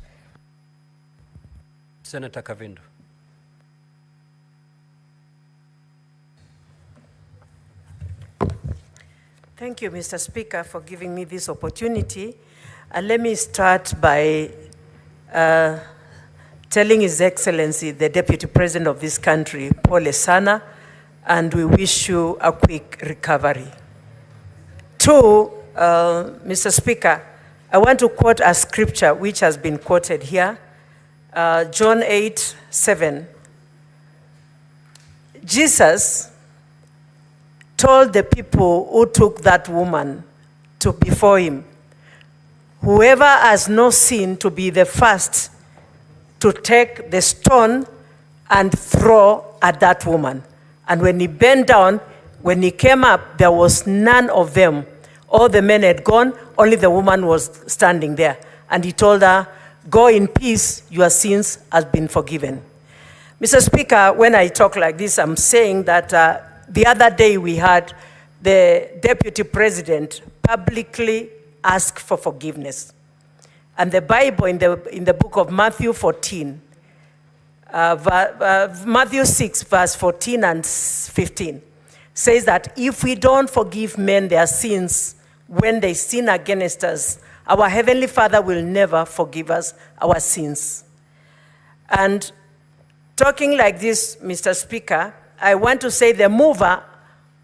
Senator Kavindu. Thank you, Mr. Speaker, for giving me this opportunity. Let me start by telling His Excellency, the Deputy President of this country, Pole Sana, and we wish you a quick recovery. Two, Mr. Speaker, I want to quote a scripture which has been quoted here, John 8:7. Jesus told the people who took that woman to before him, whoever has no sin to be the first to take the stone and throw at that woman. And when he bent down, when he came up, there was none of them. All the men had gone, only the woman was standing there. And he told her, go in peace, your sins have been forgiven. Mr. Speaker, when I talk like this, I'm saying that the other day we had the Deputy President publicly ask for forgiveness. And the Bible in the book of Matthew 14, Matthew 6, verse 14 and 15, says that if we don't forgive men their sins when they sin against us, our Heavenly Father will never forgive us our sins. And talking like this, Mr. Speaker, I want to say the mover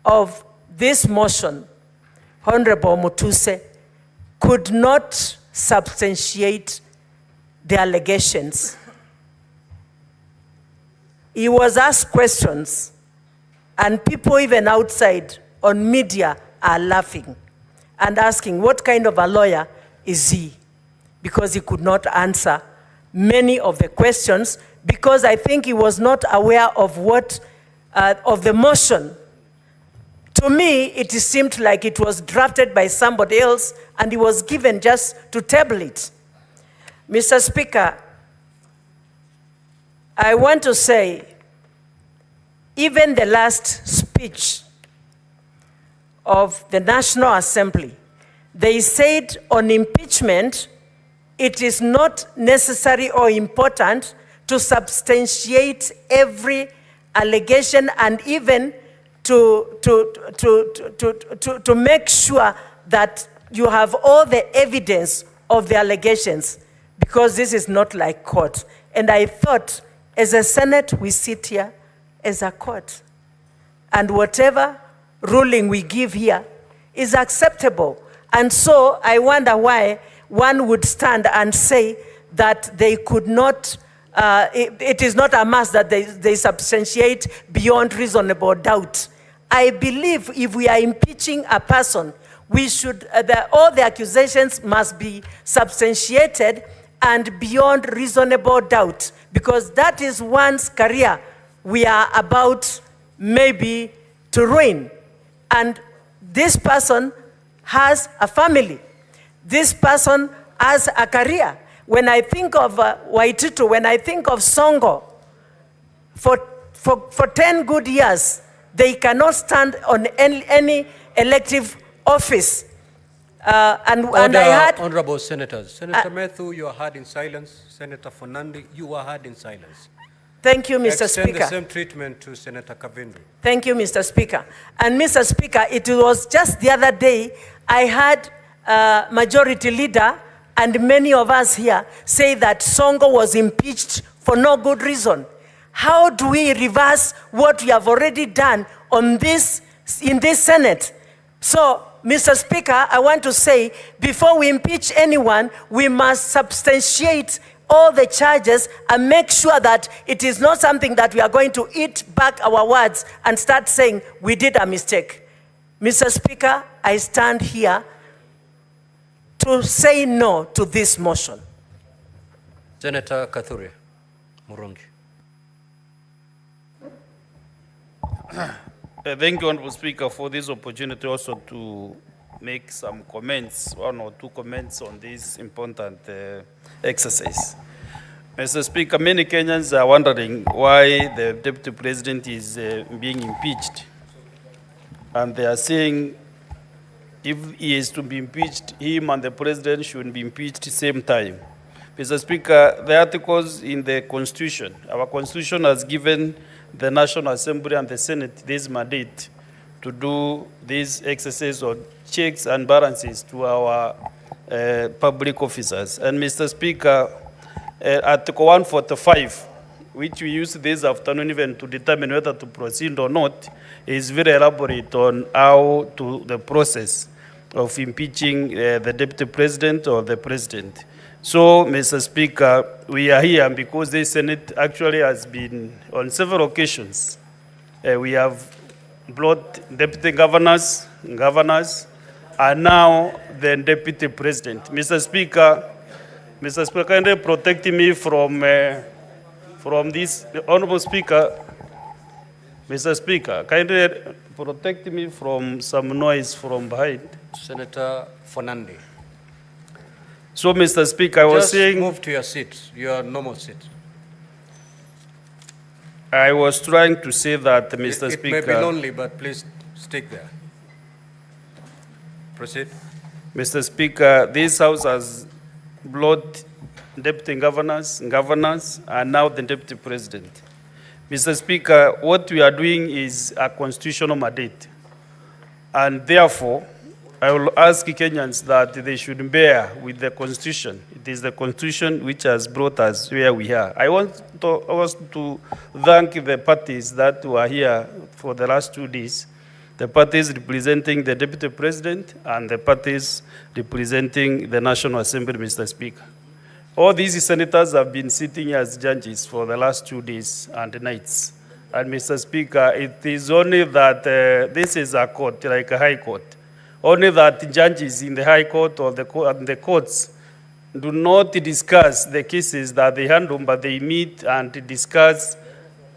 of this motion, Honorable Mutuse, could not substantiate the allegations. He was asked questions, and people even outside on media are laughing and asking what kind of a lawyer is he, because he could not answer many of the questions, because I think he was not aware of what of the motion. To me, it seemed like it was drafted by somebody else and he was given just to table it. Mr. Speaker, I want to say, even the last speech of the National Assembly, they said on impeachment, it is not necessary or important to substantiate every allegation and even to make sure that you have all the evidence of the allegations, because this is not like court. And I thought, as a Senate, we sit here as a court. And whatever ruling we give here is acceptable. And so I wonder why one would stand and say that they could not, it is not a must that they substantiate beyond reasonable doubt. I believe if we are impeaching a person, we should, all the accusations must be substantiated and beyond reasonable doubt, because that is one's career we are about maybe to ruin. And this person has a family. This person has a career. When I think of Waititu, when I think of Songo, for 10 good years, they cannot stand on any elective office. And I had... Honorable Senators. Senator Methu, you are heard in silence. Senator Fonandi, you are heard in silence. Thank you, Mr. Extend Speaker. the same treatment to Senator Kavindu. Thank you, Mr. Speaker. And Mr. Speaker, it was just the other day, I had Majority Leader and many of us here say that Songo was impeached for no good reason. How do we reverse what we have already done on this, in this Senate? So, Mr. Speaker, I want to say, before we impeach anyone, we must substantiate all the charges and make sure that it is not something that we are going to eat back our words and start saying we did a mistake. Mr. Speaker, I stand here to say no to this motion. Senator Kathure Murungi. Thank you, Honorable Speaker, for this opportunity also to make some comments, 1 or 2 comments on this important exercise. Mr. Speaker, many Kenyans are wondering why the Deputy President is being impeached. And they are saying if he is to be impeached, him and the President should be impeached at the same time. Mr. Speaker, the articles in the Constitution, our Constitution has given the National Assembly and the Senate this mandate to do this exercise of checks and balances to our public officers. And Mr. Speaker, Article 145, which we used this afternoon even to determine whether to proceed or not, is very elaborate on how to the process of impeaching the Deputy President or the President. So, Mr. Speaker, we are here because the Senate actually has been, on several occasions, we have brought deputy governors, and now the Deputy President. Mr. Speaker, kindly protect me from this. Honorable Speaker, Mr. Speaker, kindly protect me from some noise from behind. Senator Fernande. So, Mr. Speaker, I was saying... Just move to your seat, your normal seat. I was trying to say that, Mr. Speaker... It may be lonely, but please stick there. Proceed. Mr. Speaker, this House has brought deputy governors, and now the Deputy President. Mr. Speaker, what we are doing is a constitutional mandate. And therefore, I will ask Kenyans that they should bear with the Constitution. It is the Constitution which has brought us where we are. I want to thank the parties that were here for the last 2 days, the parties representing the Deputy President and the parties representing the National Assembly, Mr. Speaker. All these senators have been sitting as judges for the last 2 days and nights. And Mr. Speaker, it is only that this is a court, like a high court. Only that judges in the high court or the courts do not discuss the cases that they handle, but they meet and discuss,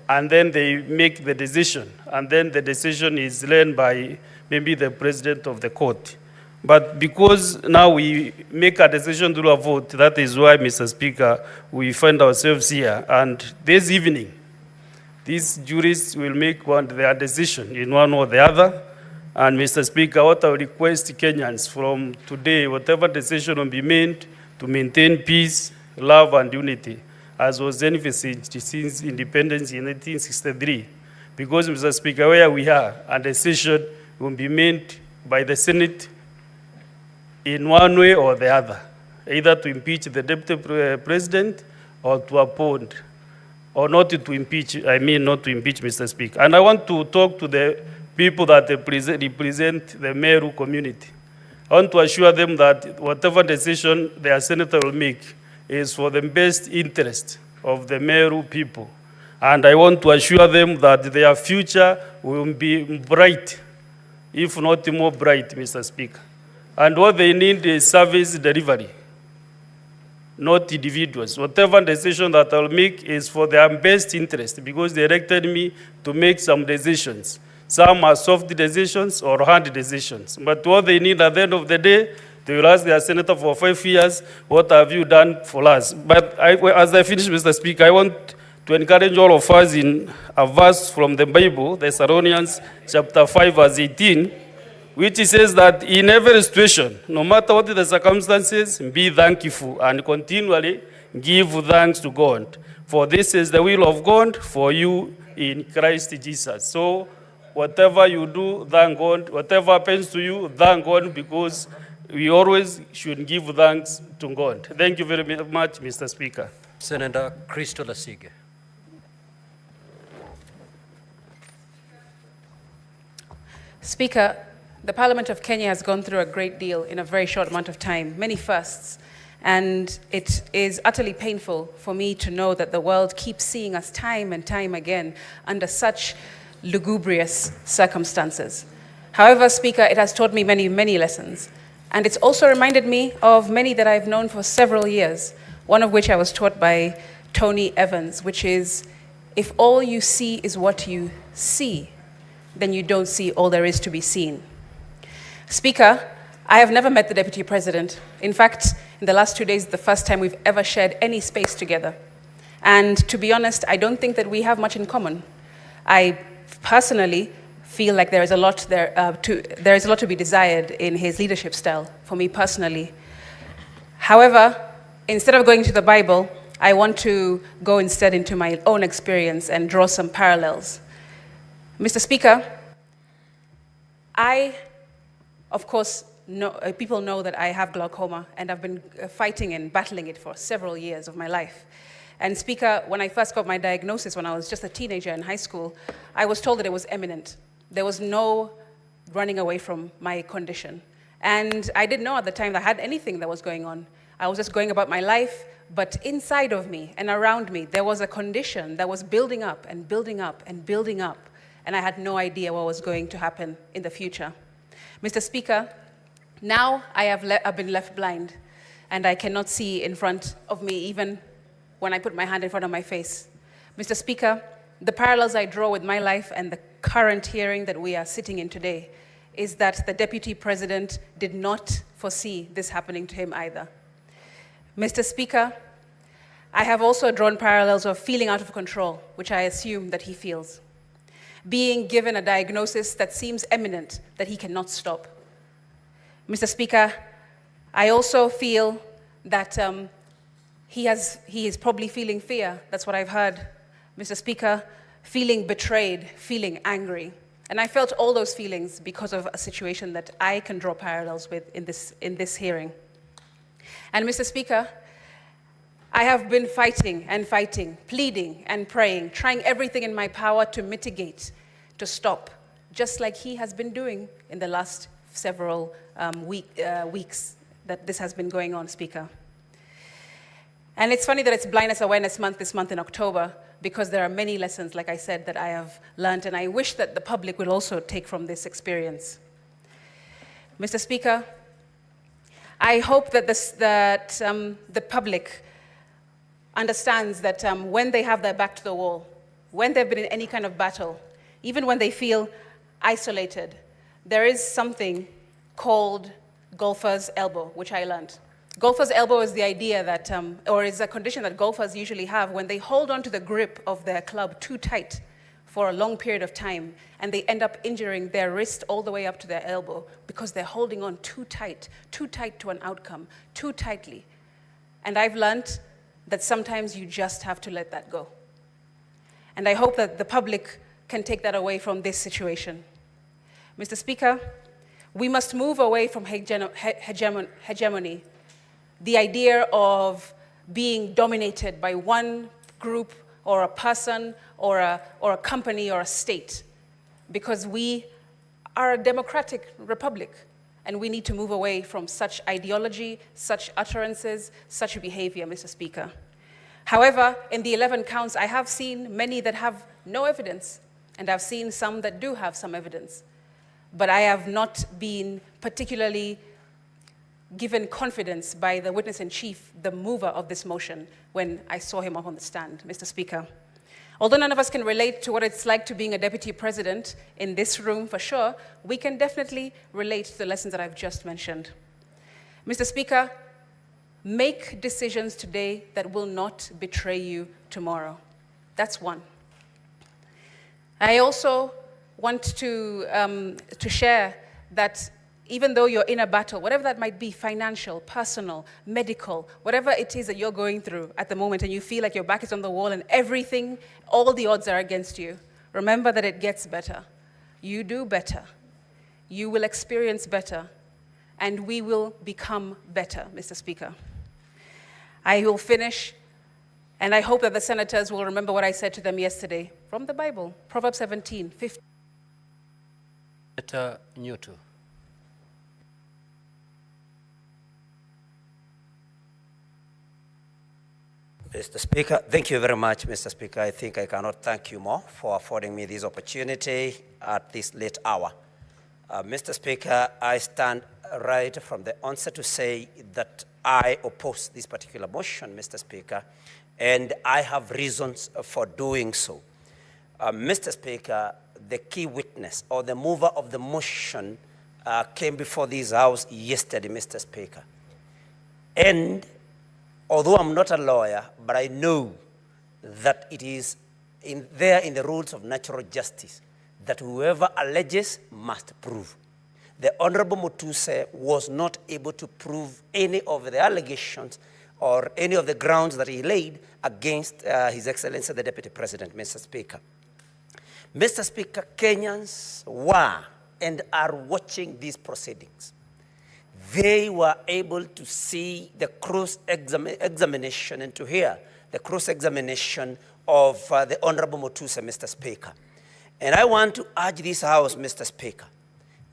and then they make the decision. And then the decision is led by maybe the president of the court. But because now we make a decision through a vote, that is why, Mr. Speaker, we find ourselves here. And this evening, these juries will make their decision in one or the other. And Mr. Speaker, what I request Kenyans from today, whatever decision will be made to maintain peace, love, and unity, as was envisaged since independence in 1963. Because, Mr. Speaker, where we are, a decision will be made by the Senate in one way or the other, either to impeach the Deputy President or to appoint, or not to impeach, not to impeach, Mr. Speaker. And I want to talk to the people that represent the Meru community. I want to assure them that whatever decision their senator will make is for the best interest of the Meru people. And I want to assure them that their future will be bright, if not more bright, Mr. Speaker. And what they need is service delivery, not individuals. Whatever decision that I'll make is for their best interest, because they elected me to make some decisions. Some are soft decisions or hard decisions. But what they need at the end of the day, they will ask their senator for 5 years, what have you done for us? But as I finish, Mr. Speaker, I want to encourage all of us in a verse from the Bible, Thessalonians chapter 5, verse 18, which says that in every situation, no matter what the circumstances, be thankful and continually give thanks to God. For this is the will of God for you in Christ Jesus. So, whatever you do, thank God. Whatever happens to you, thank God, because we always should give thanks to God. Thank you very much, Mr. Speaker. Senator Crystal Asige. Speaker, the Parliament of Kenya has gone through a great deal in a very short amount of time, many firsts. And it is utterly painful for me to know that the world keeps seeing us time and time again under such lugubrious circumstances. However, Speaker, it has taught me many, many lessons. And it's also reminded me of many that I've known for several years, one of which I was taught by Tony Evans, which is, if all you see is what you see, then you don't see all there is to be seen. Speaker, I have never met the Deputy President. In fact, in the last 2 days, the first time we've ever shared any space together. And to be honest, I don't think that we have much in common. I personally feel like there is a lot to be desired in his leadership style, for me personally. However, instead of going to the Bible, I want to go instead into my own experience and draw some parallels. Mr. Speaker, of course, people know that I have glaucoma, and I've been fighting and battling it for several years of my life. And Speaker, when I first got my diagnosis when I was just a teenager in high school, I was told that it was imminent. There was no running away from my condition. And I didn't know at the time that I had anything that was going on. I was just going about my life, but inside of me and around me, there was a condition that was building up and building up and building up, and I had no idea what was going to happen in the future. Mr. Speaker, now I've been left blind, and I cannot see in front of me even when I put my hand in front of my face. Mr. Speaker, the parallels I draw with my life and the current hearing that we are sitting in today is that the Deputy President did not foresee this happening to him either. Mr. Speaker, I have also drawn parallels of feeling out of control, which I assume that he feels. Being given a diagnosis that seems imminent, that he cannot stop. Mr. Speaker, I also feel that he is probably feeling fear. That's what I've heard. Mr. Speaker, feeling betrayed, feeling angry. And I felt all those feelings because of a situation that I can draw parallels with in this hearing. And Mr. Speaker, I have been fighting and fighting, pleading and praying, trying everything in my power to mitigate, to stop, just like he has been doing in the last several weeks that this has been going on, Speaker. And it's funny that it's Blindness Awareness Month this month in October, because there are many lessons, like I said, that I have learned, and I wish that the public will also take from this experience. Mr. Speaker, I hope that the public understands that when they have their back to the wall, when they've been in any kind of battle, even when they feel isolated, there is something called golfer's elbow, which I learned. Golfer's elbow is the idea that, or is a condition that golfers usually have when they hold on to the grip of their club too tight for a long period of time, and they end up injuring their wrist all the way up to their elbow because they're holding on too tight to an outcome, too tightly. And I've learned that sometimes you just have to let that go. And I hope that the public can take that away from this situation. Mr. Speaker, we must move away from hegemony, the idea of being dominated by one group or a person or a company or a state, because we are a democratic republic, and we need to move away from such ideology, such utterances, such behavior, Mr. Speaker. However, in the 11 counts, I have seen many that have no evidence, and I've seen some that do have some evidence. But I have not been particularly given confidence by the witness-in-chief, the mover of this motion, when I saw him up on the stand, Mr. Speaker. Although none of us can relate to what it's like to being a deputy president in this room for sure, we can definitely relate to the lessons that I've just mentioned. Mr. Speaker, make decisions today that will not betray you tomorrow. That's one. I also want to share that even though you're in a battle, whatever that might be, financial, personal, medical, whatever it is that you're going through at the moment, and you feel like your back is on the wall and everything, all the odds are against you, remember that it gets better. You do better. You will experience better, and we will become better, Mr. Speaker. I will finish, and I hope that the senators will remember what I said to them yesterday from the Bible, Proverbs 17:15. Senator Newto. Mr. Speaker, thank you very much, Mr. Speaker. I think I cannot thank you more for affording me this opportunity at this late hour. Mr. Speaker, I stand right from the onset to say that I oppose this particular motion, Mr. Speaker, and I have reasons for doing so. Mr. Speaker, the key witness or the mover of the motion came before this House yesterday, Mr. Speaker. And although I'm not a lawyer, but I know that it is there in the rules of natural justice that whoever alleges must prove. The Honorable Mutuse was not able to prove any of the allegations or any of the grounds that he laid against His Excellency the Deputy President, Mr. Speaker. Mr. Speaker, Kenyans were and are watching these proceedings. They were able to see the cross-examination and to hear the cross-examination of the Honorable Mutuse, Mr. Speaker. And I want to urge this House, Mr. Speaker,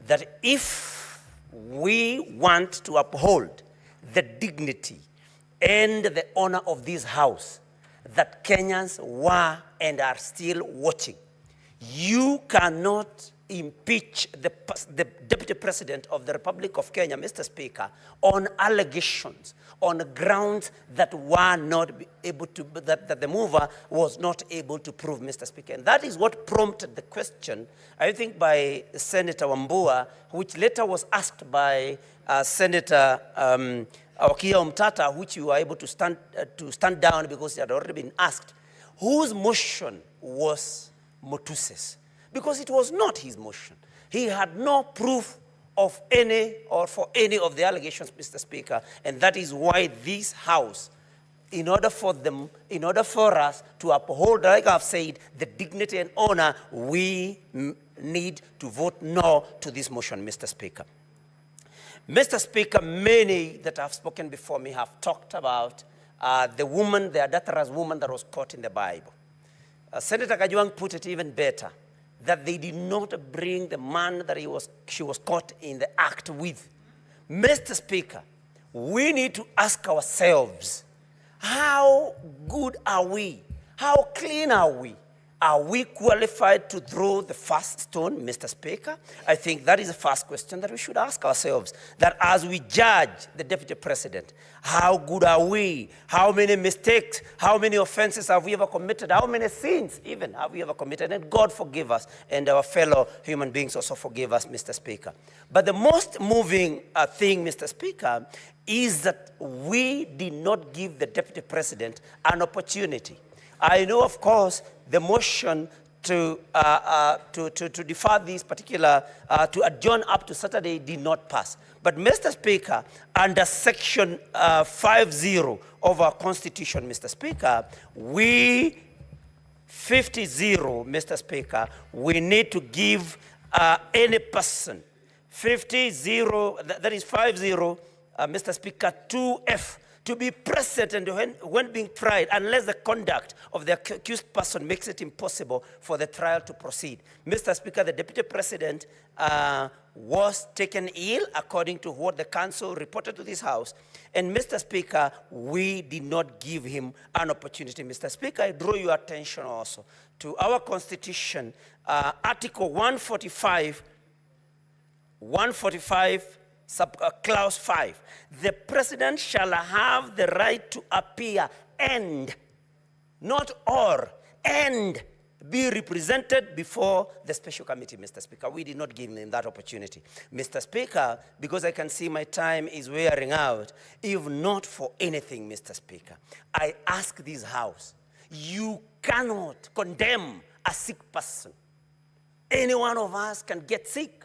that if we want to uphold the dignity and the honor of this House, that Kenyans were and are still watching, you cannot impeach the Deputy President of the Republic of Kenya, Mr. Speaker, on allegations, on grounds that were not able to, that the mover was not able to prove, Mr. Speaker. And that is what prompted the question, I think, by Senator Wambua, which later was asked by Senator Okia Omtata, which you were able to stand down because it had already been asked, whose motion was Mutuse's? Because it was not his motion. He had no proof of any or for any of the allegations, Mr. Speaker, and that is why this House, in order for us to uphold, like I've said, the dignity and honor, we need to vote no to this motion, Mr. Speaker. Mr. Speaker, many that have spoken before me have talked about the woman, the adulterous woman that was caught in the Bible. Senator Kajwang put it even better, that they did not bring the man that she was caught in the act with. Mr. Speaker, we need to ask ourselves, how good are we? How clean are we? Are we qualified to throw the first stone, Mr. Speaker? I think that is the first question that we should ask ourselves. That as we judge the Deputy President, how good are we? How many mistakes, how many offenses have we ever committed? How many sins even have we ever committed? And God forgive us, and our fellow human beings also forgive us, Mr. Speaker. But the most moving thing, Mr. Speaker, is that we did not give the Deputy President an opportunity. I know, of course, the motion to defer this particular, to adjourn up to Saturday did not pass. But Mr. Speaker, under section 50 of our Constitution, Mr. Speaker, we, 50-0, Mr. Speaker, we need to give any person, 50-0, that is 50, Mr. Speaker, 2F, to be present and when being tried, unless the conduct of the accused person makes it impossible for the trial to proceed. Mr. Speaker, the Deputy President was taken ill, according to what the council reported to this House. And Mr. Speaker, we did not give him an opportunity. Mr. Speaker, I draw your attention also to our Constitution, Article 145, Clause 5, the President shall have the right to appear and, not or, and be represented before the special committee, Mr. Speaker. We did not give him that opportunity. Mr. Speaker, because I can see my time is wearing out, if not for anything, Mr. Speaker, I ask this House, you cannot condemn a sick person. Any one of us can get sick.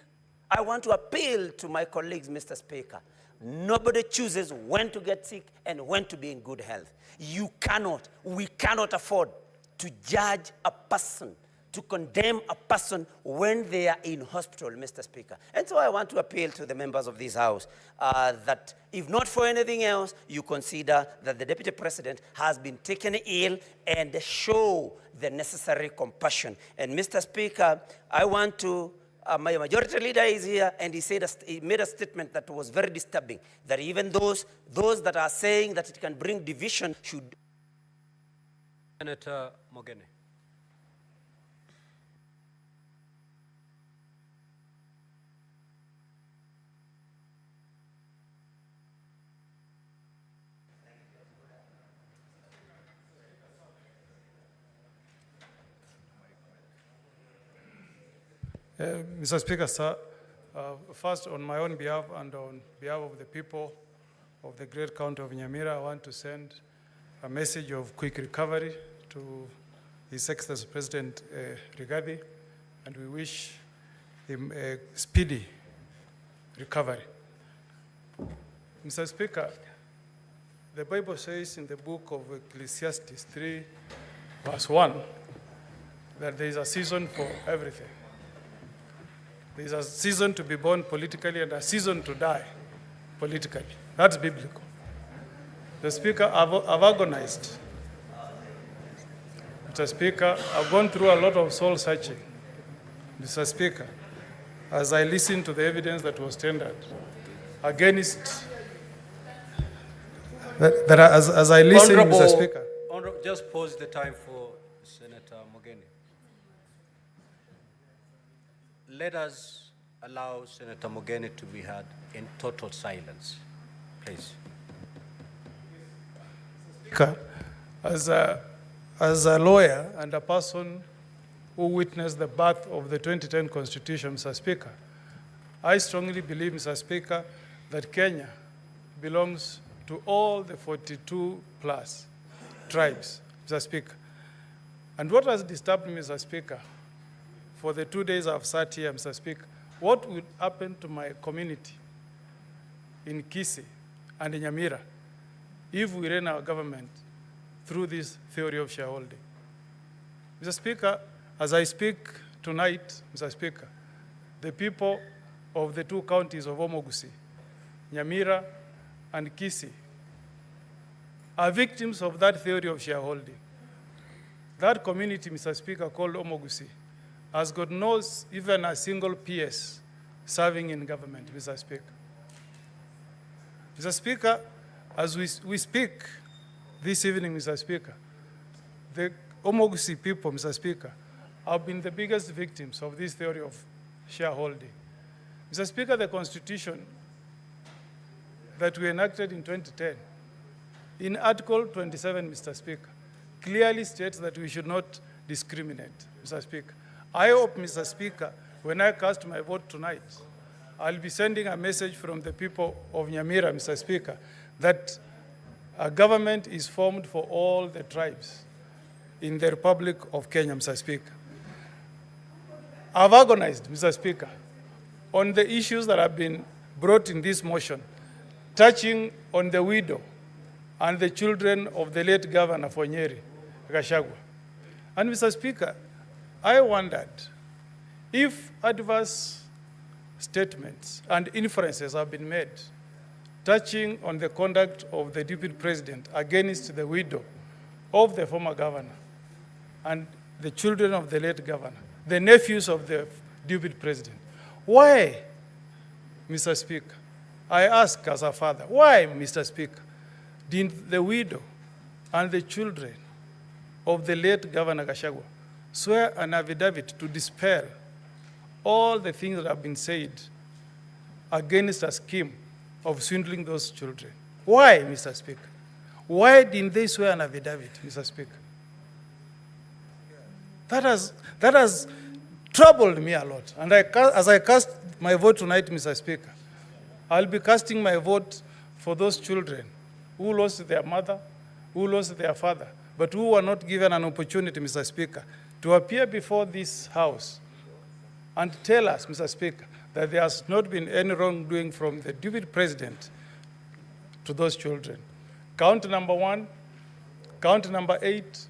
I want to appeal to my colleagues, Mr. Speaker. Nobody chooses when to get sick and when to be in good health. We cannot afford to judge a person, to condemn a person when they are in hospital, Mr. Speaker. And so I want to appeal to the members of this House that if not for anything else, you consider that the Deputy President has been taken ill and show the necessary compassion. And Mr. Speaker, I want to my majority leader is here, and he made a statement that was very disturbing, that even those that are saying that it can bring division should. Senator Mogene. Mr. Speaker, sir, First, on my own behalf and on behalf of the people of the great county of Nyamira, I want to send a message of quick recovery to His Excellency President Rigathi, and we wish him a speedy recovery. Mr. Speaker, the Bible says in the book of Ecclesiastes 3, verse 1, that there is a season for everything. There is a season to be born politically and a season to die politically. That's biblical. The Speaker, I've agonized. Mr. Speaker, I've gone through a lot of soul searching, Mr. Speaker, as I listened to the evidence that was tendered against, as I listened, Mr. Speaker. Just pause the time for Senator Mogeni. Let us allow Senator Mogeni to be heard in total silence, please. As a lawyer and a person who witnessed the birth of the 2010 Constitution, Mr. Speaker, I strongly believe, Mr. Speaker, that Kenya belongs to all the 42 plus tribes, Mr. Speaker. And what has disturbed me, Mr. Speaker, for the 2 days I've sat here, Mr. Speaker, what would happen to my community in Kisii and in Nyamira if we ran our government through this theory of shareholding? Mr. Speaker, as I speak tonight, Mr. Speaker, the people of the two counties of Omogusi, Nyamira, and Kisii are victims of that theory of shareholding. That community, Mr. Speaker, called Omogusi, has got no even a single PS serving in government, Mr. Speaker. Mr. Speaker, as we speak this evening, Mr. Speaker, the Omogusi people, Mr. Speaker, have been the biggest victims of this theory of shareholding. Mr. Speaker, the Constitution that we enacted in 2010, in Article 27, Mr. Speaker, clearly states that we should not discriminate, Mr. Speaker. I hope, Mr. Speaker, when I cast my vote tonight, I'll be sending a message from the people of Nyamira, Mr. Speaker, that a government is formed for all the tribes in the Republic of Kenya, Mr. Speaker. I've agonized, Mr. Speaker, on the issues that have been brought in this motion, touching on the widow and the children of the late Governor for Nyeri, Gachagua. And Mr. Speaker, I wondered if adverse statements and inferences have been made touching on the conduct of the Deputy President against the widow of the former governor and the children of the late governor, the nephews of the Deputy President. Why, Mr. Speaker, I ask as a father, why, Mr. Speaker, did the widow and the children of the late Governor Gachagua swear an affidavit to dispel all the things that have been said against a scheme of swindling those children? Why, Mr. Speaker? Why didn't they swear an affidavit, Mr. Speaker? That has troubled me a lot. And as I cast my vote tonight, Mr. Speaker, I'll be casting my vote for those children who lost their mother, who lost their father, but who were not given an opportunity, Mr. Speaker, to appear before this House and tell us, Mr. Speaker, that there has not been any wrongdoing from the Deputy President to those children. Count number 1, count number 8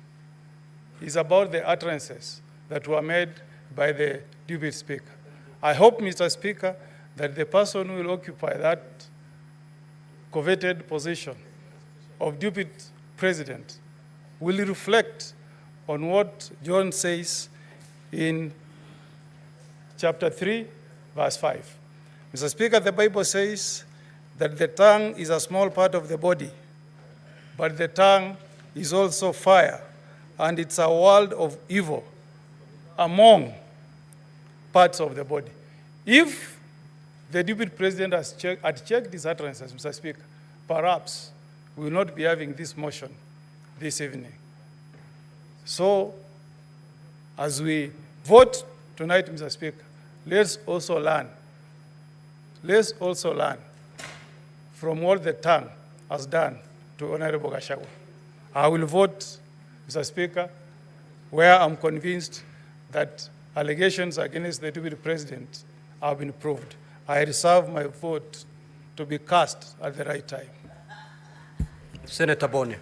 is about the utterances that were made by the Deputy Speaker. I hope, Mr. Speaker, that the person who will occupy that coveted position of Deputy President will reflect on what John says in chapter 3, verse 5. Mr. Speaker, the Bible says that the tongue is a small part of the body, but the tongue is also fire, and it's a world of evil among parts of the body. If the Deputy President had checked these utterances, Mr. Speaker, perhaps we will not be having this motion this evening. So, as we vote tonight, Mr. Speaker, let's also learn let's also learn from what the tongue has done to Honorable Gachagua. I will vote, Mr. Speaker, where I'm convinced that allegations against the Deputy President have been proved. I reserve my vote to be cast at the right time. Senator Boni.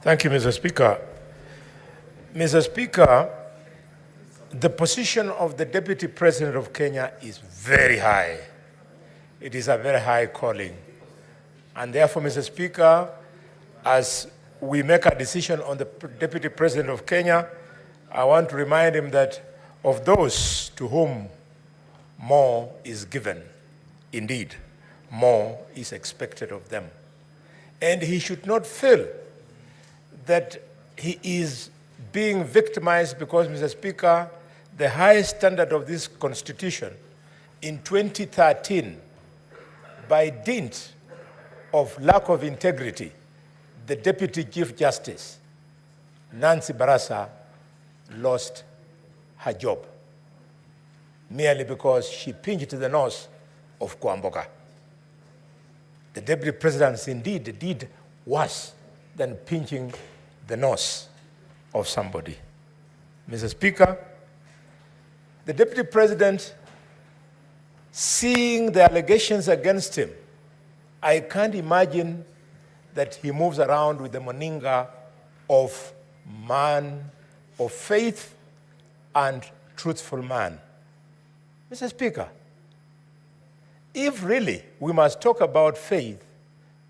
Thank you, Mr. Speaker. Mr. Speaker, the position of the Deputy President of Kenya is very high. It is a very high calling. And therefore, Mr. Speaker, as we make a decision on the Deputy President of Kenya, I want to remind him that of those to whom more is given, indeed, more is expected of them. And he should not feel that he is being victimized because, Mr. Speaker, the highest standard of this Constitution in 2013, by dint of lack of integrity, the Deputy Chief Justice, Nancy Barasa, lost her job merely because she pinched the nose of Kwamboka. The Deputy President indeed did worse than pinching the nose of somebody. Mr. Speaker, the Deputy President, seeing the allegations against him, I can't imagine that he moves around with the moninga of man of faith and truthful man. Mr. Speaker, if really we must talk about faith,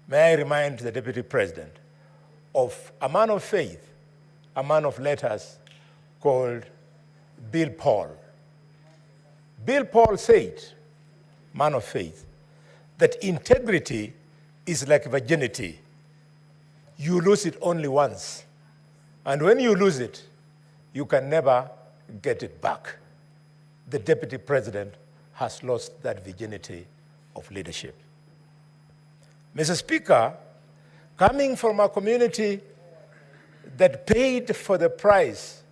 may I remind the Deputy President of a man of faith, a man of letters called Bill Paul. Bill Paul said, man of faith, that integrity is like virginity. You lose it only once. And when you lose it, you can never get it back. The Deputy President has lost that virginity of leadership. Mr. Speaker, coming from a community that paid for the price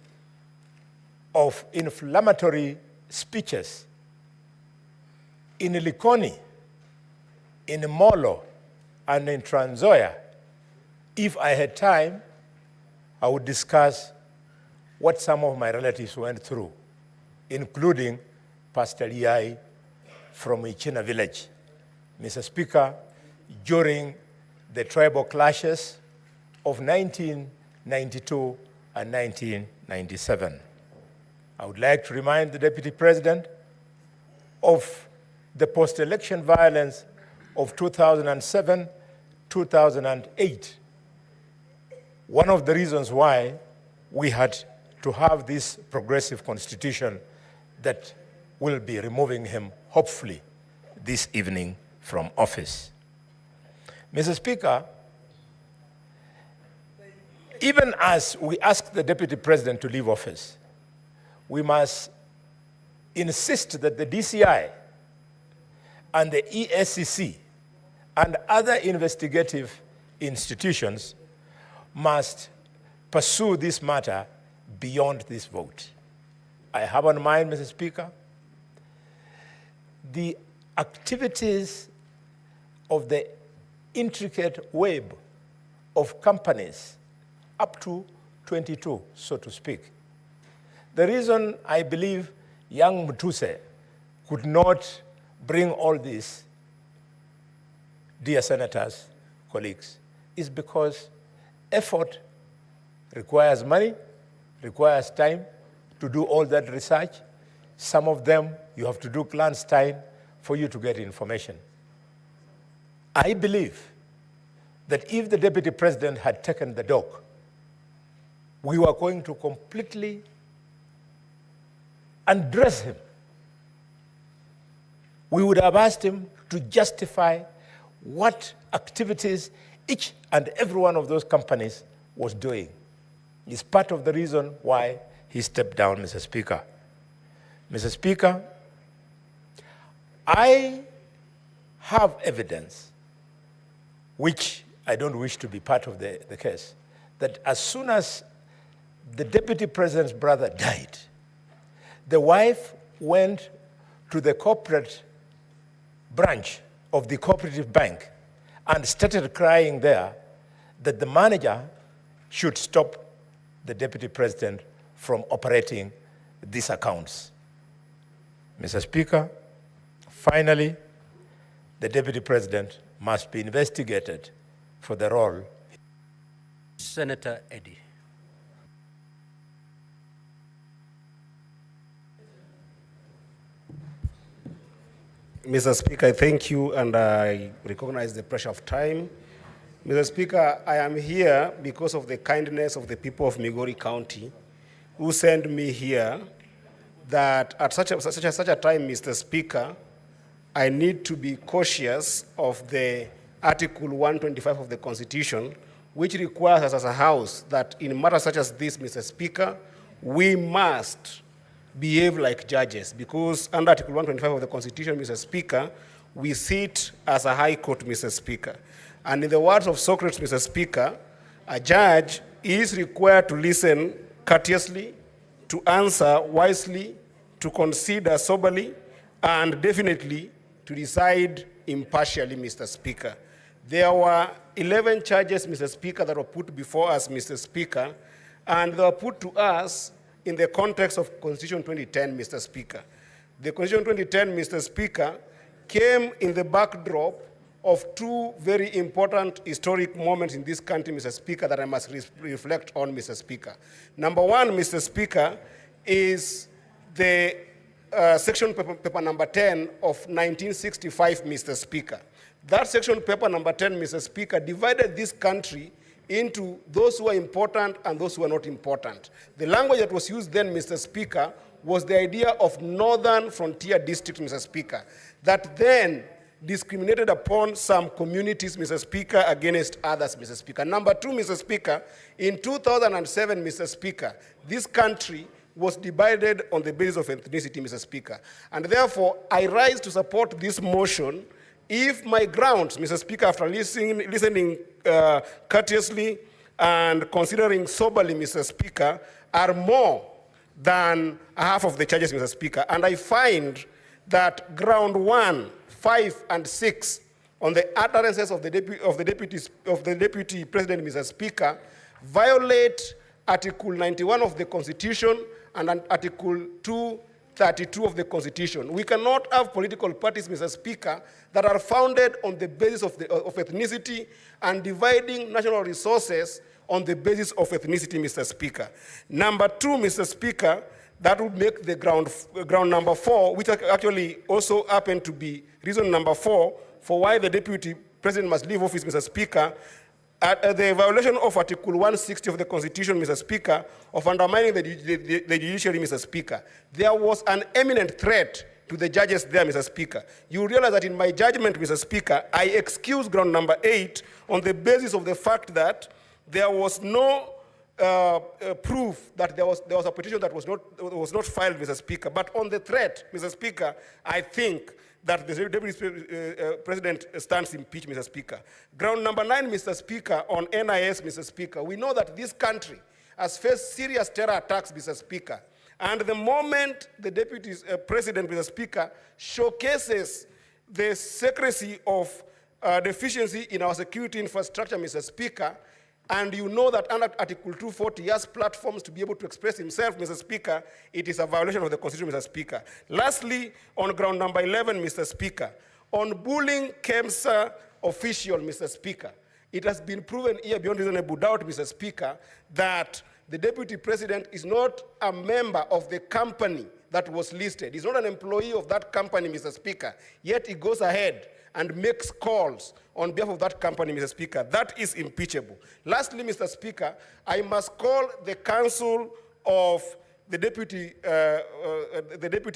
of inflammatory speeches in Likoni, in Molo, and in Trans Nzoia, if I had time, I would discuss what some of my relatives went through, including Pastor Yai from Ichina village. Mr. Speaker, during the tribal clashes of 1992 and 1997. I would like to remind the Deputy President of the post-election violence of 2007, 2008. One of the reasons why we had to have this progressive constitution that will be removing him, hopefully, this evening from office. Mr. Speaker, even as we ask the Deputy President to leave office, we must insist that the DCI and the ESCC and other investigative institutions must pursue this matter beyond this vote. I have on mind, Mr. Speaker, the activities of the intricate web of companies, up to 22, so to speak. The reason I believe young Mutuse could not bring all this, dear senators, colleagues, is because effort requires money, requires time to do all that research. Some of them you have to do clandestine for you to get information. I believe that if the Deputy President had taken the dog, we were going to completely undress him. We would have asked him to justify what activities each and every one of those companies was doing. It's part of the reason why he stepped down, Mr. Speaker. Mr. Speaker, I have evidence, which I don't wish to be part of the case, that as soon as the deputy president's brother died, the wife went to the corporate branch of the cooperative bank and started crying there that the manager should stop the deputy president from operating these accounts. Mr. Speaker, finally, the deputy president must be investigated for the role. Senator Eddy. Mr. Speaker, I thank you, and I recognize the pressure of time. Mr. Speaker, I am here because of the kindness of the people of Migori County who sent me here that at such a time, Mr. Speaker, I need to be cautious of the Article 125 of the Constitution, which requires us as a House that in matters such as this, Mr. Speaker, we must behave like judges, because under Article 125 of the Constitution, Mr. Speaker, we sit as a High Court, Mr. Speaker. And in the words of Socrates, Mr. Speaker, a judge is required to listen courteously, to answer wisely, to consider soberly, and definitely to decide impartially, Mr. Speaker. There were 11 charges, Mr. Speaker, that were put before us, Mr. Speaker, and they were put to us in the context of Constitution 2010, Mr. Speaker. The Constitution 2010, Mr. Speaker, came in the backdrop of two very important historic moments in this country, Mr. Speaker, that I must reflect on, Mr. Speaker. Number one, Mr. Speaker, is the section paper number 10 of 1965, Mr. Speaker. That section paper number 10, Mr. Speaker, divided this country into those who are important and those who are not important. The language that was used then, Mr. Speaker, was the idea of northern frontier districts, Mr. Speaker, that then discriminated upon some communities, Mr. Speaker, against others, Mr. Speaker. Number two, Mr. Speaker, in 2007, Mr. Speaker, this country was divided on the basis of ethnicity, Mr. Speaker. And therefore, I rise to support this motion if my grounds, Mr. Speaker, after listening courteously and considering soberly, Mr. Speaker, are more than half of the charges, Mr. Speaker. And I find that ground 1, 5, and 6 on the utterances of the deputy president, Mr. Speaker, violate Article 91 of the Constitution and Article 232 of the Constitution. We cannot have political parties, Mr. Speaker, that are founded on the basis of ethnicity and dividing national resources on the basis of ethnicity, Mr. Speaker. Number two, Mr. Speaker, that would make the ground number 4, which actually also happened to be reason number 4 for why the deputy president must leave office, Mr. Speaker, the violation of Article 160 of the Constitution, Mr. Speaker, of undermining the judiciary, Mr. Speaker. There was an imminent threat to the judges there, Mr. Speaker. You realize that in my judgment, Mr. Speaker, I excuse ground number 8 on the basis of the fact that there was no proof that there was a petition that was not filed, Mr. Speaker. But on the threat, Mr. Speaker, I think that the deputy president stands impeached, Mr. Speaker. Ground number 9, Mr. Speaker, on NIS, Mr. Speaker. We know that this country has faced serious terror attacks, Mr. Speaker. And the moment the deputy president, Mr. Speaker, showcases the secrecy of deficiency in our security infrastructure, Mr. Speaker, and you know that under Article 240, he has platforms to be able to express himself, Mr. Speaker, it is a violation of the Constitution, Mr. Speaker. Lastly, on ground number 11, Mr. Speaker, on bullying KEMSA official, Mr. Speaker, it has been proven here beyond reasonable doubt, Mr. Speaker, that the deputy president is not a member of the company that was listed. He's not an employee of that company, Mr. Speaker, yet he goes ahead and makes calls on behalf of that company, Mr. Speaker. That is impeachable. Lastly, Mr. Speaker, I must call the Council of the Deputy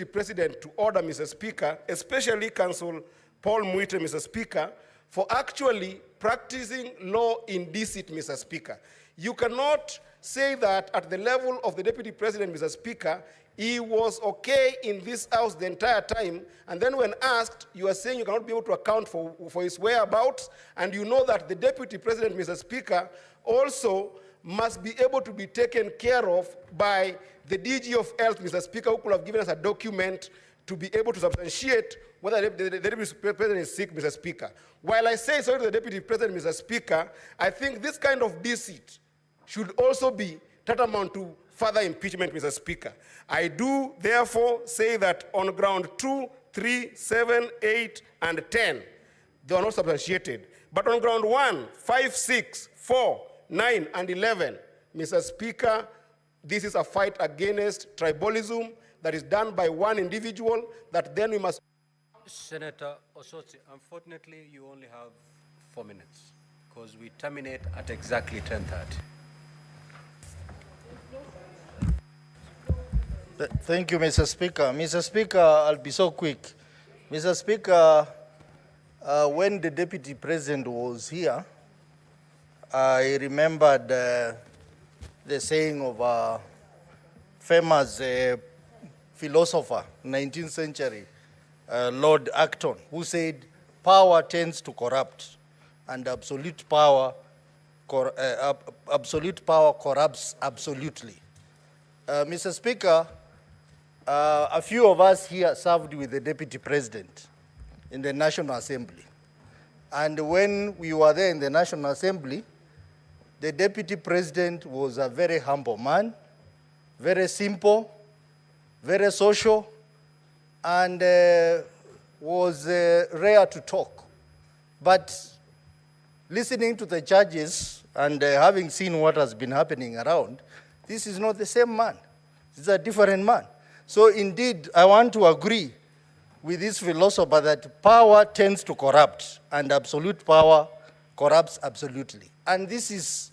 President to order, Mr. Speaker, especially Council Paul Muite, Mr. Speaker, for actually practicing law in deceit, Mr. Speaker. You cannot say that at the level of the Deputy President, Mr. Speaker, he was okay in this house the entire time, and then when asked, you are saying you cannot be able to account for his whereabouts, and you know that the Deputy President, Mr. Speaker, also must be able to be taken care of by the DG of Health, Mr. Speaker, who could have given us a document to be able to substantiate whether the Deputy President is sick, Mr. Speaker. While I say sorry to the Deputy President, Mr. Speaker, I think this kind of deceit should also be tantamount to further impeachment, Mr. Speaker. I do therefore say that on ground 2, 3, 7, 8, and 10, they are not substantiated. But on ground 1, 5, 6, 4, 9, and 11, Mr. Speaker, this is a fight against tribalism that is done by one individual that then we must... Senator Osotsi, unfortunately, you only have 4 minutes because we terminate at exactly 10:30. Thank you, Mr. Speaker. Mr. Speaker, I'll be so quick. Mr. Speaker, when the Deputy President was here, I remembered the saying of a famous philosopher, 19th century, Lord Acton, who said, power tends to corrupt, and absolute power corrupts absolutely. Mr. Speaker, a few of us here served with the Deputy President in the National Assembly. And when we were there in the National Assembly, the Deputy President was a very humble man, very simple, very social, and was rare to talk. But listening to the judges and having seen what has been happening around, this is not the same man. This is a different man. So indeed, I want to agree with this philosopher that power tends to corrupt, and absolute power corrupts absolutely. And this is,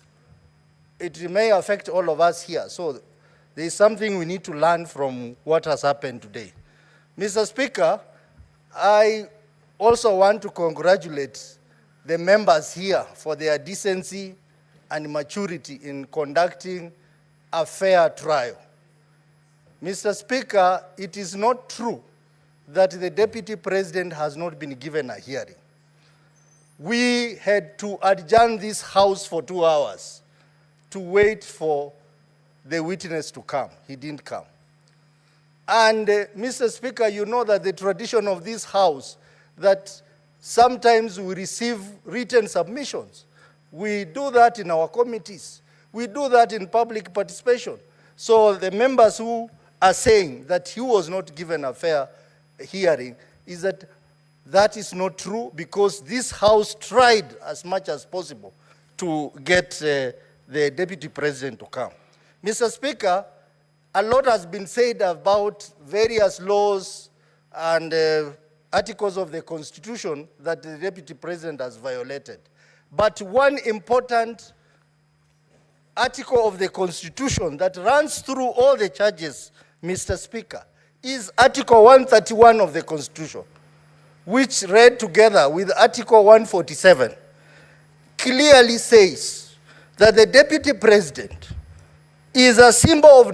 it may affect all of us here. So there is something we need to learn from what has happened today. Mr. Speaker, I also want to congratulate the members here for their decency and maturity in conducting a fair trial. Mr. Speaker, it is not true that the Deputy President has not been given a hearing. We had to adjourn this House for 2 hours to wait for the witness to come. He didn't come. And Mr. Speaker, you know that the tradition of this House, that sometimes we receive written submissions. We do that in our committees. We do that in public participation. So the members who are saying that he was not given a fair hearing, is that is not true, because this House tried as much as possible to get the Deputy President to come. Mr. Speaker, a lot has been said about various laws and articles of the Constitution that the Deputy President has violated. But one important article of the Constitution that runs through all the charges, Mr. Speaker, is Article 131 of the Constitution, which read together with Article 147, clearly says that the Deputy President is a symbol of